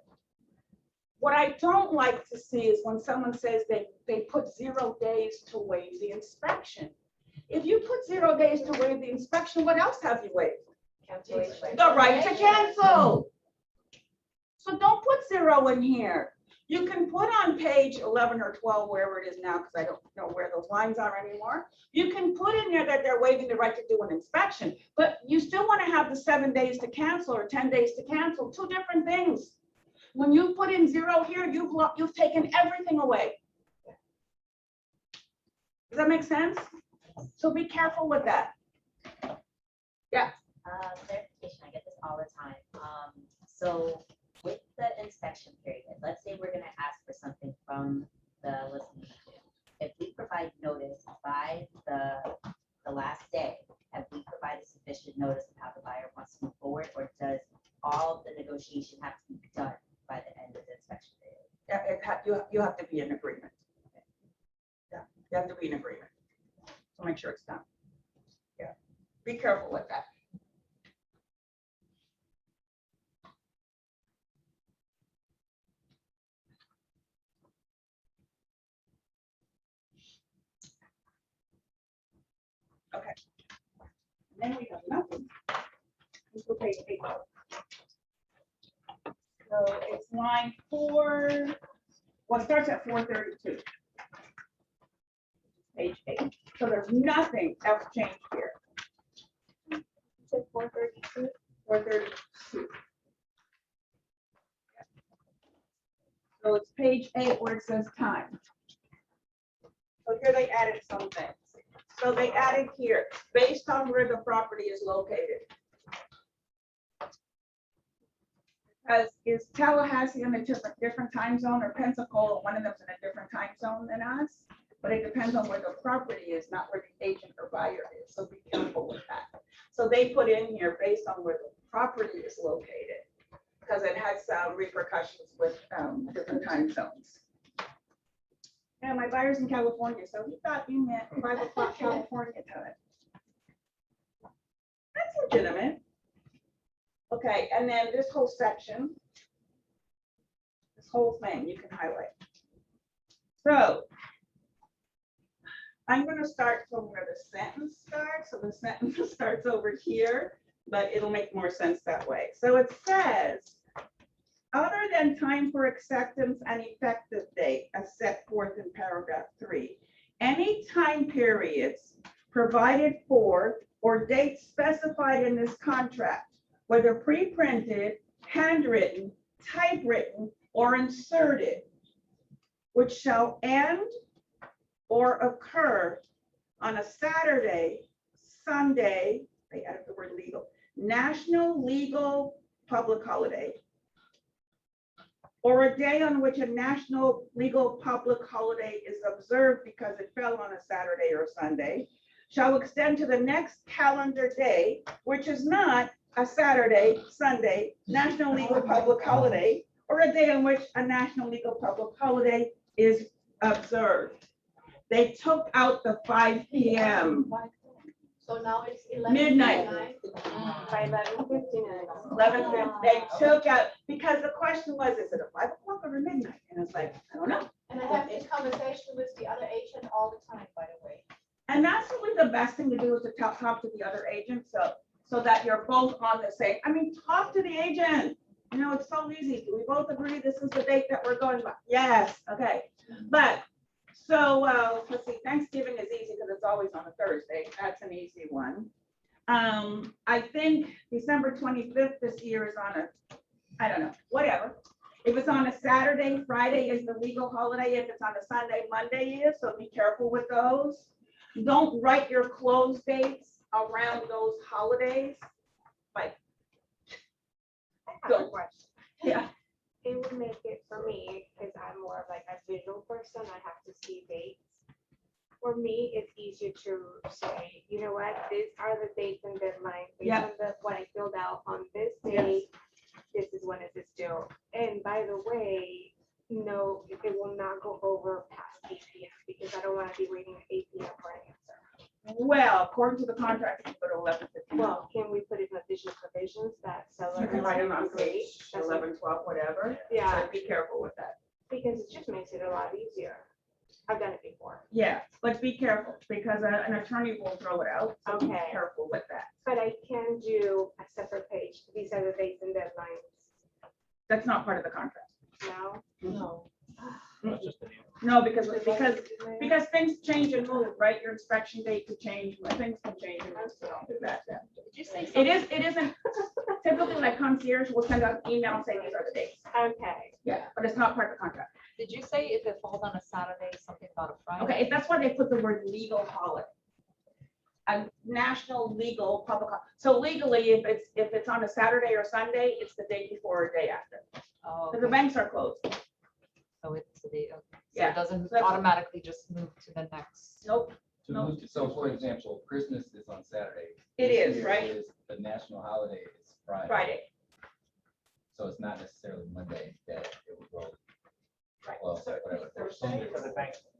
Speaker 12: What I don't like to see is when someone says they put 0 days to waive the inspection. If you put 0 days to waive the inspection, what else have you waived?
Speaker 9: Cancellation.
Speaker 12: The right to cancel. So don't put 0 in here. You can put on page 11 or 12, wherever it is now, because I don't know where those lines are anymore. You can put in there that they're waiving the right to do an inspection, but you still want to have the 7 days to cancel or 10 days to cancel, two different things. When you put in 0 here, you've taken everything away. Does that make sense? So be careful with that. Yeah.
Speaker 10: Clarification, I get this all the time. So with the inspection period, let's say we're gonna ask for something from the listening. If we provide notice by the last day, have we provided sufficient notice of how the buyer wants to move forward, or does all the negotiation have to be done by the end of the inspection period?
Speaker 12: You have to be in agreement. Yeah, you have to be in agreement. So make sure it's done. Yeah, be careful with that. Okay. And then we have nothing. Let's go page 8. So it's line 4. Well, it starts at 432. Page 8. So there's nothing else changed here.
Speaker 9: You said 432.
Speaker 12: 432. So it's page 8 where it says time. So here they added some things. So they added here, based on where the property is located. Because is Tallahassee in a different time zone, or Pensacola, one of them's in a different time zone than us? But it depends on where the property is, not where the agent or buyer is. So be careful with that. So they put in here based on where the property is located, because it has some repercussions with different time zones. Yeah, my buyer's in California, so he thought you meant 5 o'clock California time. That's legitimate. Okay, and then this whole section, this whole thing you can highlight. So I'm going to start from where the sentence starts. So the sentence starts over here, but it'll make more sense that way. So it says, other than time for acceptance and effective date as set forth in paragraph 3, any time periods provided for or dates specified in this contract, whether pre-printed, handwritten, typewritten, or inserted, which shall end or occur on a Saturday, Sunday, they added the word legal, national legal public holiday, or a day on which a national legal public holiday is observed because it fell on a Saturday or Sunday, shall extend to the next calendar day, which is not a Saturday, Sunday, national legal public holiday, or a day on which a national legal public holiday is observed. They took out the 5 p.m.
Speaker 4: So now it's 11.
Speaker 12: Midnight.
Speaker 9: By 11:59.
Speaker 12: 11, they took out, because the question was, is it a 5 o'clock or a midnight? And it's like, I don't know.
Speaker 4: And I have this conversation with the other agent all the time, by the way.
Speaker 12: And that's really the best thing to do, is to talk to the other agent, so that you're both on the same, I mean, talk to the agent. You know, it's so easy. Do we both agree this is the date that we're going by? Yes, okay. But, so, let's see, Thanksgiving is easy because it's always on a Thursday. That's an easy one. I think December 25th this year is on a, I don't know, whatever. If it's on a Saturday, Friday is the legal holiday. If it's on a Sunday, Monday is, so be careful with those. Don't write your close dates around those holidays. Like,
Speaker 9: I have a question.
Speaker 12: yeah.
Speaker 9: It would make it for me, because I'm more of like a visual person, I have to see dates. For me, it's easier to say, you know what, these are the dates and deadlines, based
Speaker 1: Yeah.
Speaker 9: on what I filled out on this
Speaker 1: Yes.
Speaker 9: date, this is when it is due. And by the way, no, it will not go over past 8 p.m. because I don't want to be waiting at 8 p.m. for an answer.
Speaker 12: Well, according to the contract, it's put 11:59.
Speaker 9: Well, can we put in additional provisions that seller?
Speaker 12: You can write it on
Speaker 9: has to
Speaker 12: page
Speaker 9: agree? That's
Speaker 12: 11, 12, whatever.
Speaker 9: Yeah.
Speaker 12: But be careful with that.
Speaker 9: Because it just makes it a lot easier. I've done it before.
Speaker 12: Yeah, but be careful because an attorney will throw it out. So be
Speaker 9: Okay.
Speaker 12: careful with that.
Speaker 9: But I can do a separate page. These are the dates and deadlines.
Speaker 12: That's not part of the contract.
Speaker 9: No?
Speaker 12: No.
Speaker 13: That's just the name.
Speaker 12: No, because things change and move, right? Your inspection date could change, things can change and move, so don't do that then.
Speaker 17: Did you say
Speaker 12: It isn't typically like concierge will send out an email saying these are the dates.
Speaker 9: Okay.
Speaker 12: Yeah, but it's not part of the contract.
Speaker 18: Did you say if it falls on a Saturday, something about a Friday?
Speaker 12: Okay, that's why they put the word legal holiday. A national legal public, so legally, if it's on a Saturday or Sunday, it's the day before or day after.
Speaker 18: Oh,
Speaker 12: Because the banks are closed.
Speaker 18: so it's the day, okay. So
Speaker 12: Yeah.
Speaker 18: it doesn't
Speaker 12: That's-
Speaker 18: automatically just move to the next.
Speaker 12: Nope.
Speaker 7: To move to, so for example, Christmas is on Saturday.
Speaker 12: It
Speaker 7: This
Speaker 12: is,
Speaker 7: year
Speaker 12: right?
Speaker 7: is The national holiday is Friday.
Speaker 12: Friday.
Speaker 7: So it's not necessarily Monday that it would roll.
Speaker 12: Right.
Speaker 7: Well, whatever.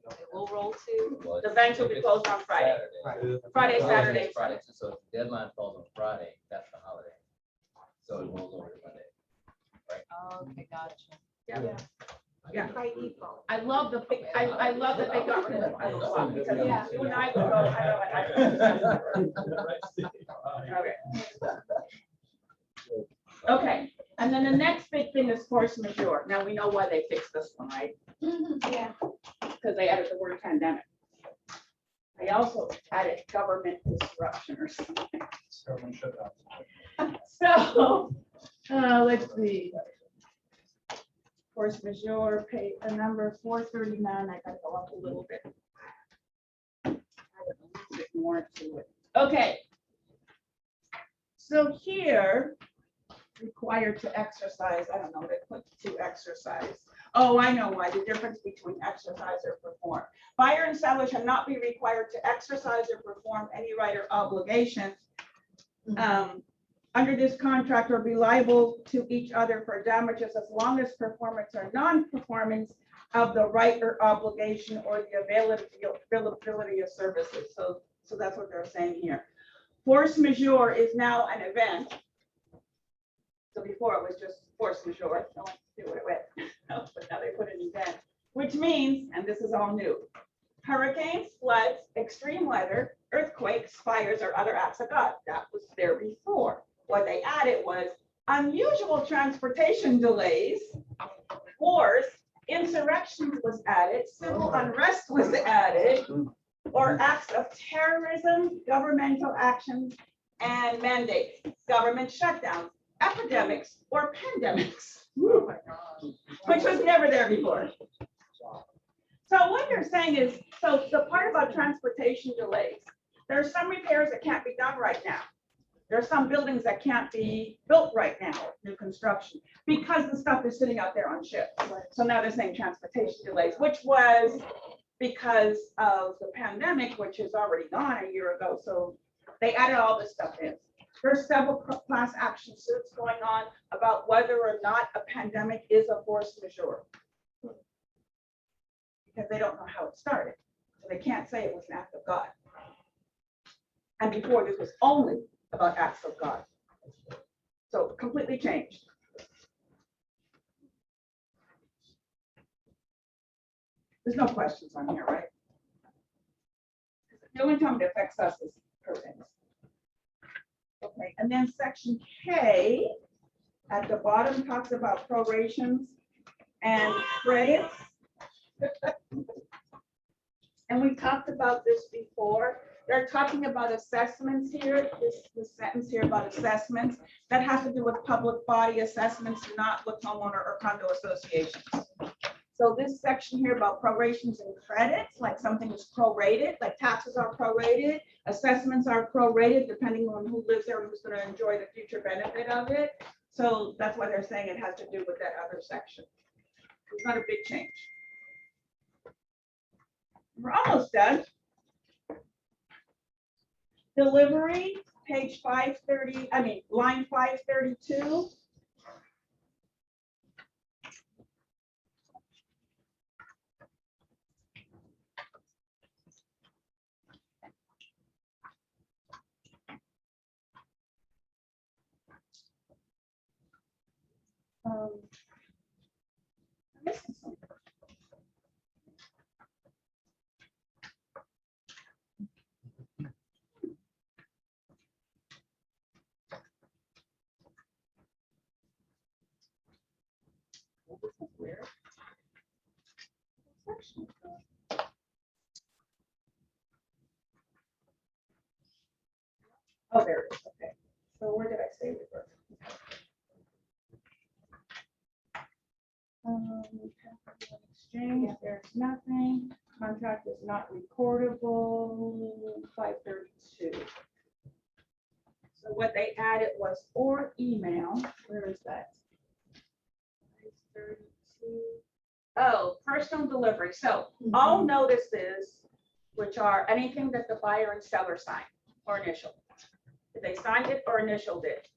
Speaker 18: It will roll to.
Speaker 7: Well,
Speaker 12: The banks will be closed on Friday. Friday, Saturday.
Speaker 7: Friday, so if the deadline falls on Friday, that's the holiday. So it rolls over to Monday.
Speaker 18: Okay, gotcha.
Speaker 12: Yeah. Yeah.
Speaker 9: By default.
Speaker 12: I love the, I love that they got rid of the 5 o'clock because
Speaker 9: Yeah.
Speaker 12: you and I could go, I know. Okay, and then the next big thing is force majeure. Now we know why they fixed this one, right?
Speaker 9: Yeah.
Speaker 12: Because they added the word pandemic. They also added government disruption or something. So, let's see. Force majeure, pay a number 439, I gotta go up a little bit. Add a little bit more to it. Okay. So here, required to exercise, I don't know, they put to exercise. Oh, I know why, the difference between exercise or perform. Buyer and seller shall not be required to exercise or perform any right or obligation under this contract or be liable to each other for damages as long as performance or non-performance of the right or obligation or the availability of services. So that's what they're saying here. Force majeure is now an event. So before it was just force majeure, no one knew what it was. But now they put an event, which means, and this is all new, hurricanes, floods, extreme weather, earthquakes, fires, or other acts of God. That was there before. What they added was unusual transportation delays, wars, insurrections was added, civil unrest was added, or acts of terrorism, governmental actions, and mandates, government shutdowns, epidemics, or pandemics, which was never there before. So what they're saying is, so the part about transportation delays, there are some repairs that can't be done right now. There are some buildings that can't be built right now, new construction, because the stuff is sitting out there on ships. So now they're saying transportation delays, which was because of the pandemic, which is already gone a year ago. So they added all this stuff in. There's several class action suits going on about whether or not a pandemic is a force majeure. Because they don't know how it started. So they can't say it was an act of God. And before this was only about acts of God. So completely changed. There's no questions on here, right? The only time it affects us is hurricanes. Okay, and then section K at the bottom talks about prorations and credits. And we talked about this before. They're talking about assessments here, this sentence here about assessments. That has to do with public body assessments, not with homeowner or condo associations. So this section here about prorations and credits, like something is prorated, like taxes are prorated, assessments are prorated, depending on who lives there and who's going to enjoy the future benefit of it. So that's why they're saying it has to do with that other section. It's not a big change. We're almost done. Delivery, page 530, line 532. I'm missing something. This is weird. Oh, there it is. Okay. So where did I say we were? Exchange, there's nothing. Contract is not recordable. 532. So what they added was or email. Where is that? 532. Oh, personal delivery. So all notices, which are anything that the buyer and seller sign or initial. If they signed it or initialed it,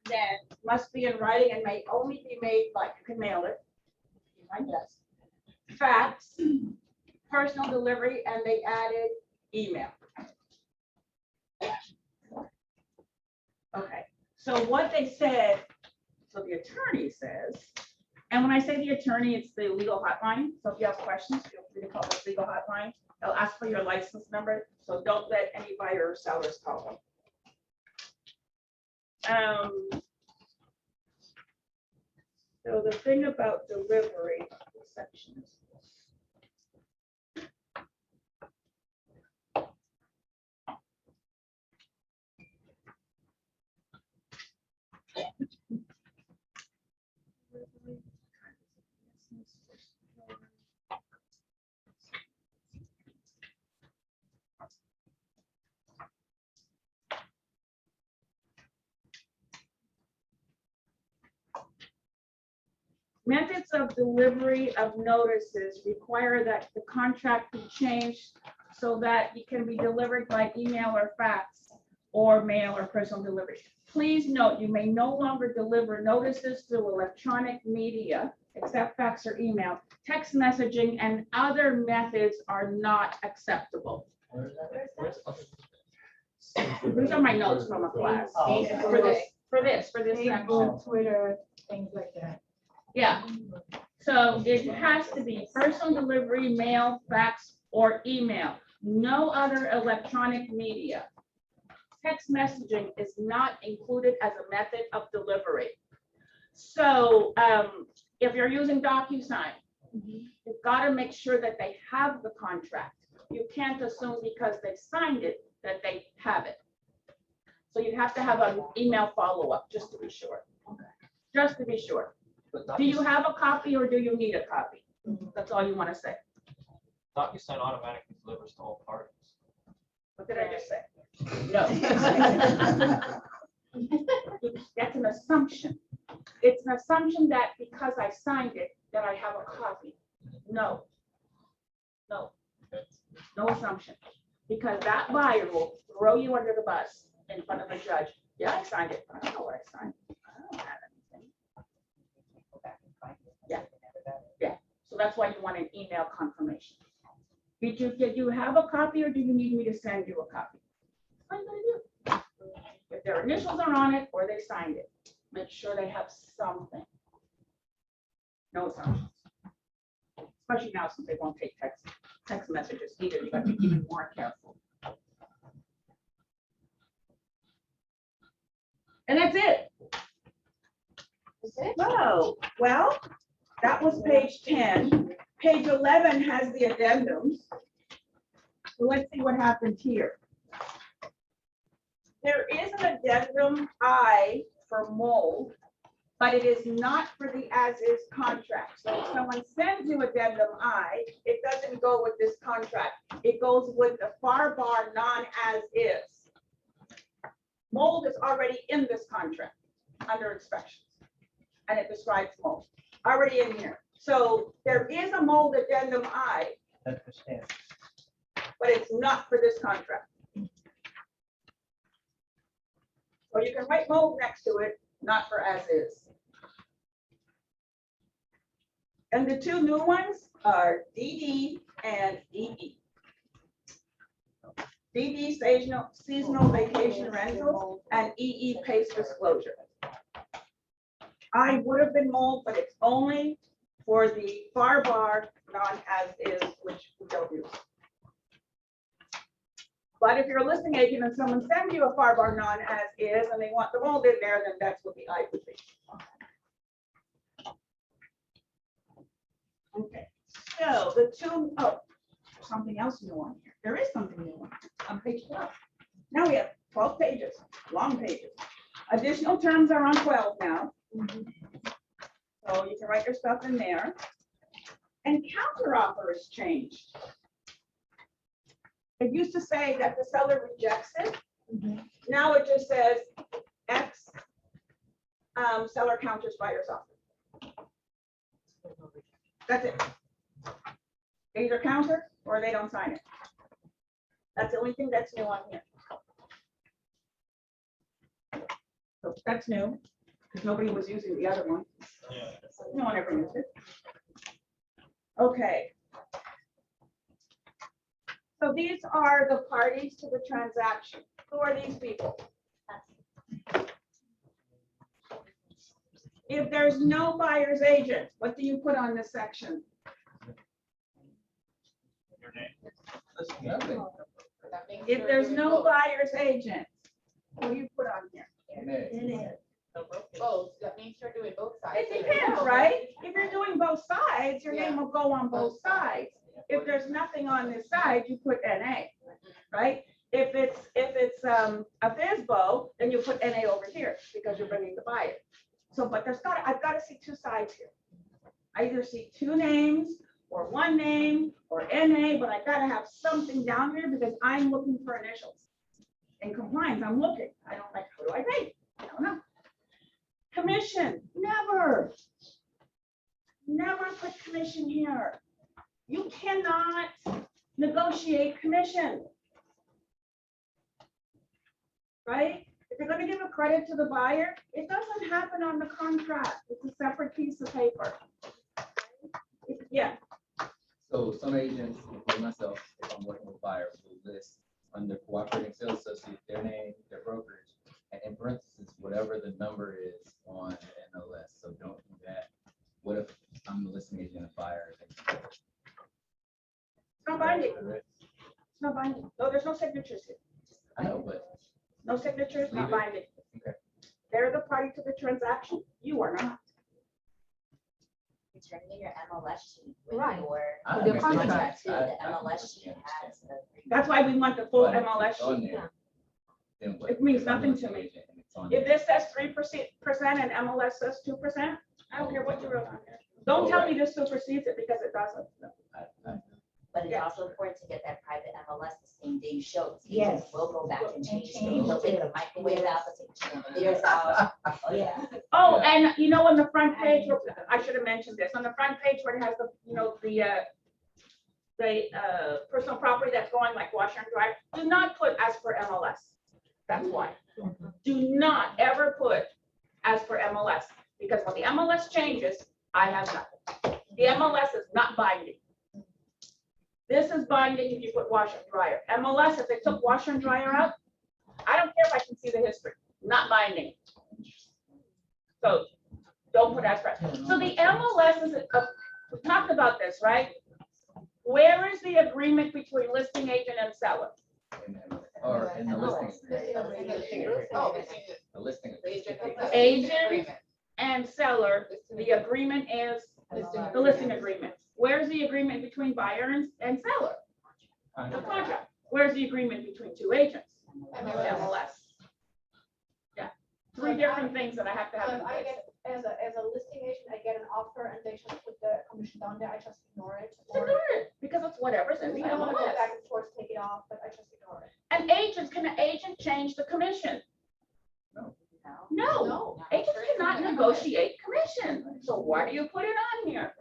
Speaker 12: then must be in writing and may only be made by, you can mail it. I guess. Fax, personal delivery, and they added email. Okay, so what they said, so the attorney says, and when I say the attorney, it's the legal hotline. So if you have questions, feel free to call this legal hotline. They'll ask for your license number, so don't let any buyer or sellers call them. So the thing about delivery section is this. Methods of delivery of notices require that the contract be changed so that it can be delivered by email or fax or mail or personal delivery. Please note, you may no longer deliver notices through electronic media except fax or email. Text messaging and other methods are not acceptable. These are my notes from a class for this section.
Speaker 9: Twitter, things like that.
Speaker 12: Yeah, so it has to be personal delivery, mail, fax, or email. No other electronic media. Text messaging is not included as a method of delivery. So if you're using DocuSign, you've got to make sure that they have the contract. You can't assume because they've signed it that they have it. So you have to have an email follow-up just to be sure. Just to be sure. Do you have a copy or do you need a copy? That's all you want to say.
Speaker 13: DocuSign automatically delivers to all parties.
Speaker 12: What did I just say? No. That's an assumption. It's an assumption that because I signed it, that I have a copy. No. No. No assumption. Because that buyer will throw you under the bus in front of a judge. Yeah, I signed it. I don't know what I signed. I don't have anything. Yeah. Yeah. So that's why you want an email confirmation. Did you have a copy or do you need me to send you a copy? What are you gonna do? If their initials are on it or they signed it, make sure they have something. No assumptions. Especially now since they won't take text messages either. You got to be even more careful. And that's it. Oh, well, that was page 10. Page 11 has the addendums. So let's see what happened here. There is an addendum I for mold, but it is not for the as-is contract. So if someone sends you addendum I, it doesn't go with this contract. It goes with the FAR bar non-as-is. Mold is already in this contract under inspections, and it describes mold already in here.
Speaker 1: So there is a mold addendum I,
Speaker 6: That's the standard.
Speaker 1: but it's not for this contract. So you can write mold next to it, not for as is. And the two new ones are DD and EE. DD seasonal vacation rentals and EE pace disclosure. I would have been mold, but it's only for the FAR bar non-as is, which we don't use. But if you're a listing agent and someone sends you a FAR bar non-as is and they want the mold in there, then that's what the I would be. Okay, so the two, oh, something else new on here. There is something new on page 12. Now we have 12 pages, long pages. Additional terms are on 12 now. So you can write your stuff in there. And counteroffer is changed. It used to say that the seller rejects it. Now it just says X seller counters buyer's offer. That's it. They either counter or they don't sign it. That's the only thing that's new on here. So that's new, because nobody was using the other one. No one ever used it. Okay. So these are the parties to the transaction. Who are these people? If there's no buyer's agent, what do you put on this section? If there's no buyer's agent, what do you put on here?
Speaker 2: Both, that means you're doing both sides.
Speaker 1: It depends, right? If you're doing both sides, your name will go on both sides. If there's nothing on this side, you put NA, right? If it's a FISBO, then you put NA over here because you're bringing the buyer. So, but I've got to see two sides here. I either see two names or one name or NA, but I got to have something down here because I'm looking for initials. In compliance, I'm looking. I don't like, how do I pay? I don't know. Commission, never put commission here. You cannot negotiate commission. Right? If you're going to give a credit to the buyer, it doesn't happen on the contract. It's a separate piece of paper. Yeah.
Speaker 7: So some agents, like myself, if I'm working with buyers, will list under cooperating sales associate their name, their brokerage, and in parentheses, whatever the number is on the NLS. So don't do that. What if I'm the listing agent of buyer?
Speaker 1: It's not binding. It's not binding. No, there's no signatures here.
Speaker 7: I know, but.
Speaker 1: No signatures, not
Speaker 7: Leave it.
Speaker 1: binding.
Speaker 7: Okay.
Speaker 1: They're the party to the transaction. You are not.
Speaker 10: You're turning in your MLS sheet with
Speaker 5: Right.
Speaker 10: your
Speaker 7: I
Speaker 10: your
Speaker 7: understand
Speaker 10: contract
Speaker 7: that.
Speaker 10: too. The
Speaker 7: I
Speaker 10: MLS sheet
Speaker 7: understand.
Speaker 10: has the.
Speaker 1: That's why we want the full
Speaker 7: But if
Speaker 1: MLS
Speaker 7: it's on
Speaker 1: sheet.
Speaker 7: there, then what?
Speaker 1: It means
Speaker 7: If I'm
Speaker 1: nothing
Speaker 7: listing
Speaker 1: to me.
Speaker 7: agent and it's on
Speaker 1: If
Speaker 7: there,
Speaker 1: this says 3% and MLS says 2%, I don't care what you wrote on there. Don't tell me this supersedes it because it doesn't.
Speaker 10: But it's
Speaker 1: Yeah.
Speaker 10: also important to get that private MLS the same day you show. So
Speaker 1: Yes.
Speaker 10: We'll go back and change it.
Speaker 1: change
Speaker 10: They'll take the microwave out, they'll take the chandeliers out. Oh, yeah.
Speaker 1: Oh, and you know, on the front page, I should have mentioned this, on the front page where it has the, you know, the personal property that's going like washer and dryer, do not put as per MLS. That's why. Do not ever put as per MLS, because when the MLS changes, I have nothing. The MLS is not binding. This is binding if you put washer and dryer. MLS, if they took washer and dryer out, I don't care if I can see the history, not binding. So don't put as per. So the MLS is, we talked about this, right? Where is the agreement between listing agent and seller?
Speaker 7: or in the listing.
Speaker 2: Oh,
Speaker 7: The listing.
Speaker 1: Agent and seller, the agreement is the listing agreement. Where's the agreement between buyer and seller? The contract. Where's the agreement between two agents? MLS. Yeah, three different things that I have to have in
Speaker 4: If I
Speaker 1: place.
Speaker 4: get, as a listing agent, I get an offer and they just put the commission down there, I just ignore it.
Speaker 1: Just ignore it, because it's whatever's in the
Speaker 4: I don't want to go
Speaker 1: MLS.
Speaker 4: back and forth, take it off, but I just ignore it.
Speaker 1: Can an agent change the commission?
Speaker 7: No.
Speaker 1: No, agents cannot negotiate commission. So why do you put it on here?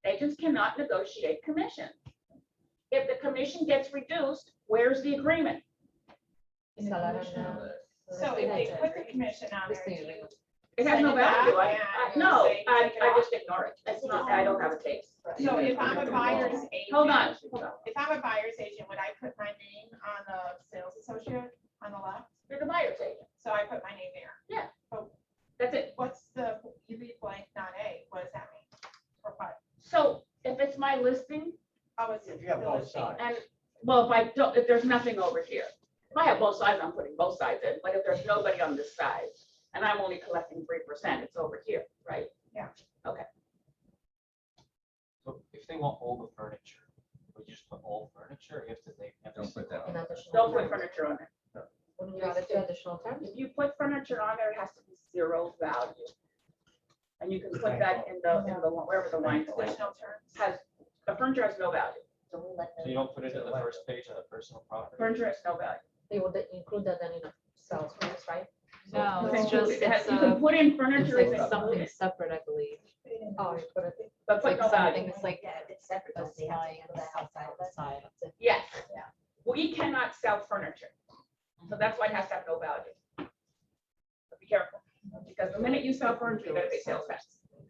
Speaker 12: Agents cannot negotiate commission. If the commission gets reduced, where's the agreement?
Speaker 2: So if they put the commission on there, do you
Speaker 12: It has no
Speaker 2: send it back
Speaker 12: value.
Speaker 2: and
Speaker 12: No,
Speaker 2: say, take it
Speaker 12: I
Speaker 2: off?
Speaker 12: just ignore it. It's not, I don't have a case.
Speaker 2: So if I'm a buyer's agent.
Speaker 12: Hold on.
Speaker 2: If I'm a buyer's agent, would I put my name on the sales associate on the left?
Speaker 12: You're the buyer's agent.
Speaker 2: So I put my name there.
Speaker 12: Yeah.
Speaker 2: Oh,
Speaker 12: That's it.
Speaker 2: what's the, you read blank, not A, what does that mean? For what?
Speaker 12: So if it's my listing,
Speaker 2: Oh, it's.
Speaker 8: If you have both sides.
Speaker 12: and, well, if I don't, if there's nothing over here, if I have both sides, I'm putting both sides in, but if there's nobody on this side, and I'm only collecting 3%, it's over here, right?
Speaker 2: Yeah.
Speaker 12: Okay.
Speaker 13: So if they want all the furniture, would you just put all furniture? If they have to.
Speaker 7: Don't put that on.
Speaker 12: Don't put furniture on it.
Speaker 18: When you add it to additional terms.
Speaker 12: If you put furniture on there, it has to be zero value. And you can put that in the, wherever the line is,
Speaker 2: Additional terms.
Speaker 12: has, the furniture has no value.
Speaker 10: So we let
Speaker 13: So
Speaker 10: them.
Speaker 13: you don't put it in the first page of the personal property?
Speaker 12: Furniture has no value.
Speaker 18: They would include that then in a sales price, right?
Speaker 17: No,
Speaker 12: It's
Speaker 17: it's
Speaker 12: included.
Speaker 17: just,
Speaker 12: It has-
Speaker 17: it's
Speaker 12: You can put in
Speaker 18: It's
Speaker 12: furniture,
Speaker 18: like
Speaker 12: it's
Speaker 18: something
Speaker 12: included,
Speaker 18: separate, I believe. Oh, you put it,
Speaker 12: but
Speaker 18: it's
Speaker 12: put
Speaker 18: like
Speaker 12: no value.
Speaker 18: something, it's like
Speaker 10: Yeah, if it's separate,
Speaker 18: a
Speaker 10: don't they have
Speaker 18: sign
Speaker 10: to put that outside of it?
Speaker 18: side.
Speaker 12: Yes, we cannot sell furniture. So that's why it has to have no value. But be careful, because the minute you sell furniture, you gotta pay sales tax.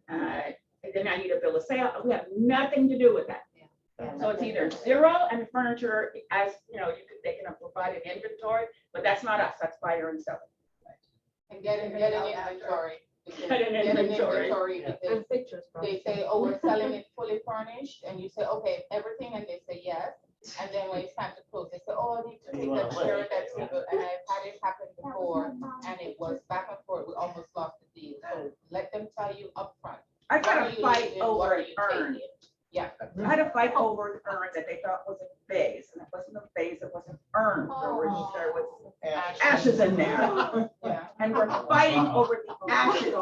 Speaker 12: And then I need a bill of sale. We have nothing to do with that. So it's either zero and furniture, as, you know, they can provide an inventory, but that's not us, that's buyer and seller.
Speaker 19: And get an inventory.
Speaker 12: Get an inventory.
Speaker 19: Because
Speaker 18: And pictures.
Speaker 19: they say, oh, we're selling it fully furnished, and you say, okay, everything, and they say yes. And then when it's time to close, they say, oh, I need to take that chair, that table, and I've had it happen before, and it was back and forth, we almost lost the deal. So let them tell you upfront.
Speaker 12: I got
Speaker 19: what are
Speaker 12: a
Speaker 19: you
Speaker 12: fight
Speaker 19: using,
Speaker 12: over
Speaker 19: what are
Speaker 12: an
Speaker 19: you
Speaker 12: urn.
Speaker 19: taking? Yeah.
Speaker 12: I had a fight over an urn that they thought was a vase, and it wasn't a vase, it was an urn. There was ashes in there.
Speaker 19: Yeah.
Speaker 12: And we're fighting over the ashes.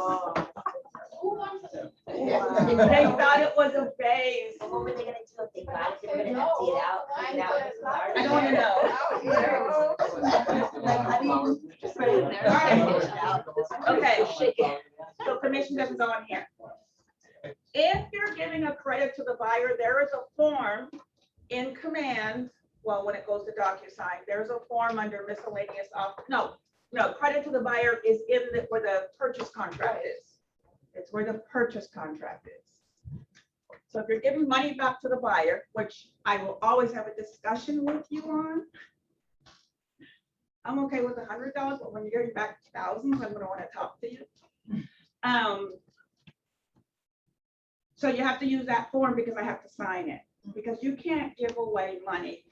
Speaker 19: Who wants to?
Speaker 12: They thought it was a vase.
Speaker 10: So what were they gonna do if they got it? They were gonna empty it out, clean it out. with the garbage?
Speaker 12: I don't wanna know.
Speaker 10: Like, I mean, just put it in there.
Speaker 12: Okay, so commission doesn't go in here. If you're giving a credit to the buyer, there is a form in command, well, when it goes to DocuSign, there's a form under miscellaneous, no, credit to the buyer is in the, where the purchase contract is. It's where the purchase contract is. So if you're giving money back to the buyer, which I will always have a discussion with you on, I'm okay with $100, but when you're getting back thousands, I'm gonna wanna talk to you. So you have to use that form because I have to sign it, because you can't give away money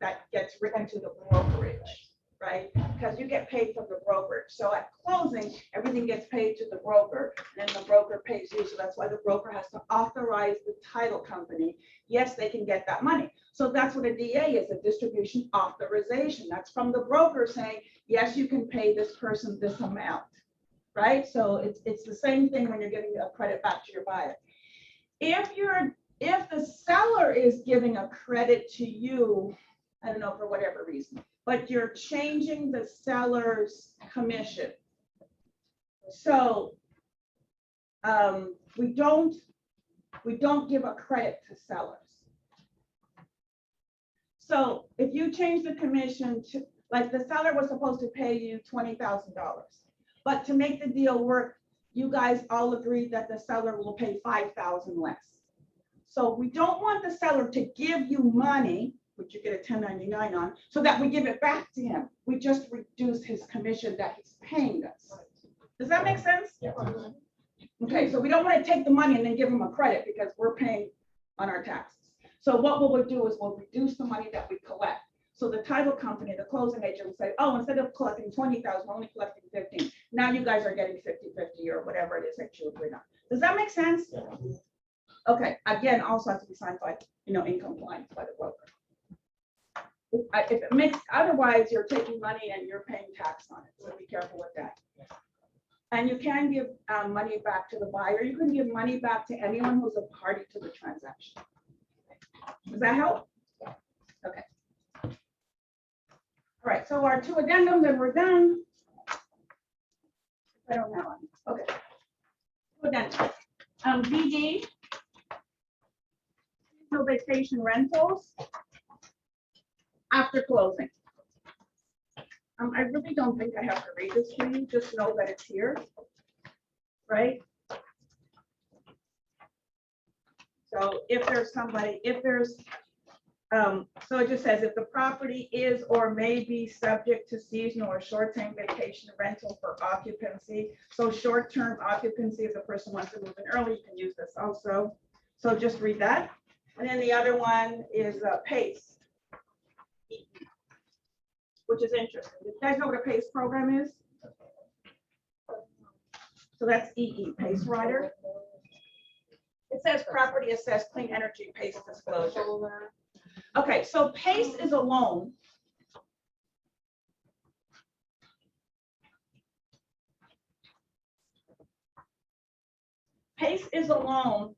Speaker 12: that gets written to the brokerage, right? Because you get paid from the brokerage. So at closing, everything gets paid to the broker, and then the broker pays you. So that's why the broker has to authorize the title company. Yes, they can get that money. So that's what a DA is, a distribution authorization. That's from the broker saying, yes, you can pay this person this amount, right? So it's the same thing when you're getting a credit back to your buyer. If the seller is giving a credit to you, I don't know, for whatever reason, but you're changing the seller's commission. So we don't give a credit to sellers. So if you change the commission to, like, the seller was supposed to pay you $20,000, but to make the deal work, you guys all agreed that the seller will pay $5,000 less. So we don't want the seller to give you money, which you get a 1099 on, so that we give it back to him. We just reduce his commission that he's paying us. Does that make sense?
Speaker 8: Yeah.
Speaker 12: Okay, so we don't want to take the money and then give him a credit because we're paying on our taxes. So what we'll do is we'll reduce the money that we collect. So the title company, the closing agent will say, oh, instead of collecting 20,000, we're only collecting 15. Now you guys are getting 50-50 or whatever it is that you agree on. Does that make sense?
Speaker 8: Yeah.
Speaker 12: Okay, again, also has to be signed by, in compliance by the broker. If it makes, otherwise you're taking money and you're paying tax on it, so be careful with that. And you can give money back to the buyer. You can give money back to anyone who's a party to the transaction. Does that help? Okay. All right, so our two addendums and we're done. I don't have one. Okay. Two addendums. BD. seasonal vacation rentals after closing. I really don't think I have to read this to you, just know that it's here, right? So if there's somebody, so it just says if the property is or may be subject to seasonal or short-term vacation rental for occupancy. So short-term occupancy, if the person wants to move in early, you can use this also. So just read that. And then the other one is PACE, which is interesting. You guys know what a PACE program is? So that's EE, PACE rider. It says property assessed clean energy PACE disclosure. Okay, so PACE is a loan. PACE is a loan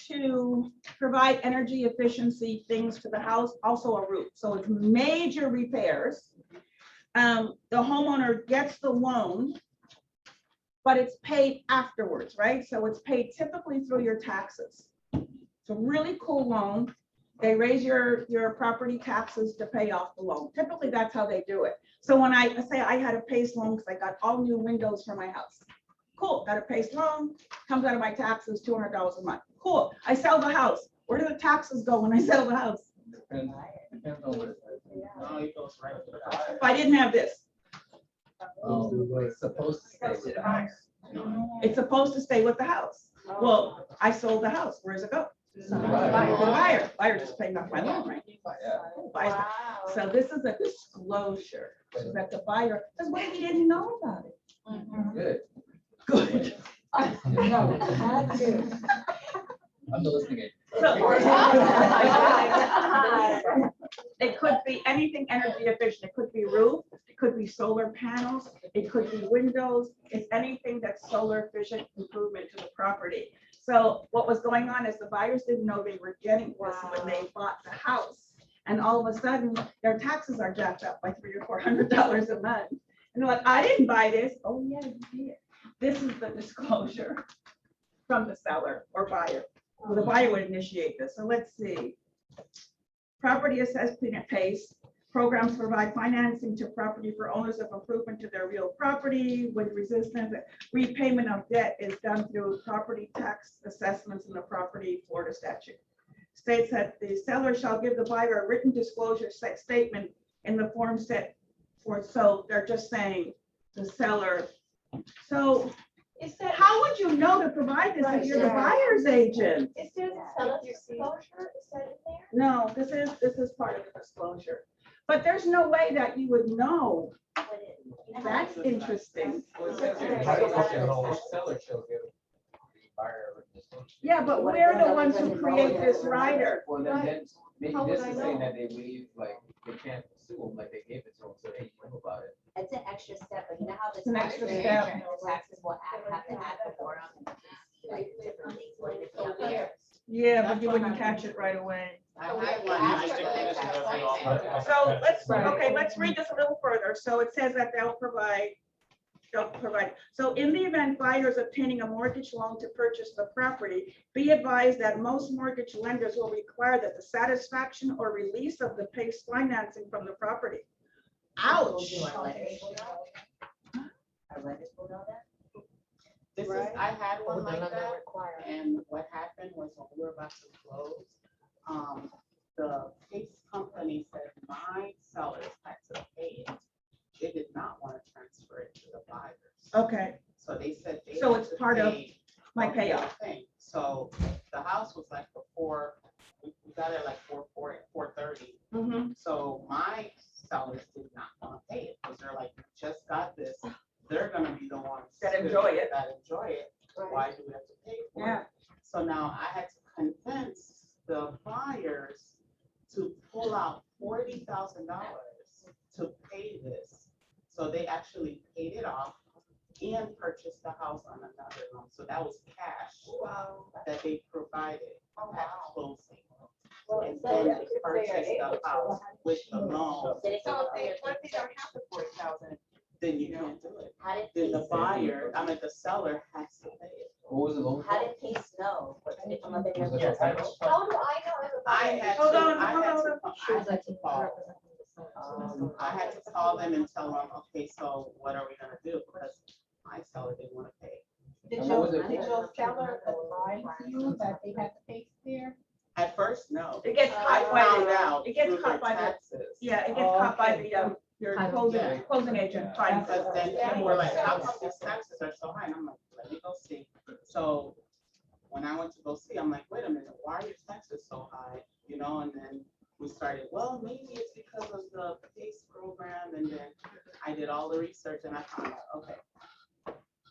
Speaker 12: to provide energy efficiency things to the house, also a roof. So it's major repairs. The homeowner gets the loan, but it's paid afterwards, right? So it's paid typically through your taxes. It's a really cool loan. They raise your property taxes to pay off the loan. Typically, that's how they do it. So when I say I had a PACE loan because I got all new windows for my house. Cool, got a PACE loan, comes out of my taxes, $200 a month. Cool, I sell the house. Where do the taxes go when I sell the house?
Speaker 7: Depends on what it is.
Speaker 3: No, it goes right to the buyer.
Speaker 12: If I didn't have this,
Speaker 7: It's supposed to stay with the house.
Speaker 12: it's supposed to stay with the house. Well, I sold the house. Where does it go? To the buyer. Buyer just paying off my loan, right? Buyer. So this is a disclosure so that the buyer, because what if he didn't know about it?
Speaker 7: Good.
Speaker 12: Good.
Speaker 7: I'm the listening agent.
Speaker 12: It could be anything energy efficient. It could be roof, it could be solar panels, it could be windows. It's anything that's solar efficient improvement to the property. So what was going on is the buyers didn't know they were getting this when they bought the house. And all of a sudden, their taxes are jacked up by $300 or $400 a month. And they're like, I didn't buy this. Oh yeah, you did. This is the disclosure from the seller or buyer. Well, the buyer would initiate this. So let's see. Property assessed clean at PACE. Programs provide financing to property for owners of improvement to their real property with resistance. Repayment of debt is done through property tax assessments in the property Florida statute. States that the seller shall give the buyer a written disclosure statement in the form set forth. So they're just saying the seller. So
Speaker 4: Is that,
Speaker 12: how would you know to provide this if you're the buyer's agent?
Speaker 4: is there seller's disclosure? Is that in there?
Speaker 12: No, this is part of the disclosure. But there's no way that you would know. That's interesting. Yeah, but we're the ones who create this rider.
Speaker 7: Well, then maybe this is saying that they waive, like, they can't sue them, like they gave it to them, so they know about it.
Speaker 10: It's an extra step, but you know how the
Speaker 12: It's an extra
Speaker 10: taxes,
Speaker 12: step.
Speaker 10: the taxes will have to add before them. Like different things, like different layers.
Speaker 12: Yeah, but you wouldn't catch it right away.
Speaker 3: I had one, I just didn't finish it, that's all.
Speaker 12: So let's read this a little further. So it says that they'll provide. So in the event buyers obtaining a mortgage loan to purchase the property, be advised that most mortgage lenders will require that the satisfaction or release of the PACE financing from the property. Ouch.
Speaker 3: This is, I had one like that, and what happened was when we were about to close, the PACE company said my sellers had to pay it. They did not want to transfer it to the buyers.
Speaker 12: Okay,
Speaker 3: So they said.
Speaker 12: so it's part of my
Speaker 3: the whole
Speaker 12: payoff.
Speaker 3: thing. So the house was like before, we got it like 430.
Speaker 12: Mhm.
Speaker 3: So my sellers did not want to pay it because they're like, we just got this. They're gonna be the ones
Speaker 12: That enjoy it.
Speaker 3: Why do we have to pay for
Speaker 12: Yeah.
Speaker 3: it? So now I had to convince the buyers to pull out $40,000 to pay this. So they actually paid it off and purchased the house on another loan. So that was cash that they provided at closing. And then they purchased the house with the loan.
Speaker 10: Did it
Speaker 3: So
Speaker 10: pay it?
Speaker 3: once they don't have the 40,000, then you can't do it.
Speaker 10: How did
Speaker 3: Then the
Speaker 10: PACE,
Speaker 3: buyer, the seller has to pay it.
Speaker 7: What was the loan?
Speaker 10: how did PACE know what If I'm not there,
Speaker 3: Yes.
Speaker 4: How do I know as a
Speaker 3: I
Speaker 4: buyer?
Speaker 3: had
Speaker 1: Hold
Speaker 3: to,
Speaker 1: on,
Speaker 3: I
Speaker 1: hold
Speaker 3: had
Speaker 1: on,
Speaker 3: to, I had to call. I had to call them and tell them, okay, so what are we gonna do? Because my seller didn't wanna pay.
Speaker 5: Did your seller advise you that they had to pay there?
Speaker 3: At first, no.
Speaker 1: It gets
Speaker 3: I
Speaker 1: caught by
Speaker 3: found
Speaker 1: the,
Speaker 3: out
Speaker 1: it gets
Speaker 3: through
Speaker 1: caught
Speaker 3: their
Speaker 1: by the,
Speaker 3: taxes.
Speaker 1: yeah, it gets caught by the, your closing agent. Fine.
Speaker 3: Because then people were like, how come these taxes are so high? And I'm like, let me go see. So when I went to go see, I'm like, wait a minute, why are your taxes so high? You know, and then we started, well, maybe it's because of the PACE program. And then I did all the research and I found out, okay.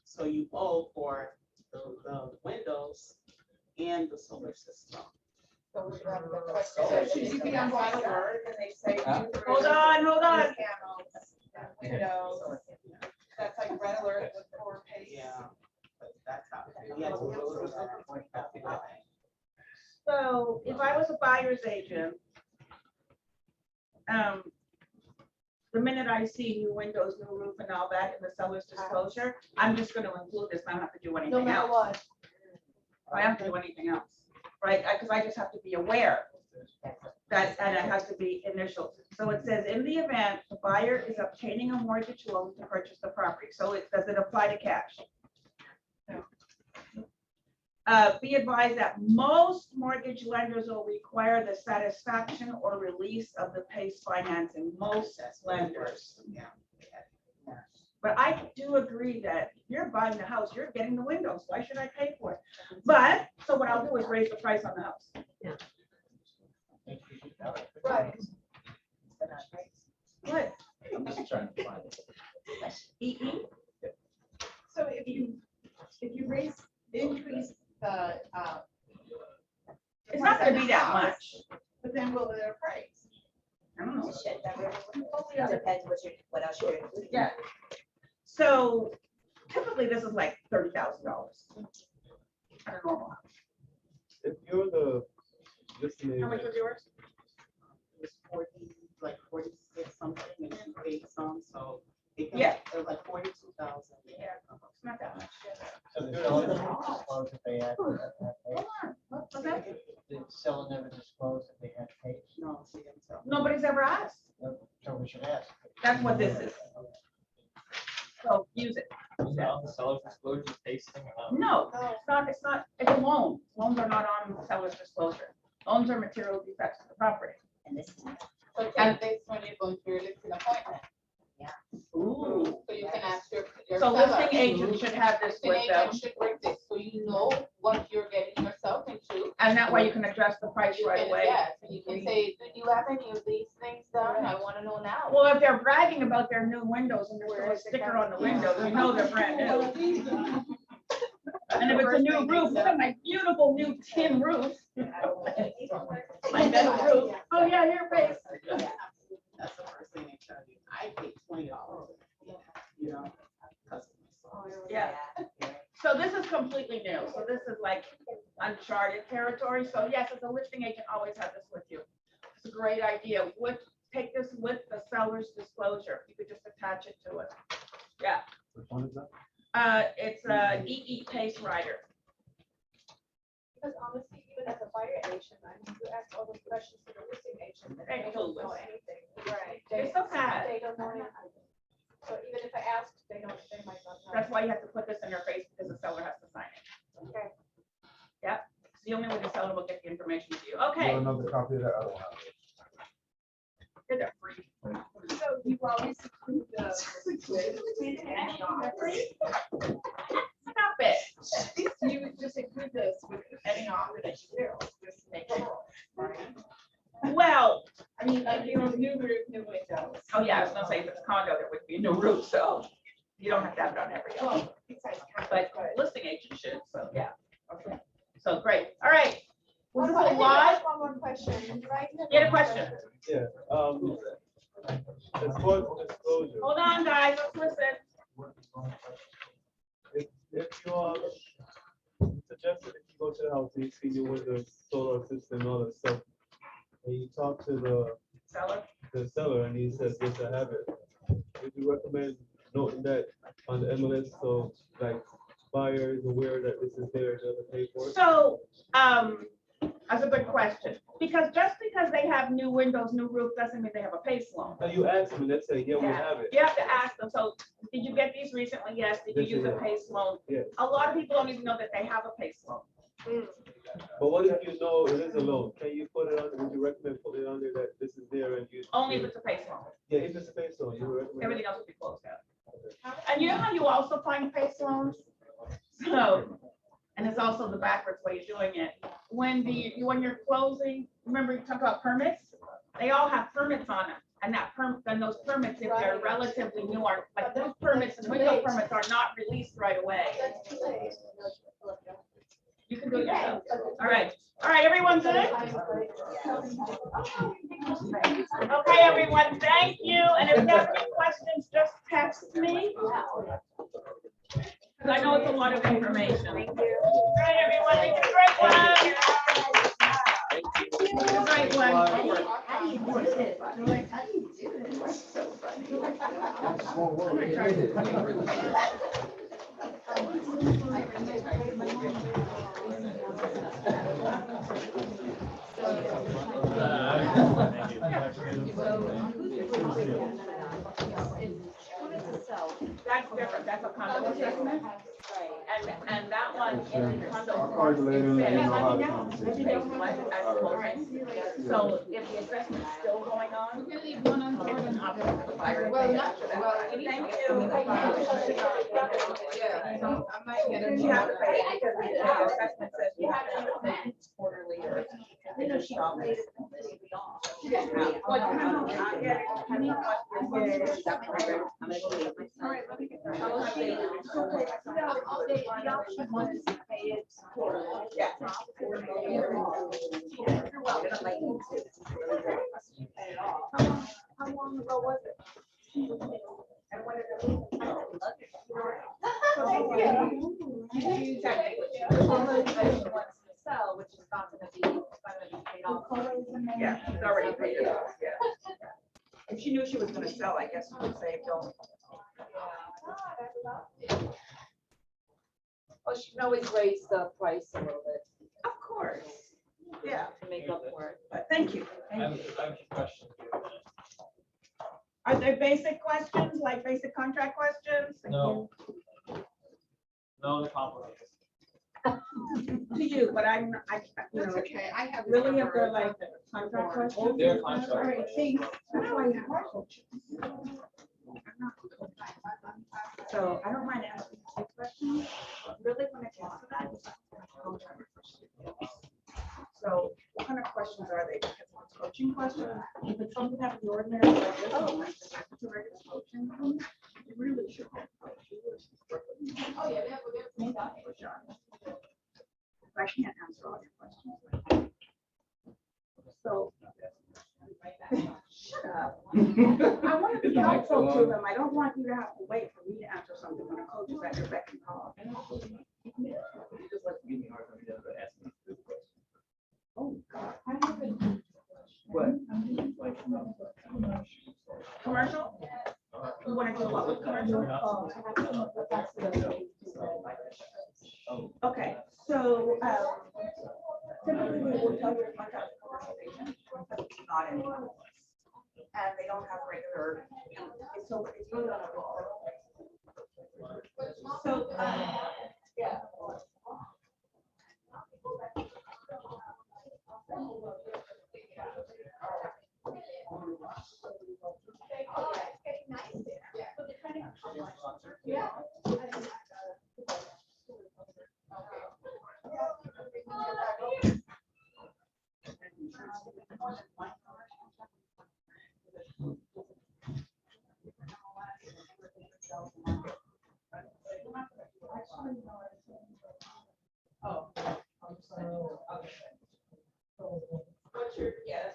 Speaker 3: So you owe for the windows and the solar system.
Speaker 19: So we should have the question.
Speaker 2: Should you be on Red Alert and they say?
Speaker 1: Hold on, hold on.
Speaker 2: Windows, that's like Red Alert with four pace.
Speaker 3: Yeah, but that's how. Yeah,
Speaker 1: So if I was a buyer's agent, the minute I see new windows, new roof and all that in the seller's disclosure, I'm just gonna include this, I don't have to do anything else.
Speaker 4: No matter what.
Speaker 1: I don't have to do anything else, right? Because I just have to be aware that, and it has to be initial. So it says, in the event the buyer is obtaining a mortgage loan to purchase the property, so does it apply to cash? Be advised that most mortgage lenders will require the satisfaction or release of the PACE financing, most lenders.
Speaker 3: Yeah.
Speaker 1: But I do agree that if you're buying the house, you're getting the windows. Why should I pay for it? But, so what I'll do is raise the price on the house.
Speaker 4: Right.
Speaker 1: What?
Speaker 7: I'm just trying to find it.
Speaker 1: EE?
Speaker 2: So if you increase the,
Speaker 1: It's not gonna be that much.
Speaker 2: but then will it appraise?
Speaker 1: I don't know.
Speaker 10: It depends what else you're including.
Speaker 1: Yeah. So typically this is like $30,000 at a normal house.
Speaker 11: If you're the listing
Speaker 1: How much
Speaker 11: agent,
Speaker 1: was yours?
Speaker 3: It was 40, like 46 something, and you paid some, so it
Speaker 1: Yeah.
Speaker 3: was like 42,000.
Speaker 1: Yeah, it's not that much.
Speaker 6: So the seller never disclosed if they had to pay.
Speaker 1: Hold on. What's that?
Speaker 6: The seller never disclosed if they had to pay.
Speaker 3: No, she didn't tell.
Speaker 1: Nobody's ever asked.
Speaker 6: So we should ask.
Speaker 1: That's what this is. So use it.
Speaker 13: The seller's disclosure tasting.
Speaker 1: No, it's not, it's a loan. Loans are not on seller's disclosure. Loans are material defects to the property.
Speaker 10: And this is.
Speaker 19: So take this when you're going through your listing appointment.
Speaker 1: Ooh.
Speaker 19: So you can ask your
Speaker 1: So
Speaker 19: seller.
Speaker 1: listing agent should have this
Speaker 19: Listing
Speaker 1: with them.
Speaker 19: agent should bring this, so you know what you're getting yourself into.
Speaker 1: And that way you can adjust the price
Speaker 19: You
Speaker 1: right
Speaker 19: can-
Speaker 1: away.
Speaker 19: Yes, and you can say, do you have any of these things done? I want to know now.
Speaker 1: Well, if they're bragging about their new windows and there's still a sticker on the windows, you know they're brand new. And if it's a new roof, look at my beautiful new tin roof. My metal roof. Oh, yeah, your face.
Speaker 3: That's the first thing they tell you. I paid $20, you know, customers.
Speaker 1: Yeah. So this is completely new. So this is like uncharted territory. So yes, as a listing agent, always have this with you. It's a great idea. Take this with the seller's disclosure. You could just attach it to it. Yeah.
Speaker 11: which one is that?
Speaker 1: It's EE PACE rider.
Speaker 4: Because honestly, even as a buyer agent, I mean, you ask all those questions to the listing agent, and they don't know anything. Right.
Speaker 1: It's so sad.
Speaker 4: They don't know anything. So even if I ask, they might not know.
Speaker 1: That's why you have to put this in your face because the seller has to sign it.
Speaker 4: Okay.
Speaker 1: Yep. It's the only way the seller will get the information to you.
Speaker 11: You
Speaker 1: Okay.
Speaker 11: want another copy of that? I don't have it.
Speaker 1: They're free.
Speaker 2: So you always include the.
Speaker 1: Stop it.
Speaker 2: You would just include this with any offer that you do, just make sure, right?
Speaker 1: Well,
Speaker 2: I mean, like, you know, new roof, new windows.
Speaker 1: oh yeah, I was gonna say if it's condo, there would be no roof, so you don't have to have it on every house.
Speaker 2: Well, besides
Speaker 1: But listing agent should, so yeah. Okay. So great. All right. Was this
Speaker 4: I
Speaker 1: a
Speaker 4: think
Speaker 1: live?
Speaker 4: I have one more question, right?
Speaker 1: Get a question.
Speaker 11: Yeah, as far as disclosure,
Speaker 1: Hold on, guys. Let's listen.
Speaker 11: if you suggested if you go to the house and you see your windows, solar system, and all that stuff, and you talk to the seller and he says, yes, I have it, would you recommend noting that on the MLS, so like buyer is aware that this is there, they'll pay for it?
Speaker 12: So, that's a good question, because just because they have new windows, new roof, doesn't mean they have a PACE loan.
Speaker 11: Now you ask them, let's say, yeah, we have it.
Speaker 12: You have to ask them, so, did you get these recently? Yes. Did you
Speaker 11: Yes,
Speaker 12: use a
Speaker 11: yeah.
Speaker 12: PACE loan?
Speaker 11: Yes.
Speaker 12: A lot of people don't even know that they have a PACE loan.
Speaker 11: But what if you know it is a loan? Can you put it on, would you recommend putting it on there that this is there and you?
Speaker 12: Only if it's a PACE loan.
Speaker 11: Yeah, if it's a PACE loan, you would recommend.
Speaker 12: Everything else would be closed out. And you know how you also find PACE loans? So, and it's also the backwards way of doing it. When you're closing, remember you talked about permits? They all have permits on them. And then those permits, if they're relatively new, are, like those permits, window permits are not released right away. You can do it yourself. All right, everyone good? Okay, everyone, thank you. And if you have any questions, just text me. Because I know it's a lot of information. Thank you. All right, everyone, make it a great one. Great one.
Speaker 10: How do you do it? How do you do it? It's so funny.
Speaker 12: That's different, that's a condo assessment. And that one is in condo.
Speaker 8: Card later, let me know how to
Speaker 12: So if the assessment's still going on. We're gonna leave one on board and I'll have the buyer.
Speaker 19: Well,
Speaker 12: Thank you.
Speaker 19: Yeah, I might get a.
Speaker 12: You have to pay because the assessment says you have to pay quarterly or. You know, she always. How long ago was it? And when did it?
Speaker 18: Sell, which is not gonna be paid off.
Speaker 12: Yeah, she's already paid it off, yeah. If she knew she was gonna sell, I guess she would say, don't.
Speaker 18: Well, she can always raise the price a little bit
Speaker 12: Of course. Yeah,
Speaker 18: to make up for it.
Speaker 12: but thank you.
Speaker 13: I have a question.
Speaker 12: Are there basic questions, like basic contract questions?
Speaker 13: No. No, the complicated.
Speaker 12: To you, but I'm, you know,
Speaker 19: Okay, I have.
Speaker 12: really if they're like contract questions.
Speaker 13: They're contract
Speaker 12: All right,
Speaker 13: questions.
Speaker 12: thanks. That's why you have coaches. So I don't mind asking a questions. Really when it comes to that. So what kind of questions are they? Because if it's coaching questions, if it's something out of the ordinary, like this, like it's a regular coaching, you really should.
Speaker 19: Oh, yeah,
Speaker 12: I can't answer all your questions. So. Shut up. I want to be helpful to them. I don't want you to have to wait for me to answer something when a coach is at your beck and call.
Speaker 7: You just like to give me a hard time, you never ask me this question.
Speaker 12: Oh, God. I haven't.
Speaker 7: What?
Speaker 12: Commercial? You want to do what with commercial? Okay, so typically we will tell you to contact the commercial agent because it's not in. And they don't have regular, so it's really on a roll. So, yeah. What's your, yes.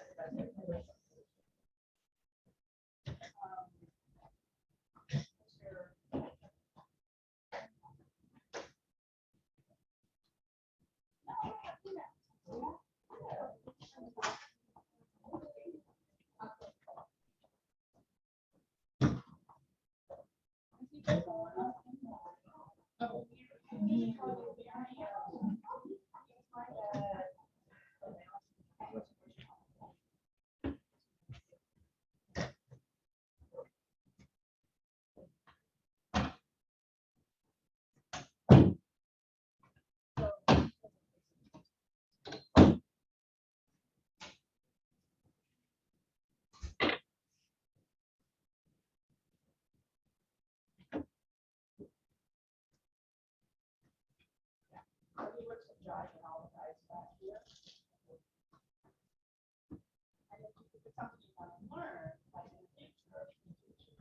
Speaker 3: something you want to learn, like in the future.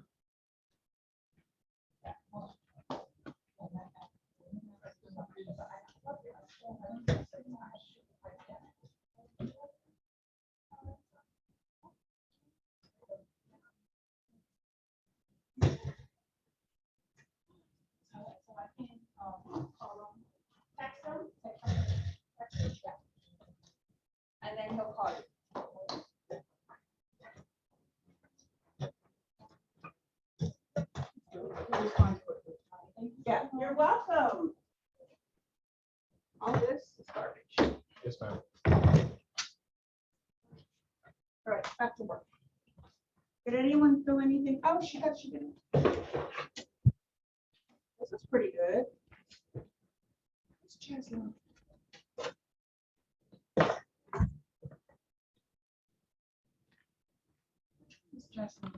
Speaker 3: So I can call him, text him, and then he'll call you.
Speaker 1: Yeah, you're welcome. All this is garbage.
Speaker 8: Yes, ma'am.
Speaker 1: All right, back to work. Did anyone feel anything? Oh, she didn't. This is pretty good. It's Jasmine. It's Jasmine.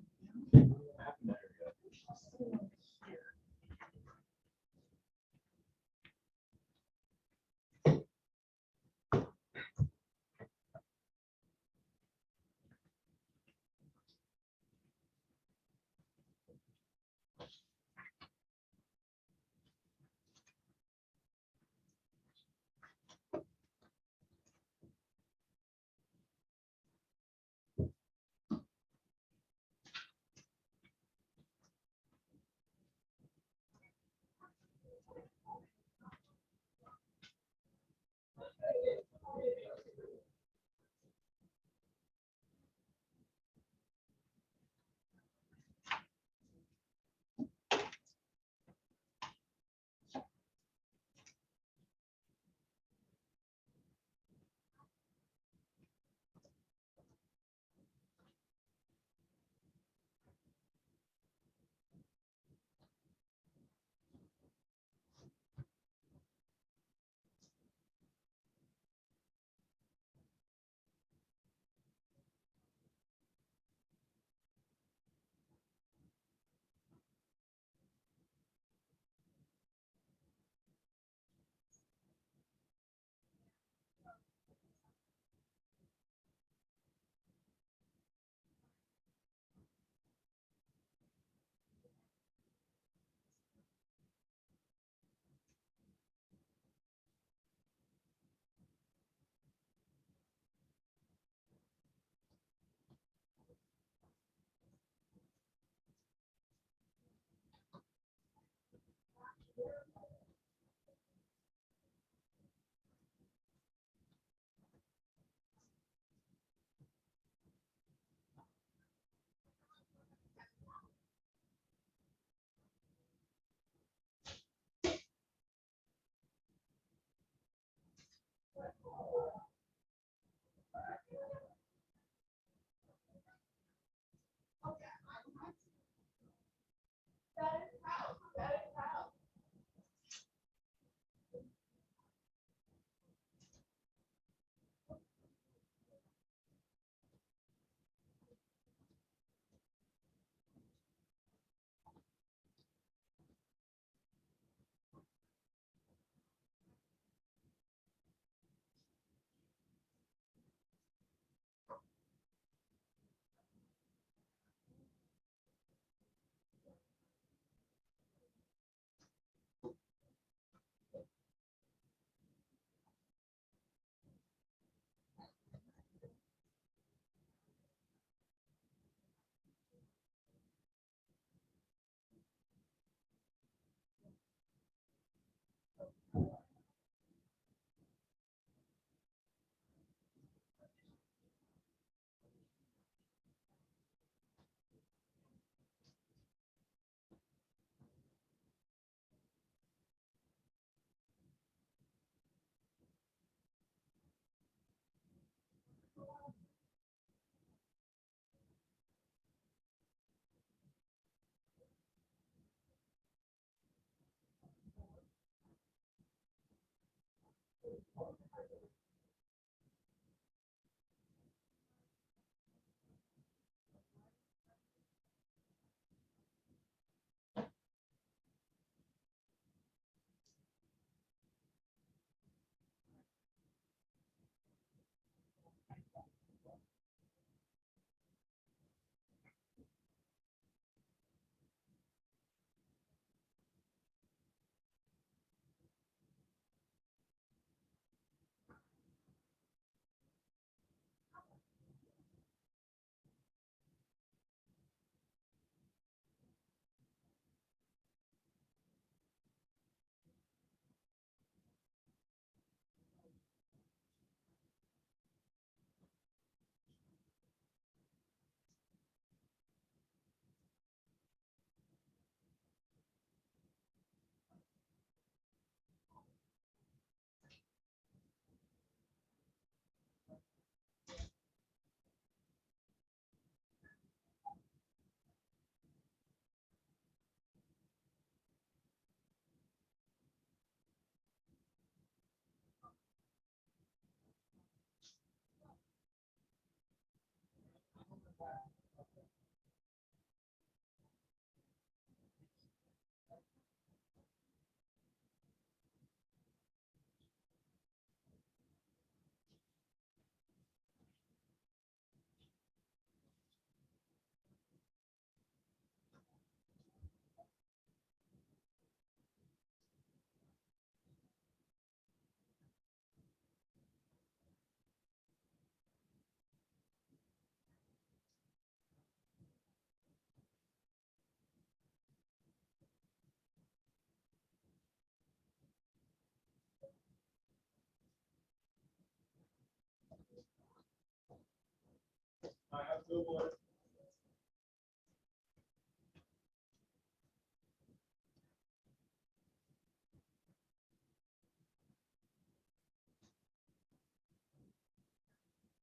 Speaker 11: Good morning.